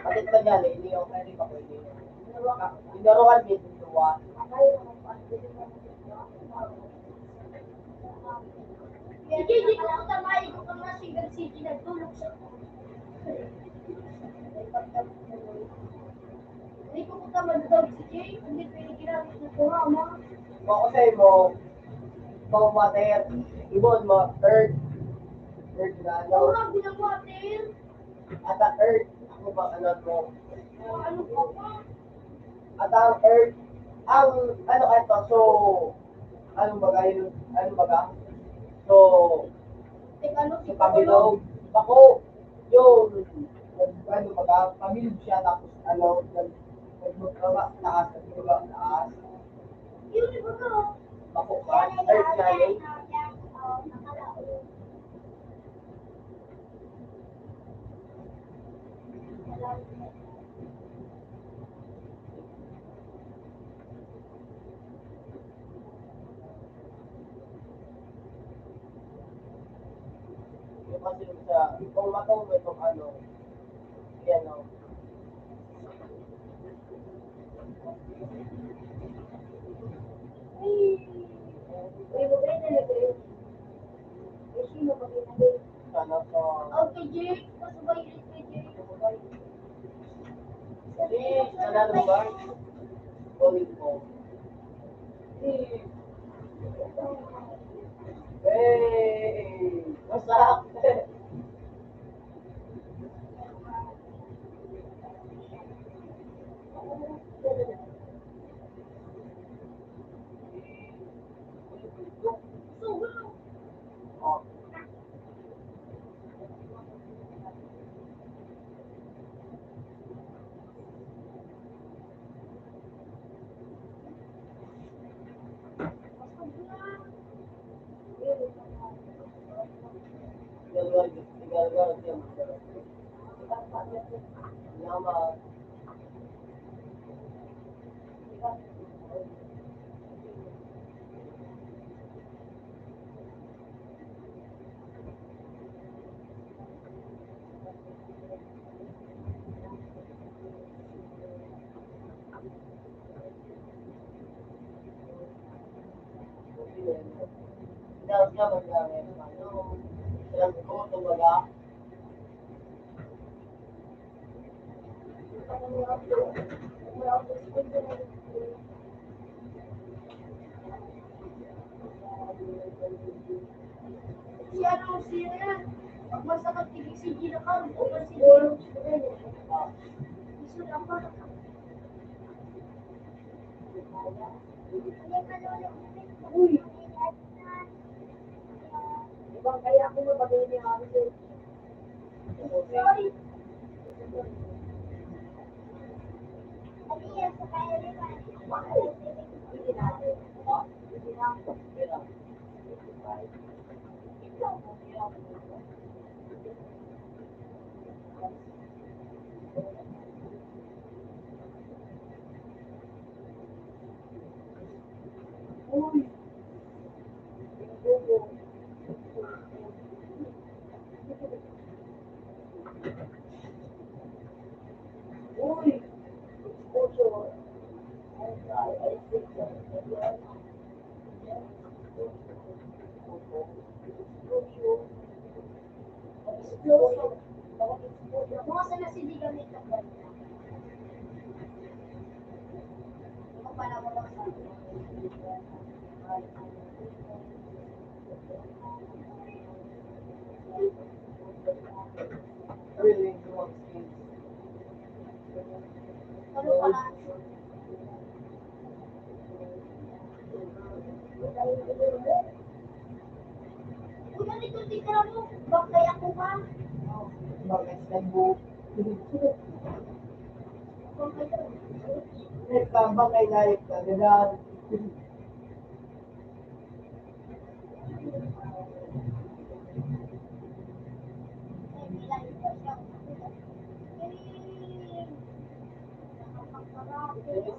S3: patit ba dyan, hindi ako pwede pa pwede. Inaruhan din, dua.
S1: Sige, di ko tamay ko kung nasigang sige nagtulog sa Hindi ko tamad daw si Jay. Hindi pwede ginamit na kurama.
S3: Kung kasi mo, kung water, ibon mo, earth na ano,
S1: Kurang bilang water.
S3: at ang earth, ano ba, ano mo,
S1: Ano pa pa?
S3: at ang earth, ang, ano ito, so, ano baga, yun, ano baga, so,
S1: Teka, ano
S3: si Pamilog, ako, yung, ano baga, Pamilog siya, tapos, ano, nagmagkaba, taas, nagmagkaba, taas,
S1: Yun, di ba ka?
S3: ako ba, earth na yun, yung kasi yung sa, kung matong mo itong ano, yan o,
S1: Uy, mo ba yung nalagay? Eh, sino ba yung nalagay?
S3: ano, so,
S1: Okay, Jay. Pasubay ulit kay Jay.
S3: hindi, nanalo ba? Bowling ko. Hey! Masarap!
S1: So, well,
S3: Oh.
S5: Dapat nga mag-gamit ng ano. Alam ko, kumbaga,
S1: Si ano, si yan. Pag masakit tigil si Gina ka, o pa si Gina. Iso lang pa. Uy.
S2: Ibang kaya ako mabagay niya ako.
S1: Sorry.
S2: Ano yan sa kaya nila? Hindi natin. Hindi na.
S1: Uy. Uy.
S2: Exposure.
S1: Explosive. Mga sana si di gamit ng ganito. Ito pala mo lang sa
S5: really good skills.
S1: ano pala. Kung ganito titira mo, bakay ako ka.
S5: Bakit nag-book?
S1: Bakay ka.
S5: Nagtambang kay Layip ka, ganyan.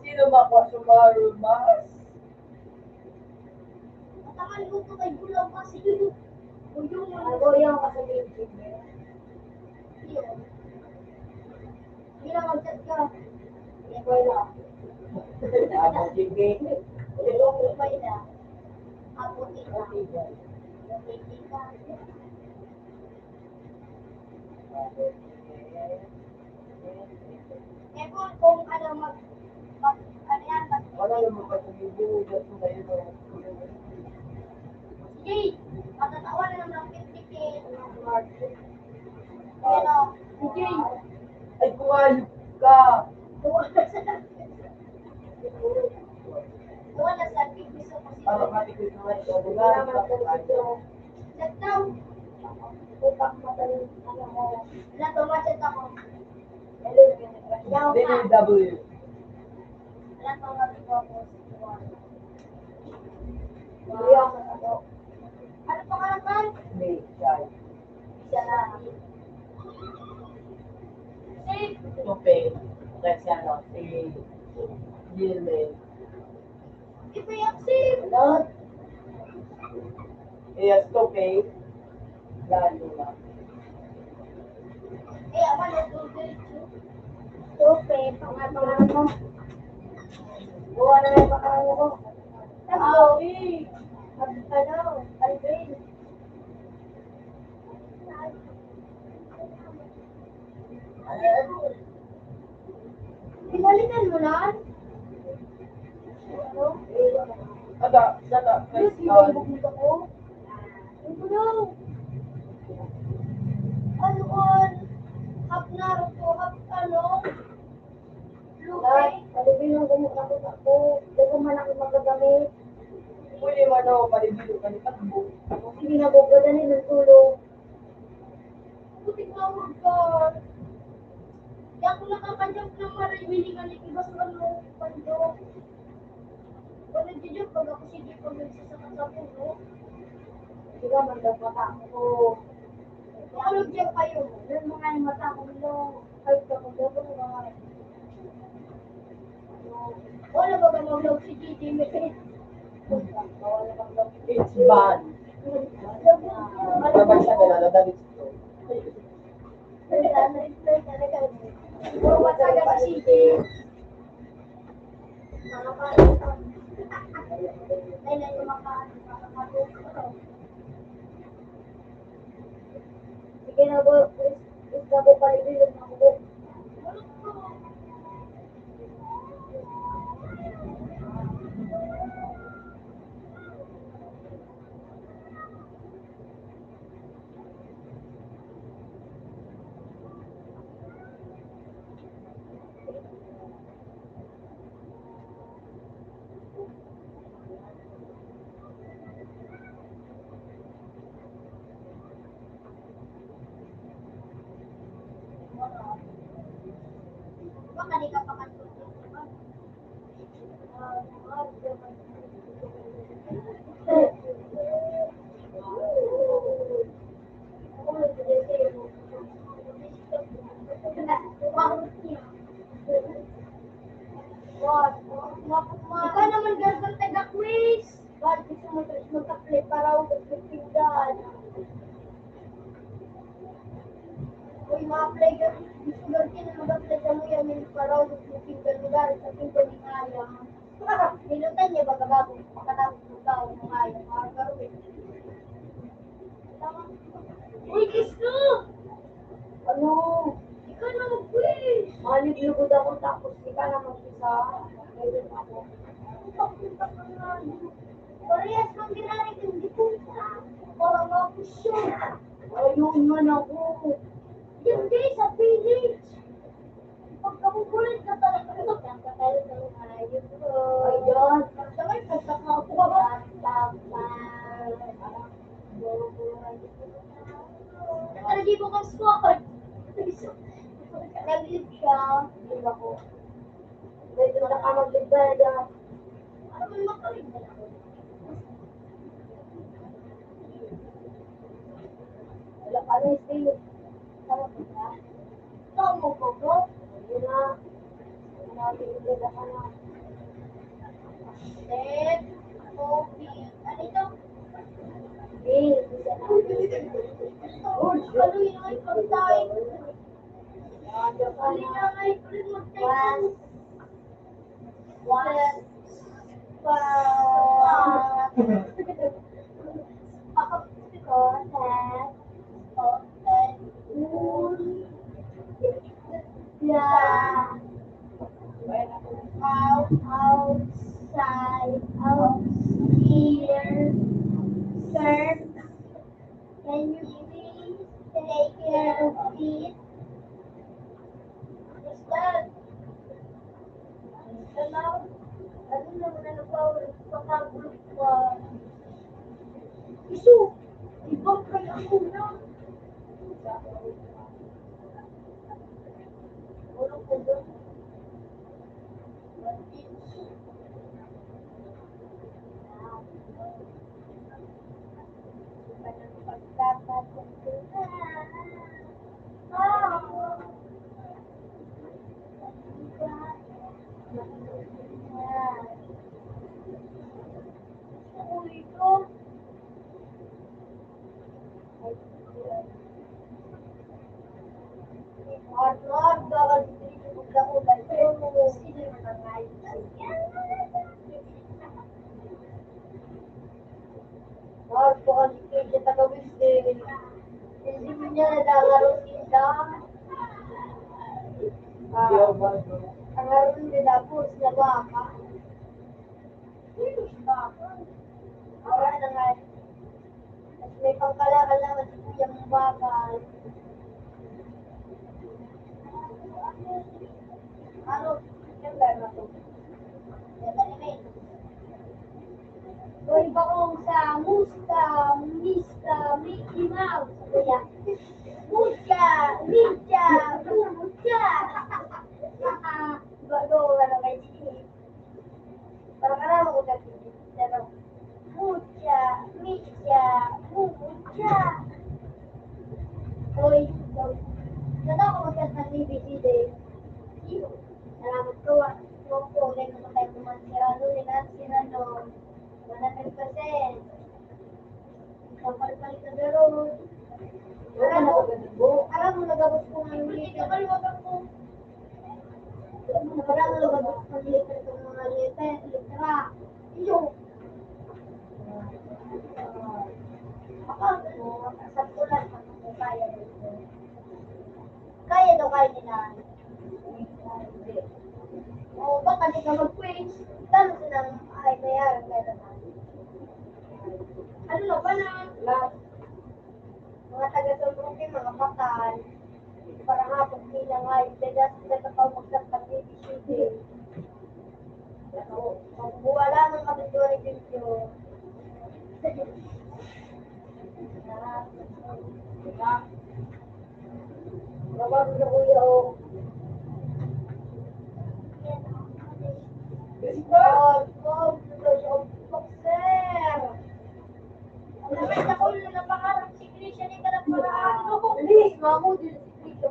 S5: Sino makuha Sumaru Mas?
S1: Matagal ko ito kay Gulaw kasi yun. O yung
S2: Ako yung kasabihin ko.
S1: yun. Hindi na mag-chat ka.
S2: Ikaw lang.
S5: Amo Jimmy.
S1: Yung upay na. Abot ito. Yung hindi ka. Eh kung ano ano yan,
S5: Wala naman pa tumibo, just ngayon o.
S1: Sige, matatawa na naman ang pitikit. Yan o, sige.
S5: Ay, kumayop ka!
S1: Wala sa pipiso ko si
S5: Para matikit naman ito. Wala naman pa.
S1: Chat daw.
S2: Utang mataling ano mo.
S1: Wala, tumachat ako.
S2: Yaw ka.
S5: DBW.
S1: Wala, tumachat ako.
S2: Yaw ka na to.
S1: Ano pangalan?
S5: May shy.
S1: Isa lang. Safe.
S5: Tupe. Kasi ano, si Gilme.
S1: Ipayak safe.
S2: Lot.
S5: Yes, Tupe. Lalo na.
S1: Eh, aman, let's go diretso.
S2: Tupe. Pangalan mo. Buwan na lang pangalan mo.
S1: Tatlo.
S2: Ano? Alvin.
S1: Pinalitan mo na?
S2: Ano?
S5: Ada, dada,
S1: Yes,
S5: Chris,
S1: ibang bukod ako. Ano daw? Ano on? Hap na ko, hap ano? Lupe?
S2: Alvin ang gumukha ko ako. Hindi ko man ako magagamit.
S5: pwede man ako palibilo ka ni Takbo.
S2: Hindi na ko gano'n ng tulong.
S1: Butik na huwag ka. Di ako nakakanyang ng maray, hilingan ni Ibas ano, pando. Wala dyan pag ako sige pag nagsasakit sa puno.
S2: Hindi ka man daw mata ko.
S1: Ano dyan kayo?
S2: Yung mga yung mata ko nung kahit ka kung daw mga ano, Wala ba ba mag-vlog si Gigi? Wala mag-vlog si Gigi.
S5: It's bad. Kapag siya galala, dalit ito.
S2: Puro matyaga si Gigi. Ay, na yung sige na po, is na po palibig ako. Baka di ka pa kanto. Ikaw naman gagawin taga-quiz. Bakit gusto mo magka-play para magpipindan? Uy, mga play ka. Gusto gagawin na mag-play ka mo yan para magpipindan mo dahil sa pindan ni Kaya. Nilutan niya ba gabago? Pagkatapos mo tao ng Kaya. Mga gawin. Uy, gusto! Ano? Ikaw na mag-quiz! Maligligod ako tapos ikaw na mag-isa. Ayun ako. Parehas kang ginari kang dipunta. Parang ako siya. Ayun man ako. Yan guys, sa village. Pagkamukulit ka talaga. Pagkakalit ka ng ayun ko. Ayun. Sabay, pagkakapo ka ba? Nakalagi mo kang squad. Nag-lead siya. Lead ako. Pwede na ka mag-lead ba na dyan? Ano ba makalig na ako? Wala ka na yung sama ko na. Saan mo ko bro? Yun na. Nag-lead ka na. Then, coffee. Ano ito? Ano yun ay pagkain? Ano yun ay pagkain? Outside, out here, sir. Can you please take care of it? What's that? Ano naman ano pa, pagkagulog pa. Iso, ibang kaya ako na. Wala ko doon. Hindi mo niya nalalaro sila. Ang laro nila po, sila baka. Para na nga. At may pangkalakal naman si Kuya mong bakal. Ano? Yung laro ko. Yan na rin. Doon ba kong sa Muska, Miska, Mickey Mouse? Kuya. Muska, Miska, Muska. Bago, ano kay Chichi. Parang karama ko na Chichi. Pero, Muska, Miska, Muska. Hoy, nata ako magkas ng BBC Day. Salamat ko. Huwag po, ulit naman tayo naman si Rano nila, si Rano. 100%. Kapal-pal ka meron. Alam mo, nagabot ko ng liter. Wala mo nagabot ko ng liter ng mga litra. Iyo. Sakto lang ako kaya dito. Kaya daw kayo nila. O, baka di ka mag-quiz. Gano'n silang ay bayaran kaya naman. Ano na ba na? Lahat. Mga taga-sulong mga bakal. Para nga pag bilang ay pedas na kapag magkakapag-ibig. Wala nang kapag-ibig video. Kapag sa kuya o. Boxer! Naman ako na napangarap si Christian ay ka nagparaan. Dali, mamo, dili si Christian.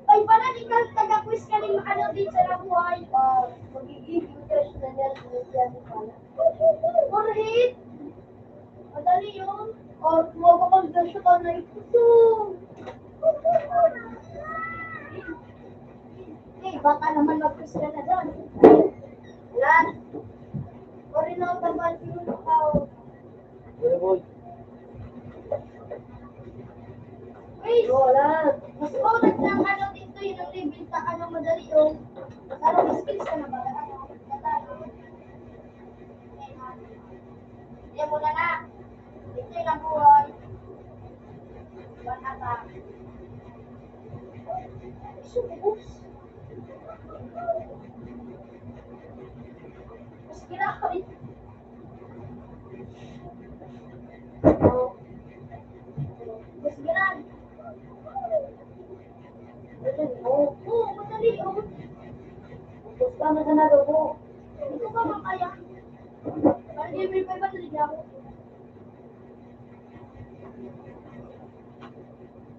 S2: Ay, pala di ka taga-quiz ka rin ano din sa nabuhay. Magiging interest na niya sa Christian pala. Correct! Madali yun. Or, mabakagdan siya ka na ito. Eh, baka naman mag-quiz ka na doon. Yan. Ori na ang tagal yun ako. Wait! Wala. Mas maunat ng ano dito yun ang level sa ano madali yung ano skills ka na ba? Yan muna na. Ito yung nabuhay. Bata ka. Oops. Mas kinakalit. Mas giran. Oo, madali yun. Gusto ka na daw po. Ito ka makaya. Parang di may madali ako.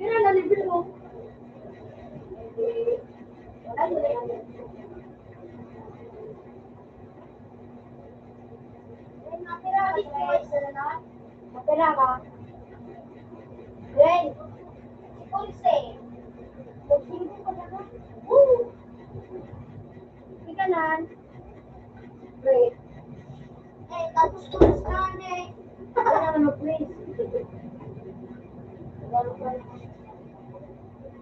S2: Pero nalibin mo. Ay, Matira ka. Gwen. Pulse. Pulse ko na ka. Woo! Ikanan. Great. Eh, tapos ko na sa eh. Wala naman mag-please.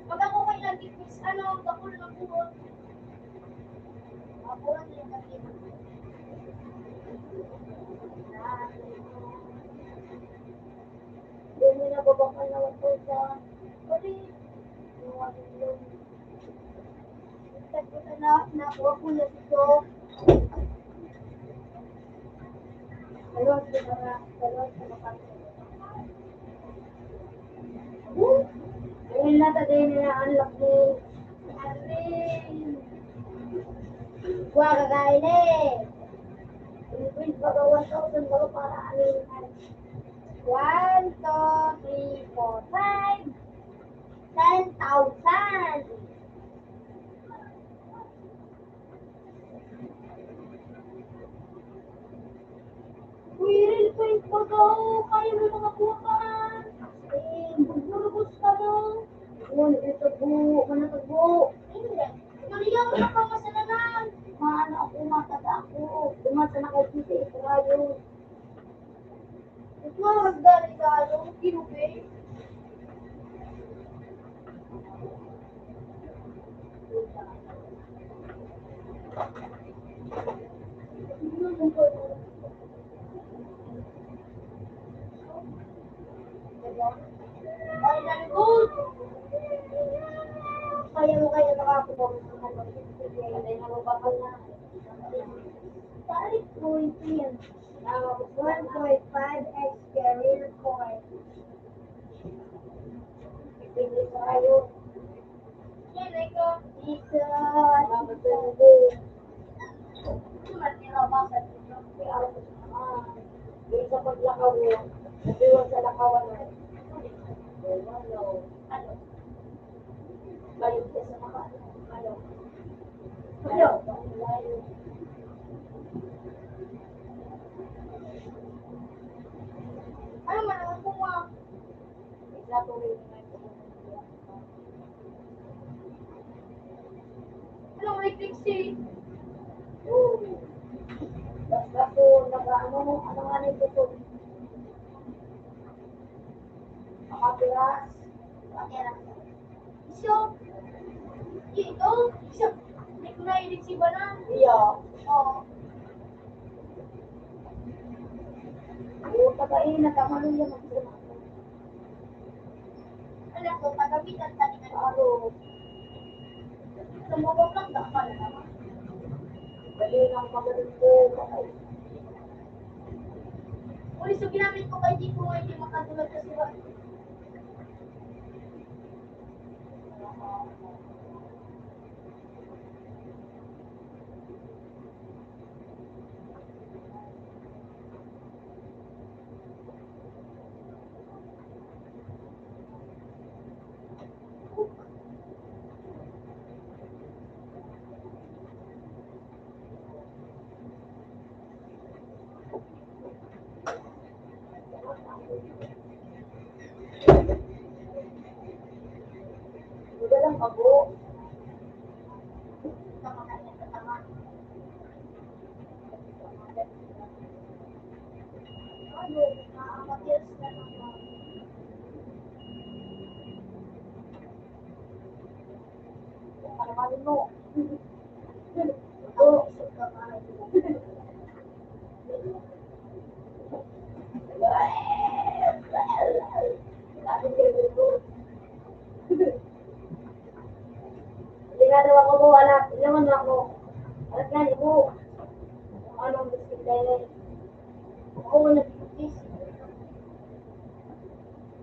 S2: Pag ako kay nag-quiz, ano, ako na buhot. Ako na yung nag-quiz. Hindi na babakal na wato sa pati. Nakuha ko na dito. Dalawang sa makakita. Ayun na tayo na ang laki. Arin. Kuha ka kain eh. Increase baga 1,000 baga para anin. 1, 2, 3, 4, 5. 10,000. Uy, real point pa daw. Kaya mo mga buwan. Bugurubos ka mo. Manatagbo. Hindi. Naliyaw na ka masalanan. Maano ako, matada ako. Dumasa na kay Tita Israel. Ito nga magdali-dalo. Kinubay. Ay, nalibot! Kaya mo kayo nakakuha ng ano. Kaya nakabakal na. Tarik po ito yan. 1.5x carrier coin. Ipili tayo. Yan, ito. Dito. Matirabasan dito. Dito sa paglakaw mo. Nasiwan sa lakawan mo. Ano? Balik ka sa ano?
S1: Ano? Ano man ang kuma? Ano may fixie?
S2: Basta po, ano nga nito po. Makapiras. Makapiras.
S1: So, ito, siya, hindi ko nailig si Banan.
S2: Iya.
S1: Oo.
S2: Oo, tagain na tama rin yan.
S1: Alam ko, pagamitan taningan ko.
S2: Aro.
S1: Sumubok lang, takpa na naman.
S2: Dali lang magaling po.
S1: Uli, so ginamit ko kay di ko hindi makatulad kasi ba?
S2: Magalang ako.
S1: Tama na yan, tama.
S2: Ano, nakakatiras na naman. Panamalin mo. Oo. Hindi nga daw ako po, anak. Ilangan mo ako. Anak yan, ibo. Anong bisik na yun?
S1: Ako wala pitis.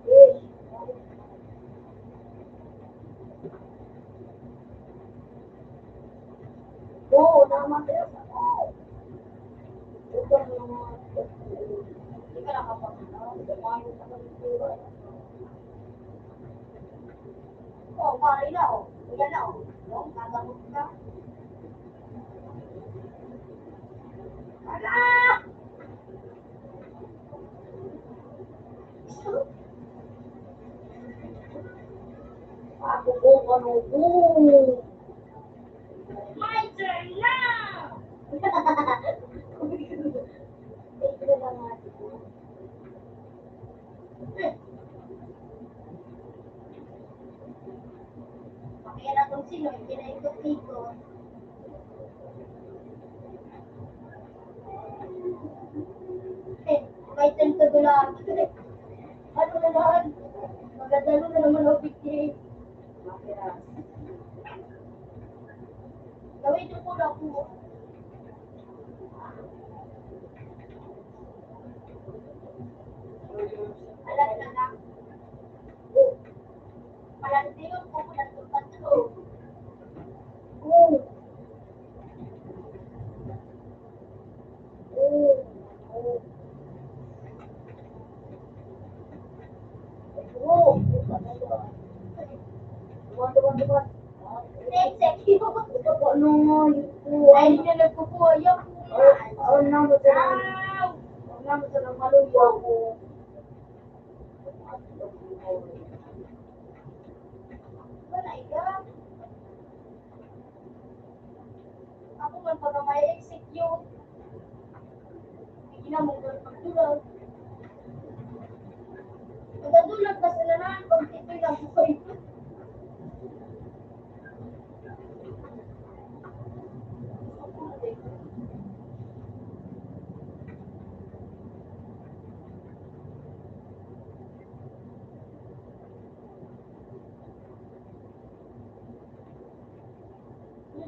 S2: Yes. Oo, nakamakiras ako. Ito ang mga...
S1: Hindi ka nakapagano.
S2: Kumain sa kanila.
S1: Oh, pare na oh. Yan na oh. No, gagamot ka. Ala!
S2: Ako po, ano po.
S1: My turn na!
S2: Ito na lang natin po.
S1: Pakira kung sino, pinaikot-ikot. May turn to dulaan. Ano na lang? Magandalo na naman ang picture.
S2: Makiras.
S1: Gawin ko na po. Alam na lang. Palantiyon ko muna itong tatlo.
S2: Oo. Oo. Oo. Oo. Duman.
S1: Next section.
S2: Ito po, ano nga, ito.
S1: Ay, hindi na nagkukuha. Ayaw po.
S2: Ano na mo sa
S1: Ow!
S2: ano na mo sa nang maluyaw ko.
S1: Wala ika. Ako man pag may execute. Hindi na mong pagdulag. Pagdulag kasi na lang pag ito'y lang po ito.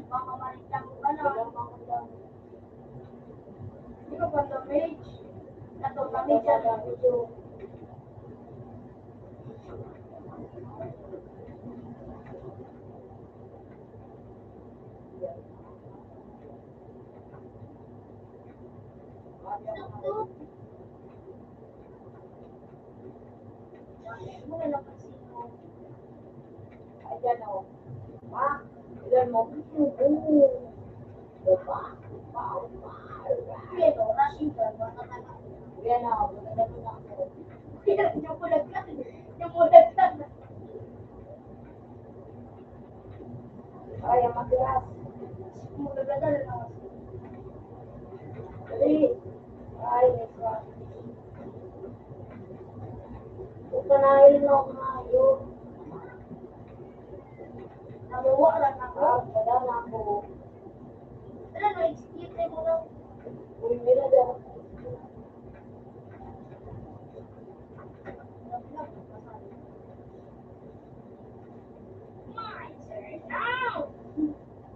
S1: Baka malit lang ka na. Hindi ka pa damage. Natong damage yan. Tuk-tuk. Muna lang kasi.
S2: Ayan o. Ha? Ilan mo? Oo. Pero, rushing ka, baka ka na.
S1: Yan na ako, maganda na ako.
S2: Yung bulagkat. Yung bulagkat.
S1: Kaya matigas.
S2: Bulagkat na lang.
S1: Dali. Ay, next one. Upanahin mo ako nga yun.
S2: Namuwa lang ako.
S1: Wala na ako.
S2: Ano, na-execute mo lang.
S1: Uy, mira dyan.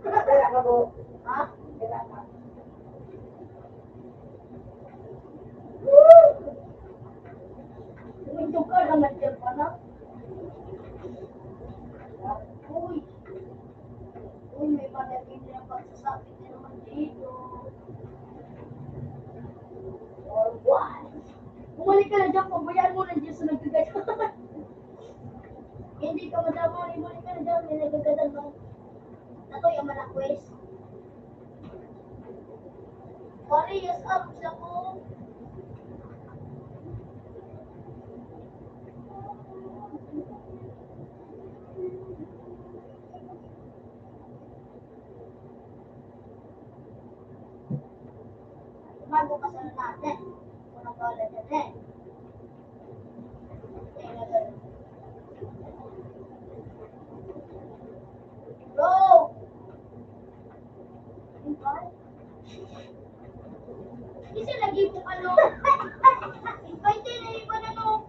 S1: Kaya ka po.
S2: Ha?
S1: Kaya ka.
S2: Ito ka naman dyan pa na. Uy. Uy, may malaging na pagsasakit na naman dito.
S1: Or one.
S2: Bumalik ka na dyan, pabayaan mo na dyan sa nagkagadan. Hindi ka madama, bumalik ka na dyan, may nagkagadan mo. Nato yung malakwes. Sorry, yes up siya ko. Bago ka sa natin. Kung nagkala dyan eh. Bro! Kasi lagi po ano. Invite na iba na no.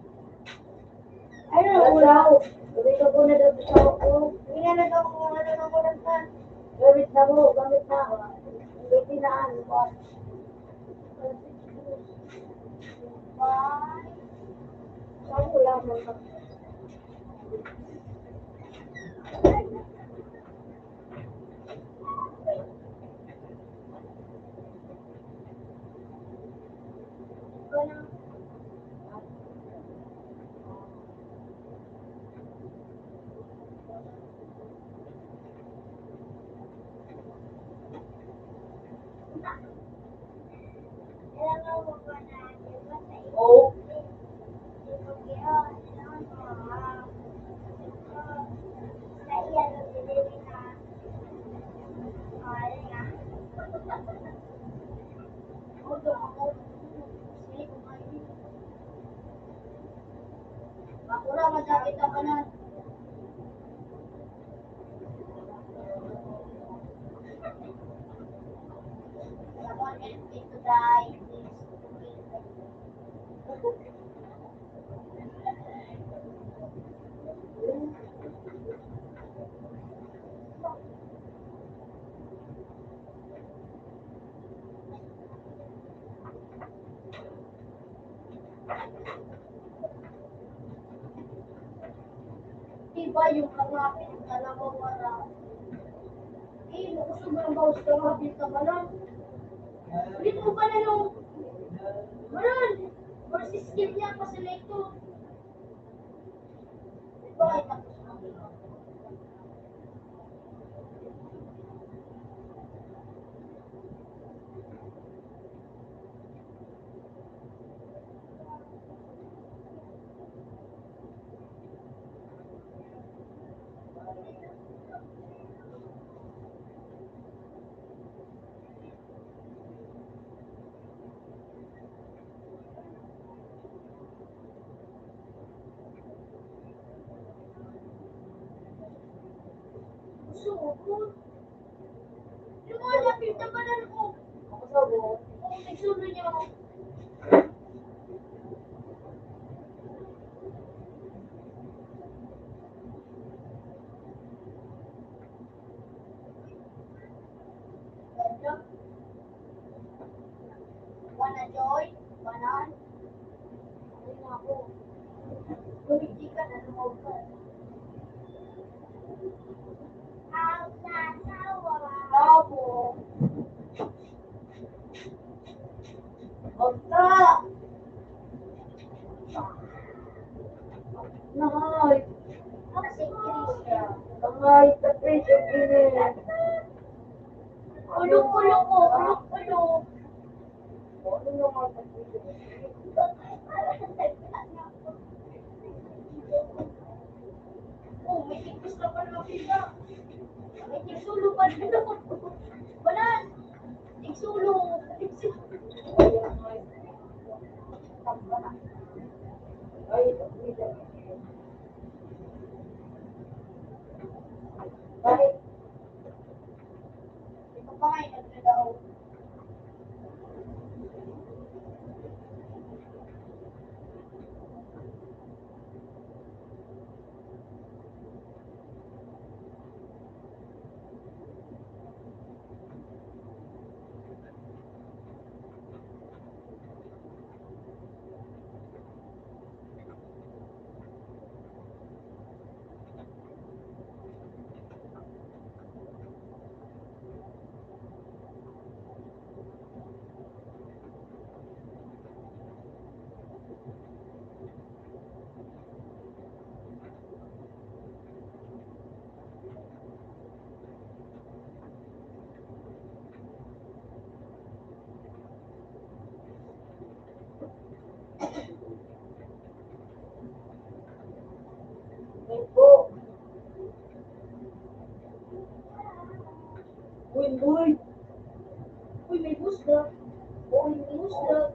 S1: Ay, wala. Sabi ka po na daw sa ako.
S2: Hindi nga na daw kung ano na walang pan.
S1: Gamit na mo, gamit na. Hindi tinaan mo.
S2: Bye.
S1: Saan wala mo ka?
S2: Ganun. Kailangan mo ba na, di ba, sa
S1: Oo.
S2: Bakura, masakit ang kanan. Someone help me to die, please. Diba yung kangapin ng dalawang wala? Eh, nakusog ng bawas kangapin ka ba lang? Ulit mo ba na nung... Maran! Versus skill niya pa sila ito. Diba ay tapos na? Sugod. Yung mga lapit na banan ko.
S1: Ako sa mo.
S2: Kung nagsulo niya ako. Ganda. Wanna join? Banan? Ay na ako. Kumiti ka na lumog ka. Ang sasawa. Bravo.
S1: Basta! Nahay!
S2: Kasi Krisya.
S1: Nahay! Tapos yung init!
S2: Kulong-kulong Ano mo ba? Oh, may tigpis na pala kita. May tigsulo pa rin ako. Balan! Tigsulo!
S1: Ay, bakit?
S2: Ito pa nga yung nagdadaw.
S1: Ito. Uy, uy.
S2: Uy, may busga. Uy, may busga.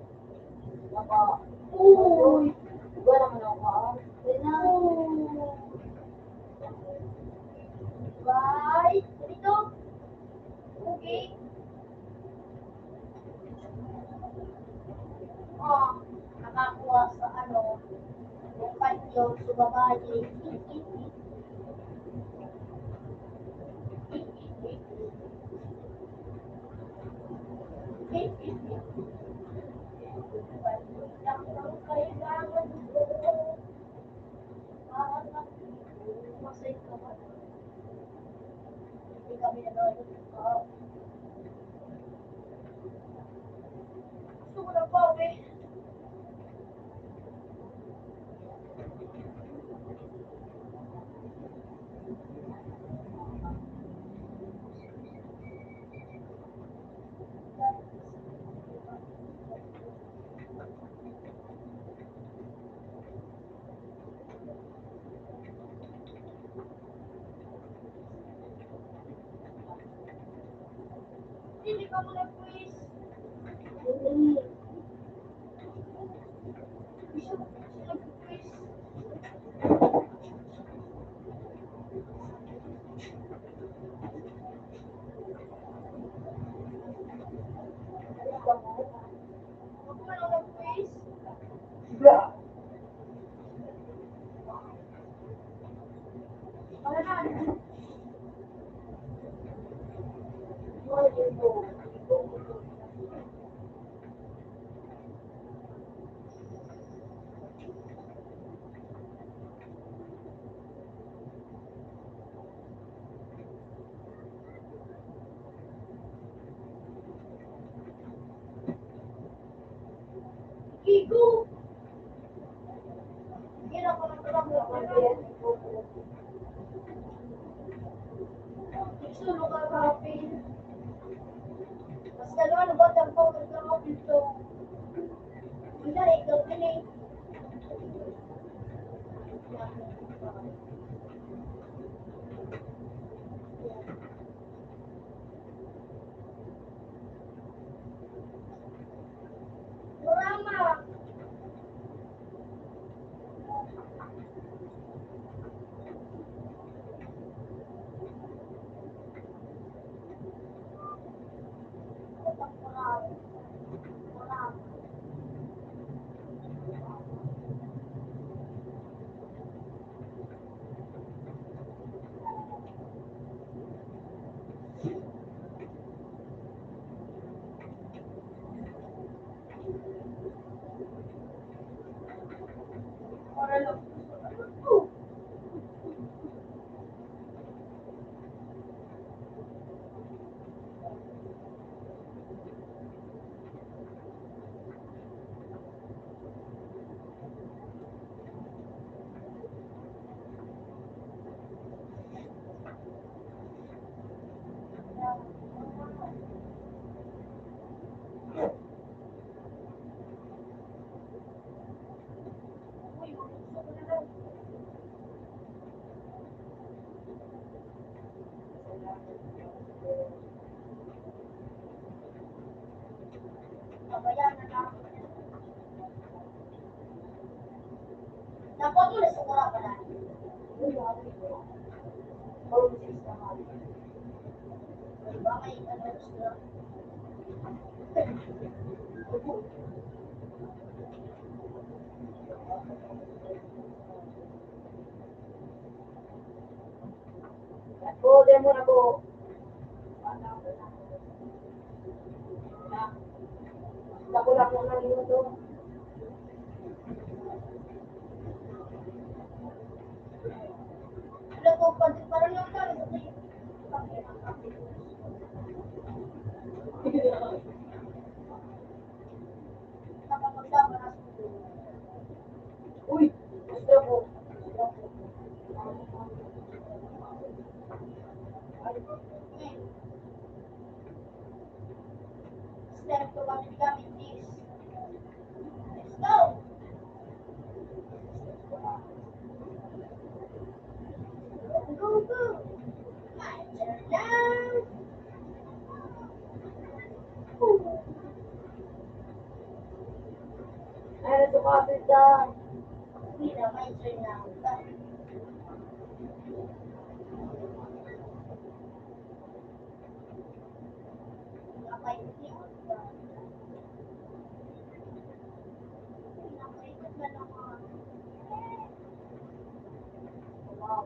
S1: Naka.
S2: Uy!
S1: Iba naman ako ha.
S2: Wala na. Bye! Dito. Okay. Oh, nakakuha sa ano, yung kanyo sa babae. Masay ka ba? Hindi kami nanonood. Gusto ko ng bawi. Hindi ka mo nag-quiz.
S1: Hindi.
S2: Gusto ko nag-quiz. Huwag mo lang nag-quiz.
S1: Bra.
S2: Wala na.
S1: Ay, ito.
S2: Gigo! Gila ko ng trabaho. Nagsulo ka kapin. Mas dalawa na ba ang photo ka dito? Wala, ikaw pili. Murama! Pabayaan na lang. Nakuha mo na sa mura pa na. Diba may ano sila?
S1: Ako, demo na ko. Lako-lako na nyo to.
S2: Ano to, parang yung kami. Nakapagdama na sa
S1: Uy, gusto ko.
S2: step to what is coming this. Let's go! Go, go! My turn now!
S1: Ay, nasukapit ka.
S2: Hindi na, my turn now. Nakaikot niya. Nakaikot na naman. Wow.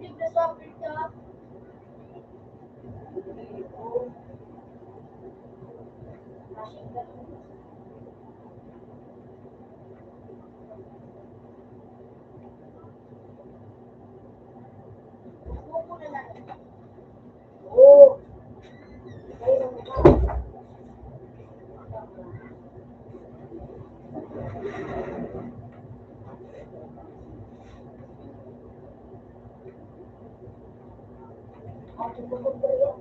S2: Leave the soccer cup. Rushing the Buko na lang.
S1: Oo. Ay, naman. Ako bukod ba yun?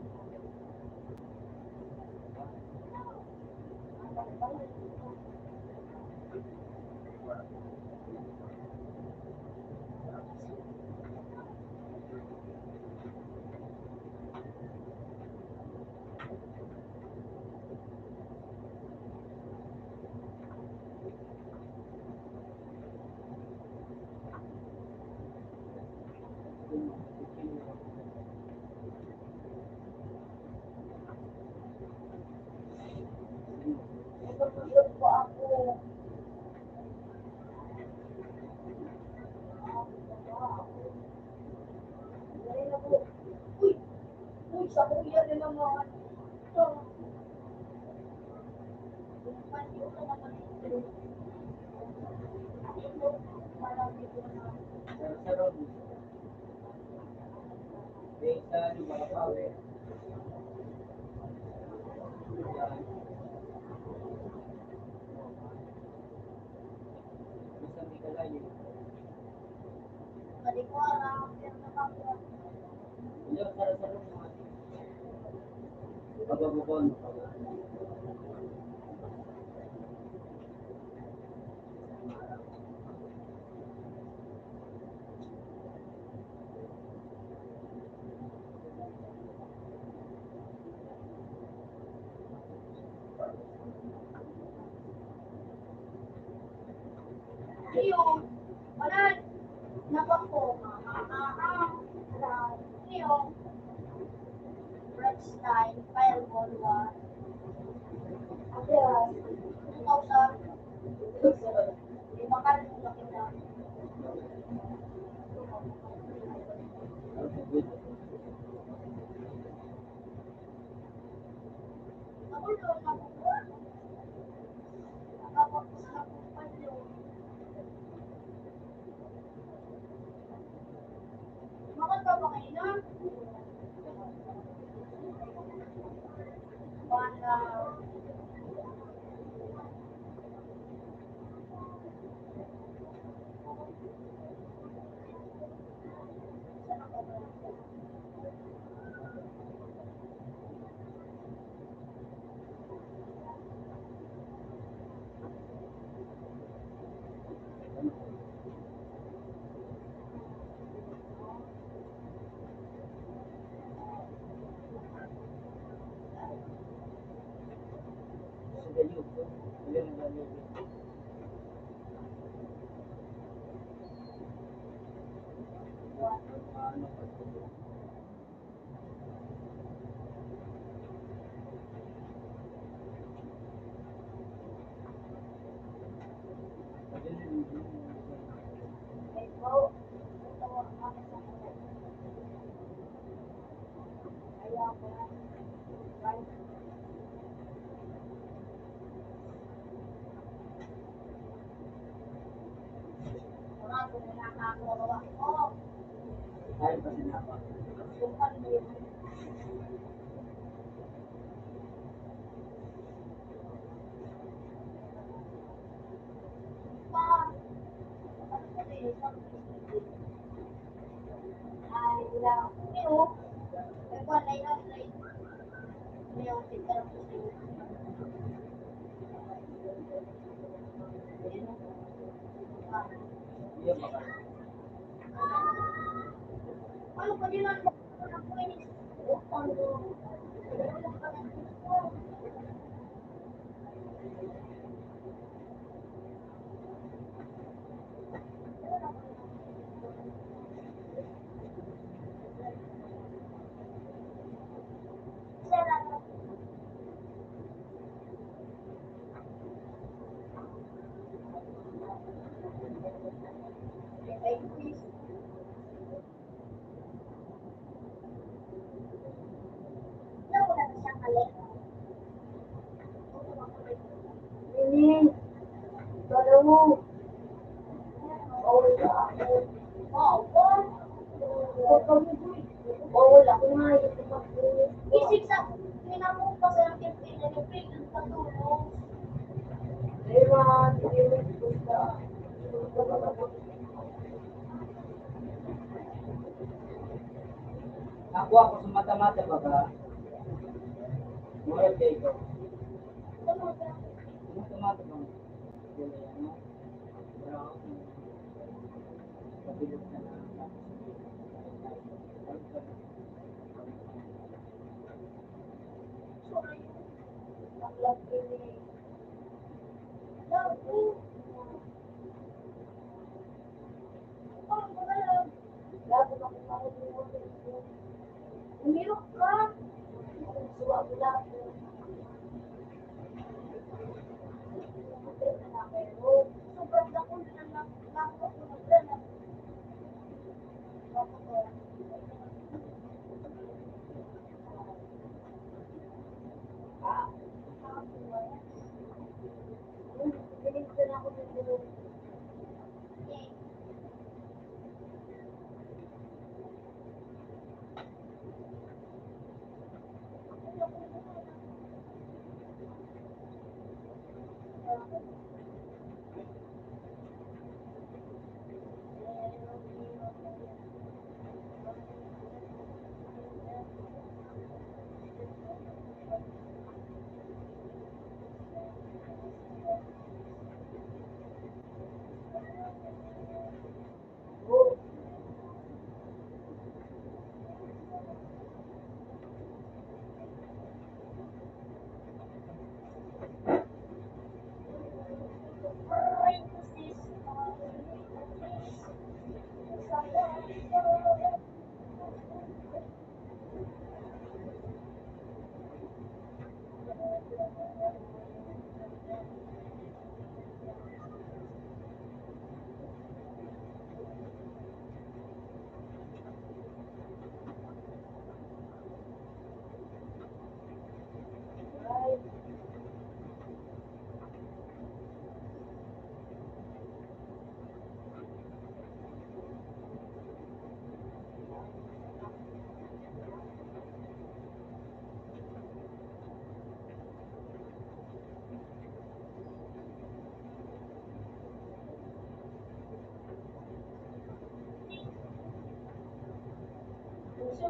S1: Nagpapagod po ako. Dali na po.
S2: Uy! Uy, sa kuya na naman. Ito. Panyo ka naman ito. Ito, parang dito na.
S3: Sa road. May isa, yung mga pawe. Yan. Isa may kalayo.
S2: Malikuara, pero nakakura.
S3: Yan, sa road. Pagabukon.
S2: Ayun. Wanan. Napako. Ayun. Red style, fireball one.
S1: Ayan.
S2: 2,000. Lima ka rin kung nakita. Ako doon, nakukuha. Nakapagpus na kung panyo. Makanta ba kayo na? Banda. Saan ako ba?
S3: sa YouTube. Hindi rin sa YouTube. Ano pa ito?
S2: Ikaw, ito ang aking sasagot. Kaya ko na. Right? Marami na nakakagawa ko.
S3: Ayaw pa sinapa.
S2: Sukan mo yun. Pa, ano ko na yun? Ay, lang. Pero, ikaw na yun. May yung tignan ko sa'yo. Ah,
S3: Iya pa ka.
S2: ano pa din ang mga pwede? Ano? Ano pa na? Salamat. Ay, please. Nawala na siyang mali. Ini, dala mo. Bawal ka ako. Bawal? Huwag kami doon. Bawal ako nga. Isip sa pinamong pa sa campaign na yung patulong. Ewan, hindi mo gusto.
S3: Ako sa mata-mata ba ka? Mura kayo ko. Mata-mata ba? Dili ano? Brown. Kabilog na lang.
S2: Umirok ka. Suwag lang. Sobrang dako na lang. Lako ko na lang. Binigyan ako ng tulong.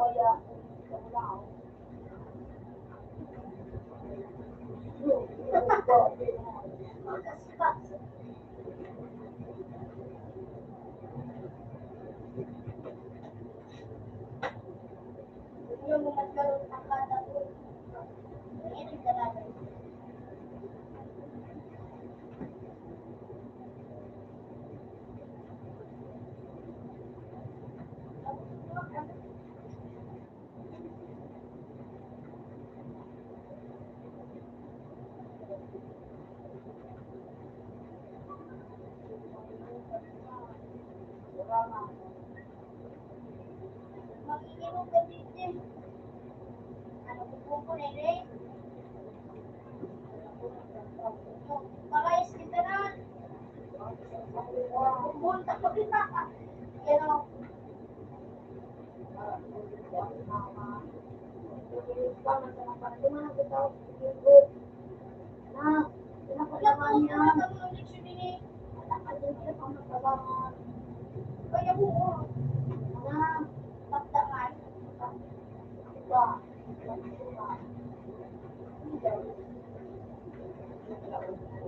S2: Kaya, wala ako. Yung magkaroon ng bata ko, hindi ka natin.
S1: Drama.
S2: Mag-iinom ka dito. Ano po nene? Pakayas kita na. Pumunta ka kita. Yan o. Kaya mo ko. Na, takdakan.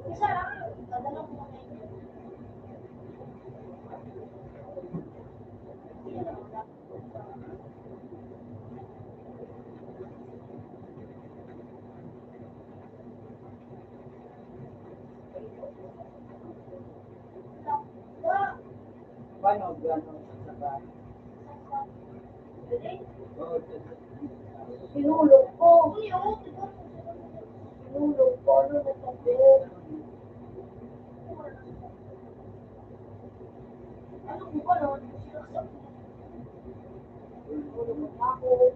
S2: Isa lang. Dadala ko na kayo.
S5: Paano gano'n sa bahay? Oo,
S1: Sinulog ko. Sinulog ko. Ano na sabi? Ano ko ba nun? Sinulog ko ako.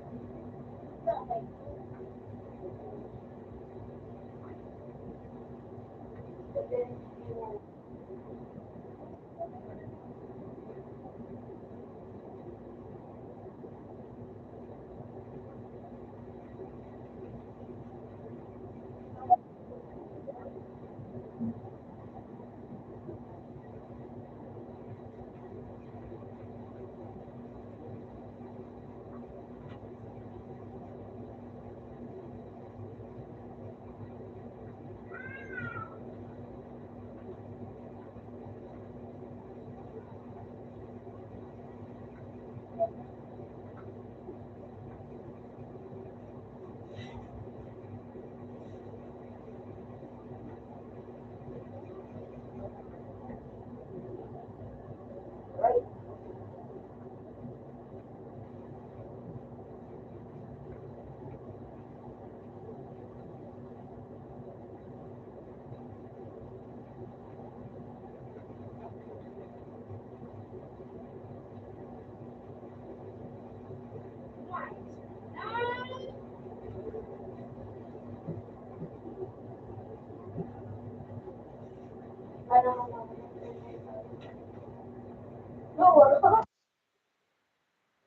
S1: No, wala pa.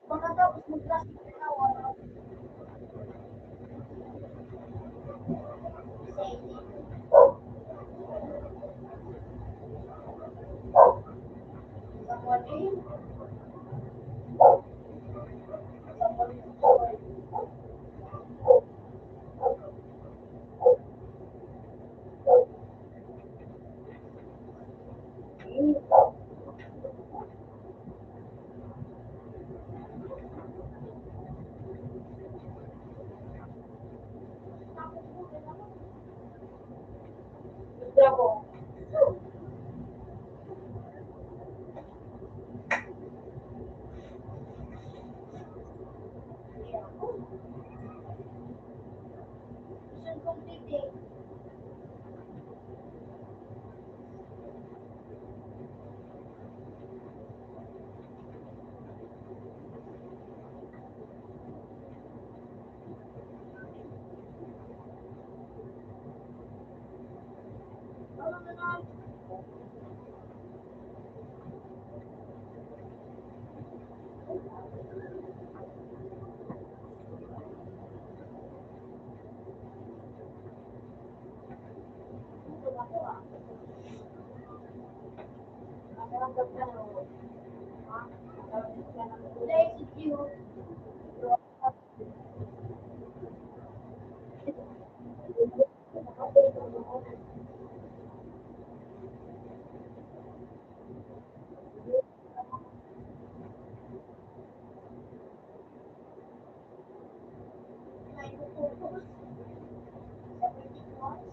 S1: Pagkatapos mag-plastic na wala. Gusto ko.
S2: Mission completed.
S1: Ano na na? Nakaramdam ka na. Ha? Nakaramdam ka na.
S2: Today's you. My focus. 17 months.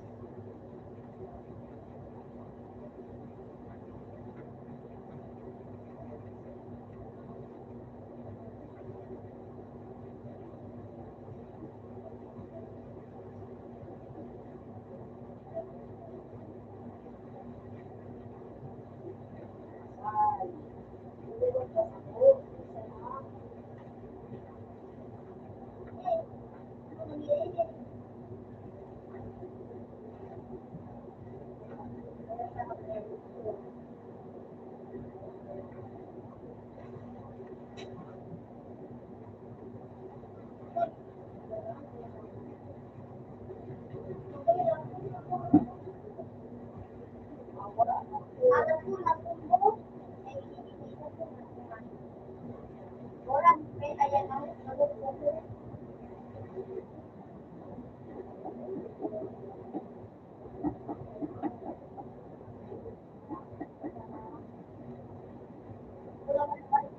S1: Ay.
S2: Ada pun aku mau, orang may ayan ang nagpupunta. Wala man pa rin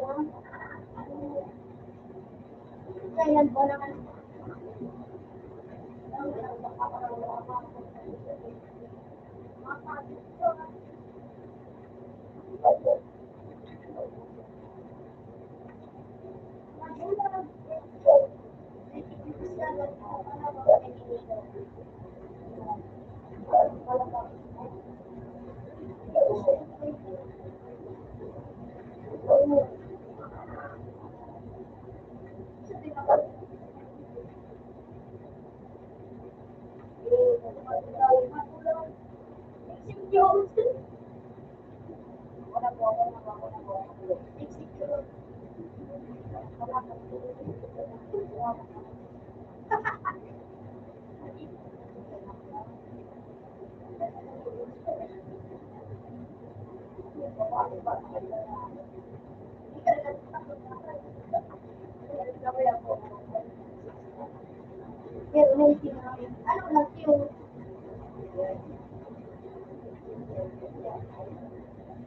S2: Oo. Kailan po naman ano lang yung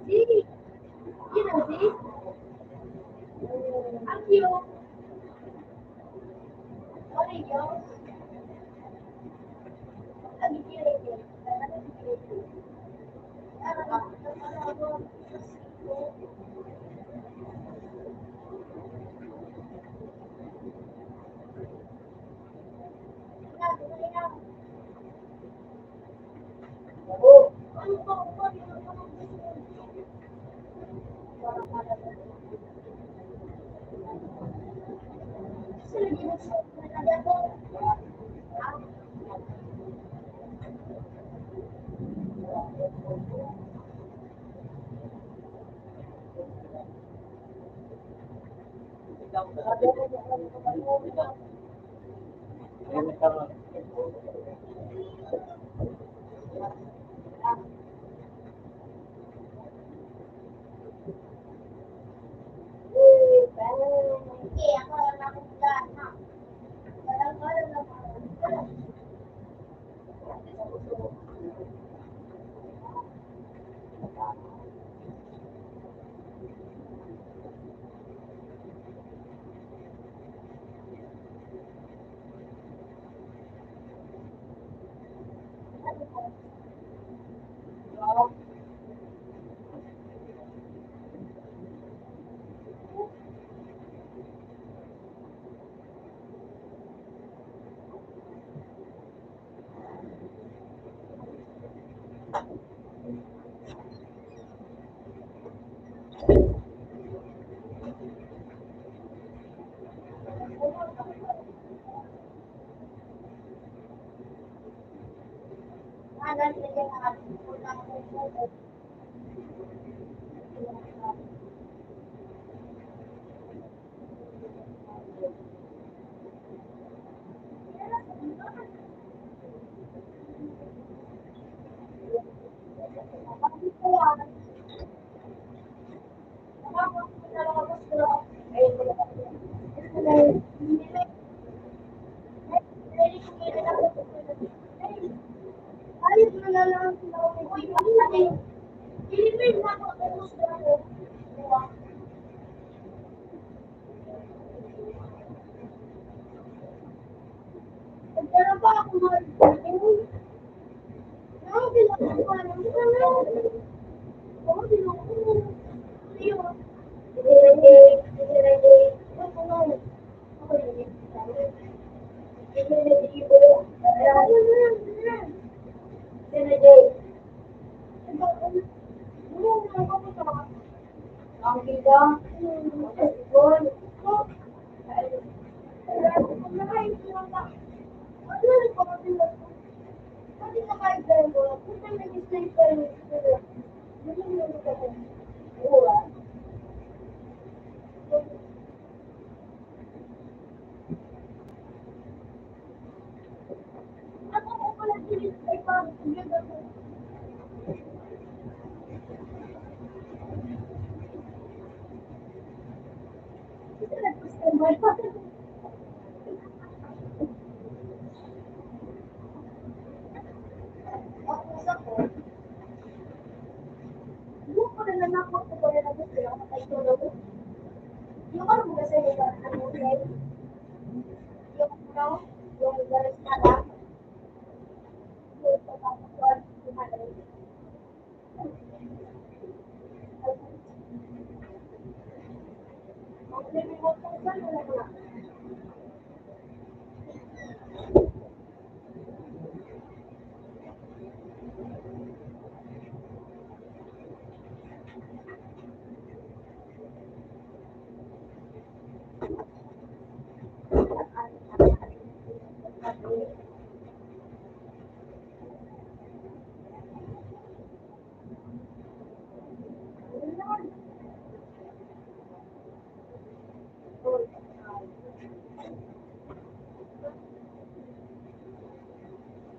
S2: si, you know, si, ang cute. Ano yun? Ang cute. Ano po? kanan, lagyan ng ating unang buko. Bakit kaya? Tapos, nalabas ko lang. Ayun, ayos na na lang sila. Uy, bakit? Pilipin na ako. Tapos na ako. Pagkara pa ako mag-ayun. Ano ginagawa? Ano ginagawa? Oo, ginagawa. Ayun. Ang ganda. Yung ano mo kasi yung ano guys, yung ano, yung garis na lang, yung pagkakasuan, yung ano. Ang living mo kung saan mo na.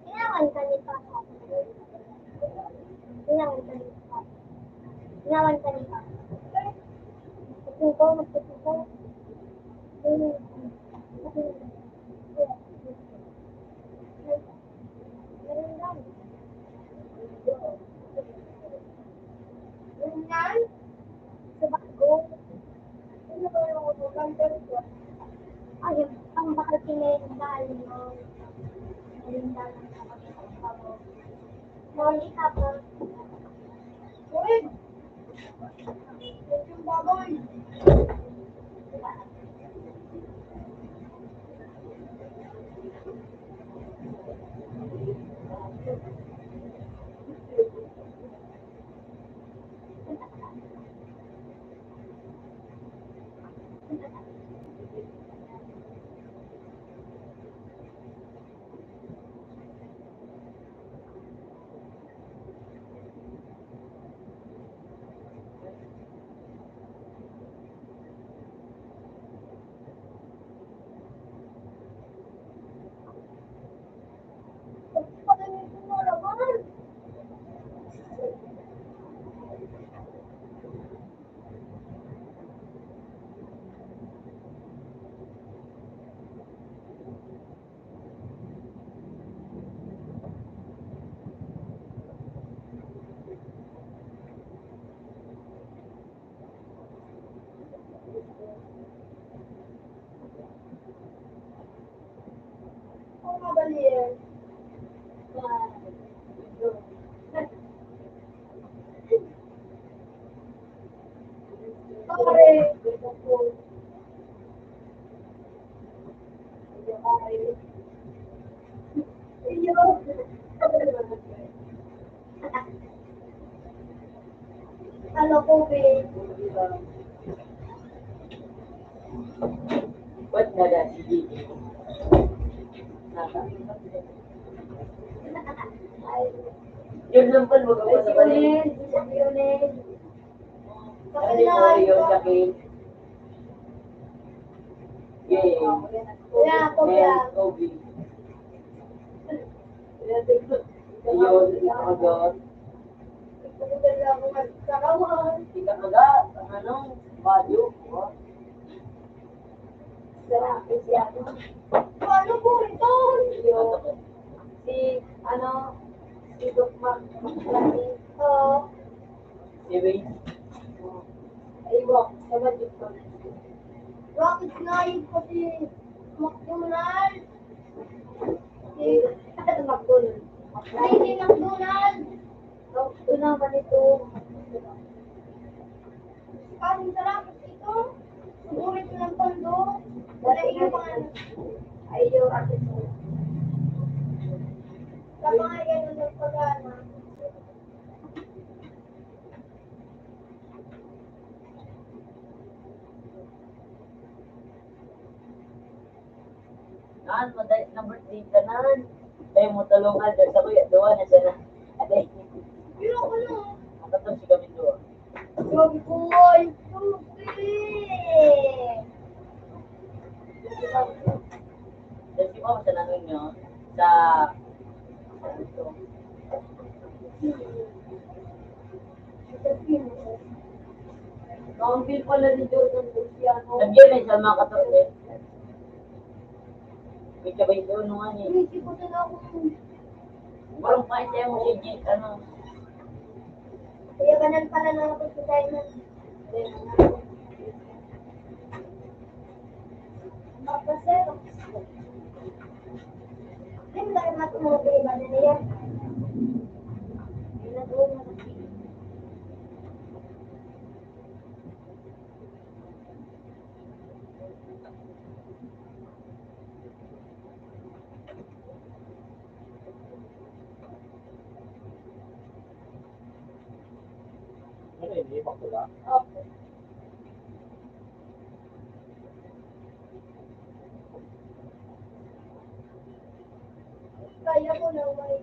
S2: Inawan ka ni Papa. Inawan ka ni Papa. Inawan ka ni Papa. Magtutuko, magtutuko. Ganyan, sa bago. Ano ba yung number ko? Ay, ang bakal pinendal mo. Pinendal ng kapag mo. Mali ka pa. Uy! Yung baboy. Pagpapagaling ko na naman. Kung mabaliin. Pare. Iyo. Ano ko, babe?
S3: Ba't na dahil hindi?
S2: Ay,
S3: Yun lang pa, wag ako
S2: ay,
S3: sa
S2: si
S3: balik.
S2: Unel, si Unel.
S3: Ano din ko yung jacket? Yay.
S2: Kuya, kuya.
S3: And Kobe. Ayun, ikaw
S2: Pagkakala ako magkakawan.
S3: Kita kagat, ang ano, badyo. Oh.
S2: Sarap, siya. Paano po ito? Si, ano, si Doc Maglani. Oo.
S3: Anyway,
S2: Ay, wak. Sabad yun ko. Rocket Knight ko si McDonald. Si McDonald. Ay, si McDonald. Ito naman ito. Kaming sarap ito. Suburin ko ng tondo. Wala iyo mga ay yung akin mo. Sa mga ganun ng pag-ana.
S3: naan, na-birthday ka naan. Tayo mo tulungan, dahil sa kuya, doon na siya na. Aday,
S2: Pero ako na.
S3: makatong si kami doon.
S2: Sabi ko, ay, susi.
S3: Dahil si Mama sa namin nyo, sa, ano ito,
S2: Kauntil pala ni Jordan Luciano.
S3: Nandiyan na siya mga katapit. May sabay doon nung ano eh.
S2: Hindi ko na ako.
S3: Parang paint tayo mo si Jake, ano.
S2: Kaya ganun pala na ako sa Simon. Mapasero. Hindi mo tayo matulog kay iba na niya. Hindi na doon na.
S4: Ano yun, ipak ko ba?
S2: Okay. Kaya ko na may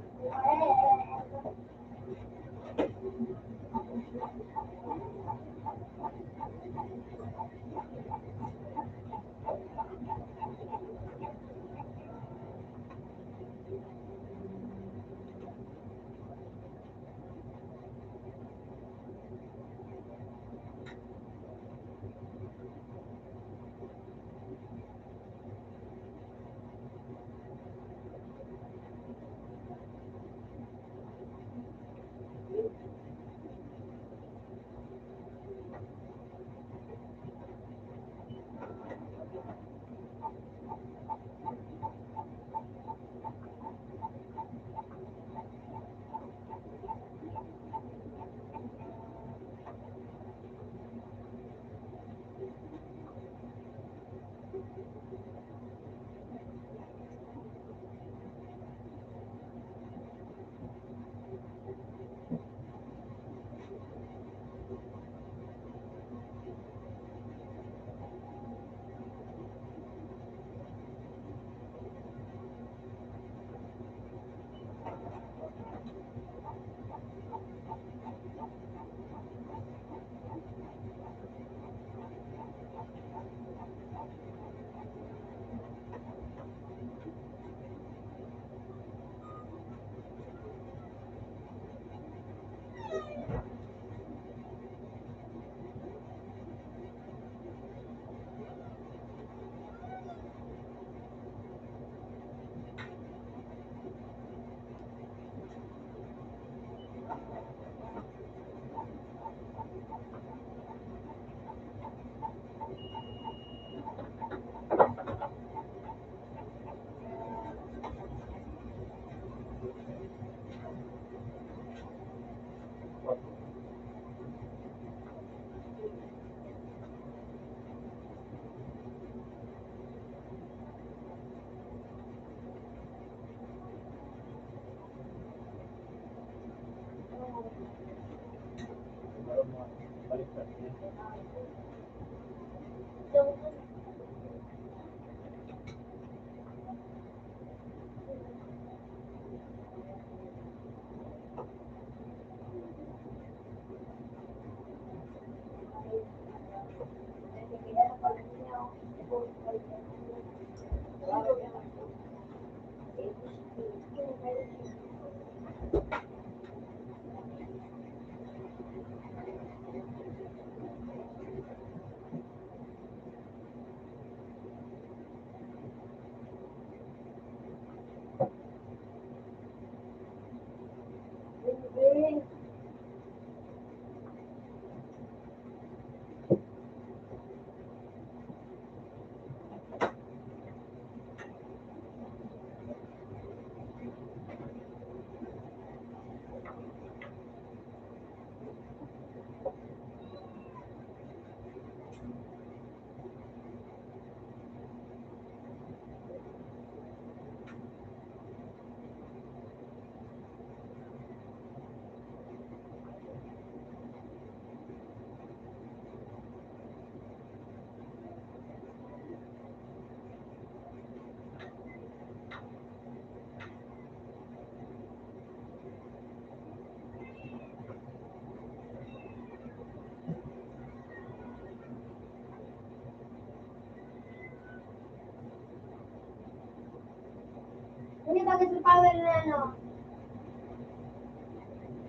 S2: Hindi ba kasi power na ano?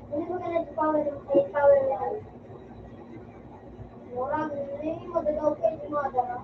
S2: Hindi ba kasi power na ano? Murag, hindi mo dadaw kayo di mga dara.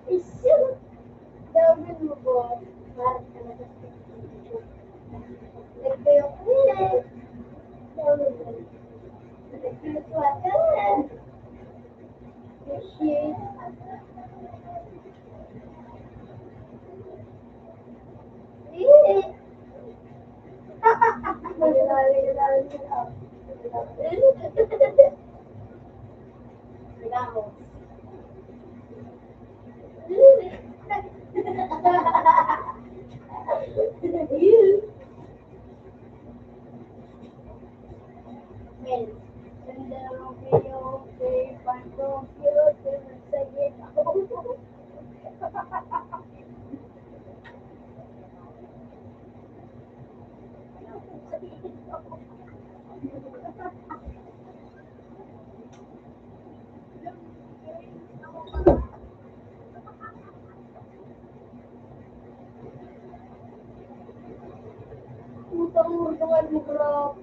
S2: Isyuk! Gawin mo ba? Parang talaga. Nagtayo ko nila. Gawin mo. Nagkakatawa. Appreciate. Eh. Regalo. Well, ganda ng video kay Pantong Cute. Sige ako. Utang-utangan mo, bro.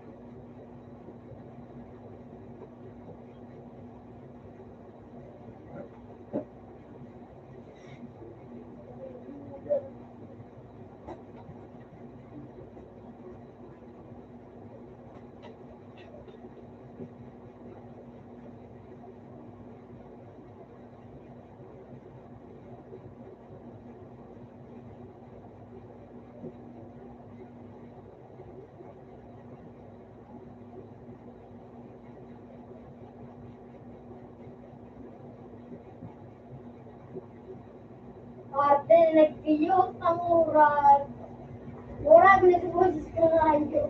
S2: Ate, nag-iyot ang uran. Murag na siguro sa skalahan ko.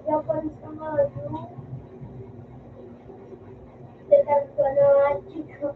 S2: Japan sama Ayu. Sekitar 2 juga.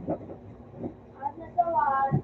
S1: At nasawan.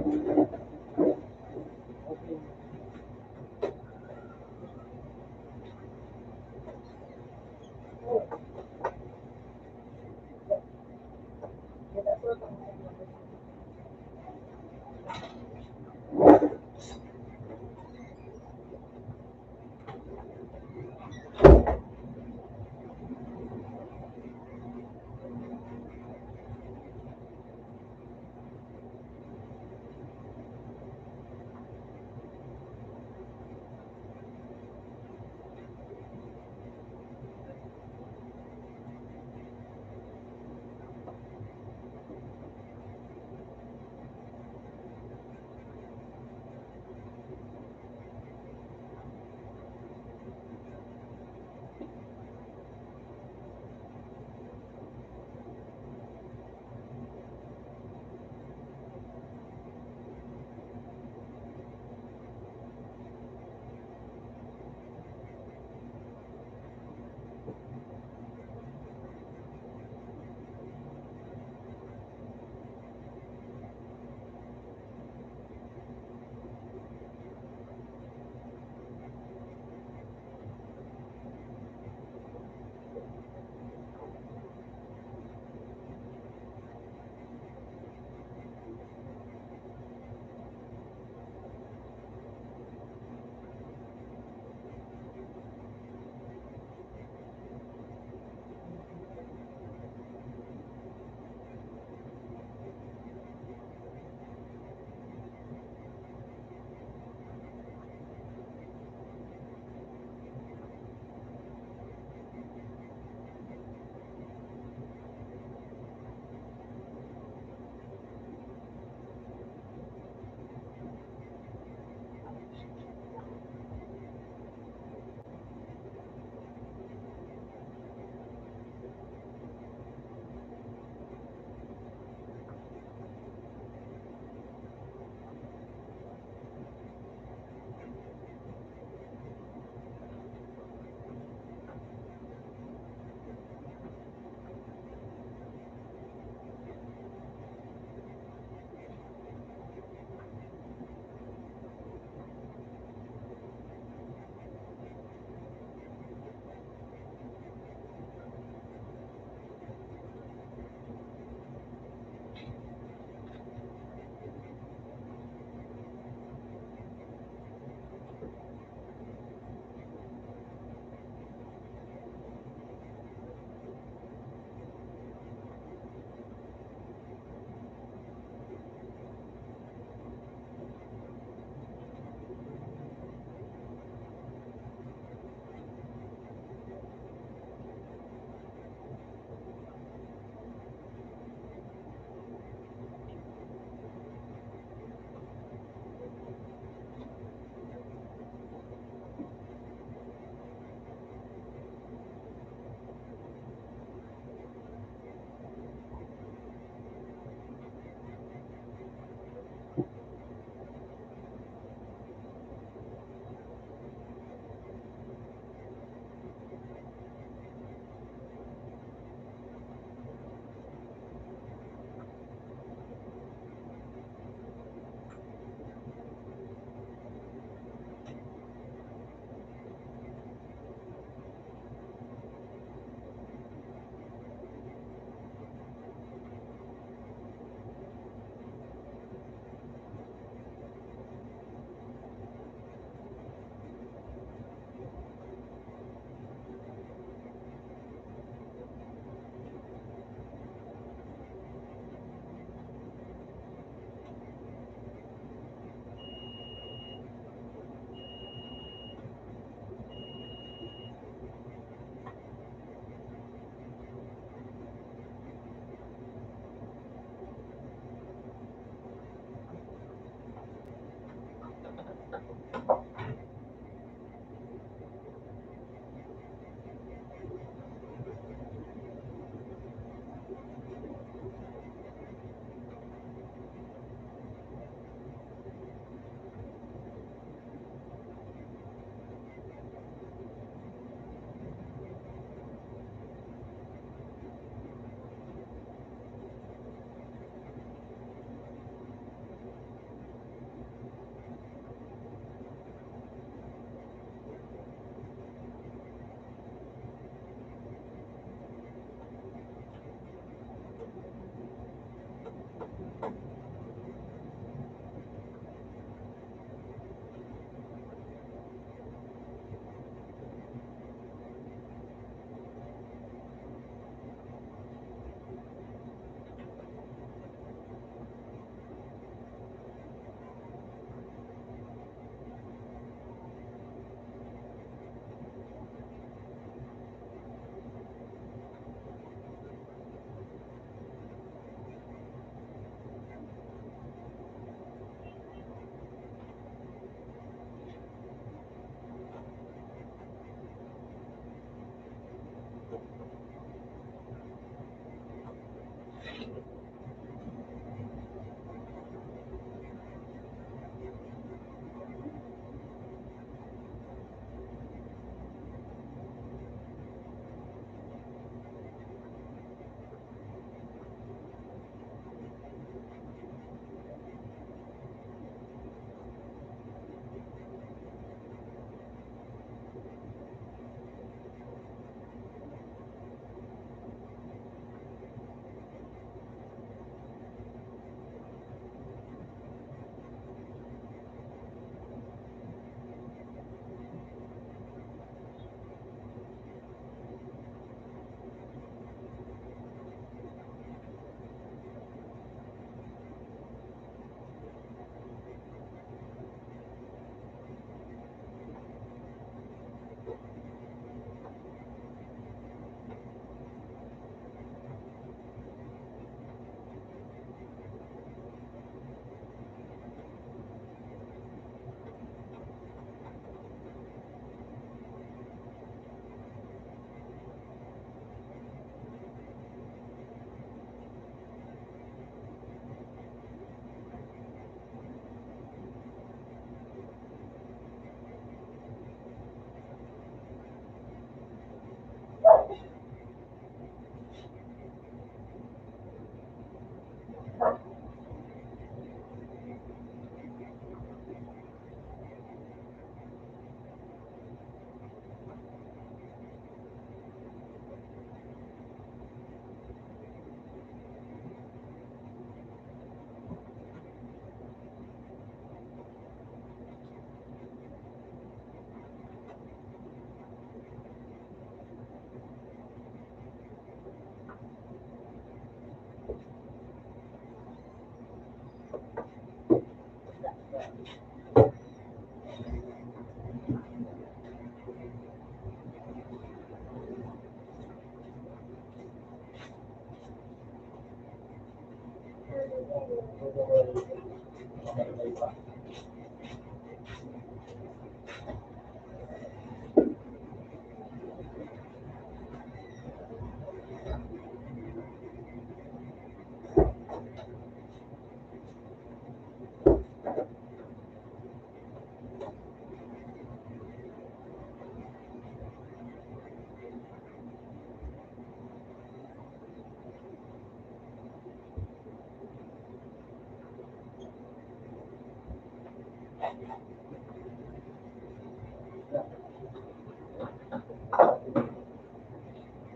S3: Okay.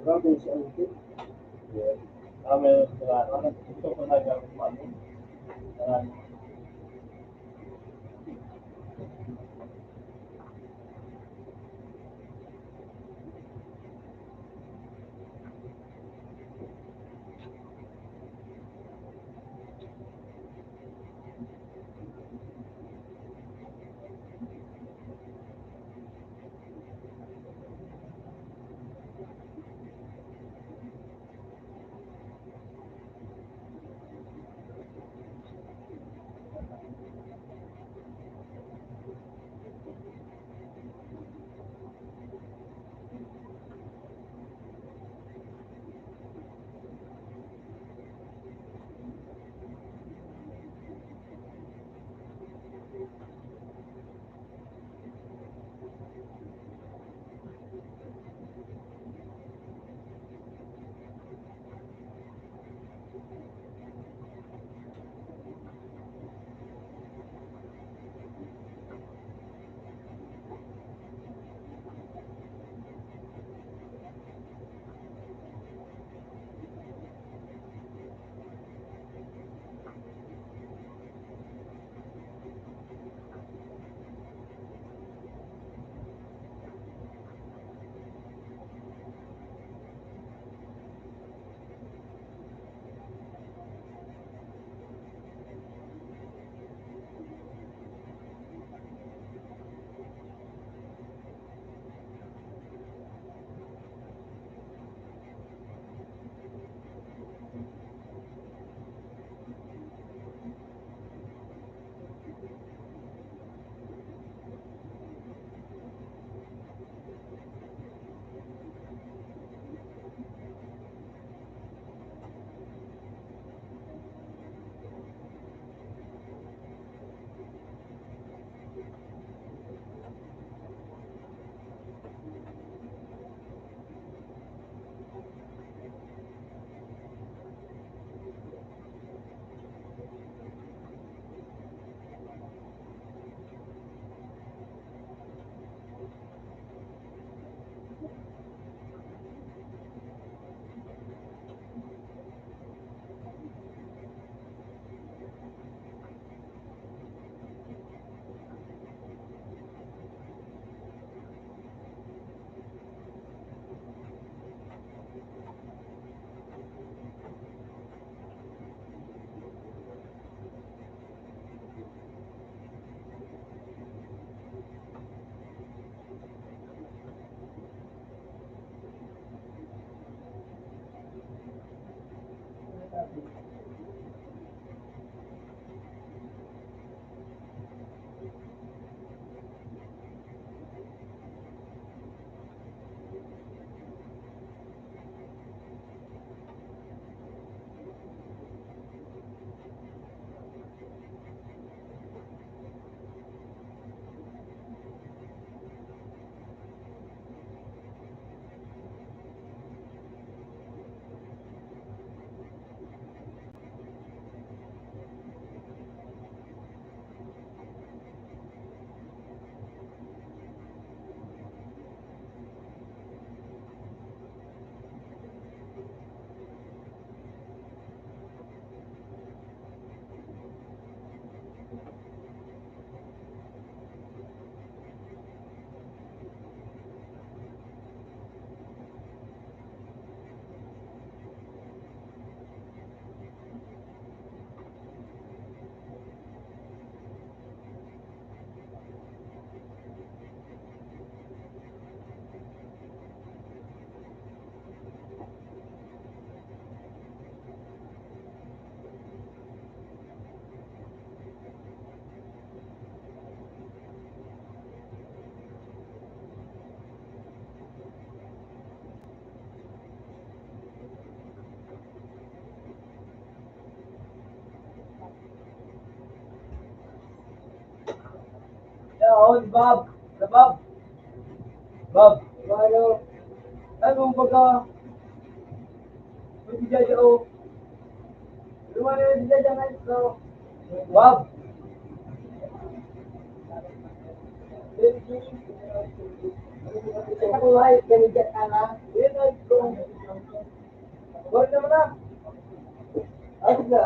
S5: Grabe si Alvin. Kami, kami, gusto ko na yung ano, ah, Oh, Bob. Bob. Bob. Ano? Ano baga? Hindi jaja o. Lumana hindi jaja nga ito. Bob. Kita kulay, ganyan ka na. Yan ay kung. Wala naman na. Asa.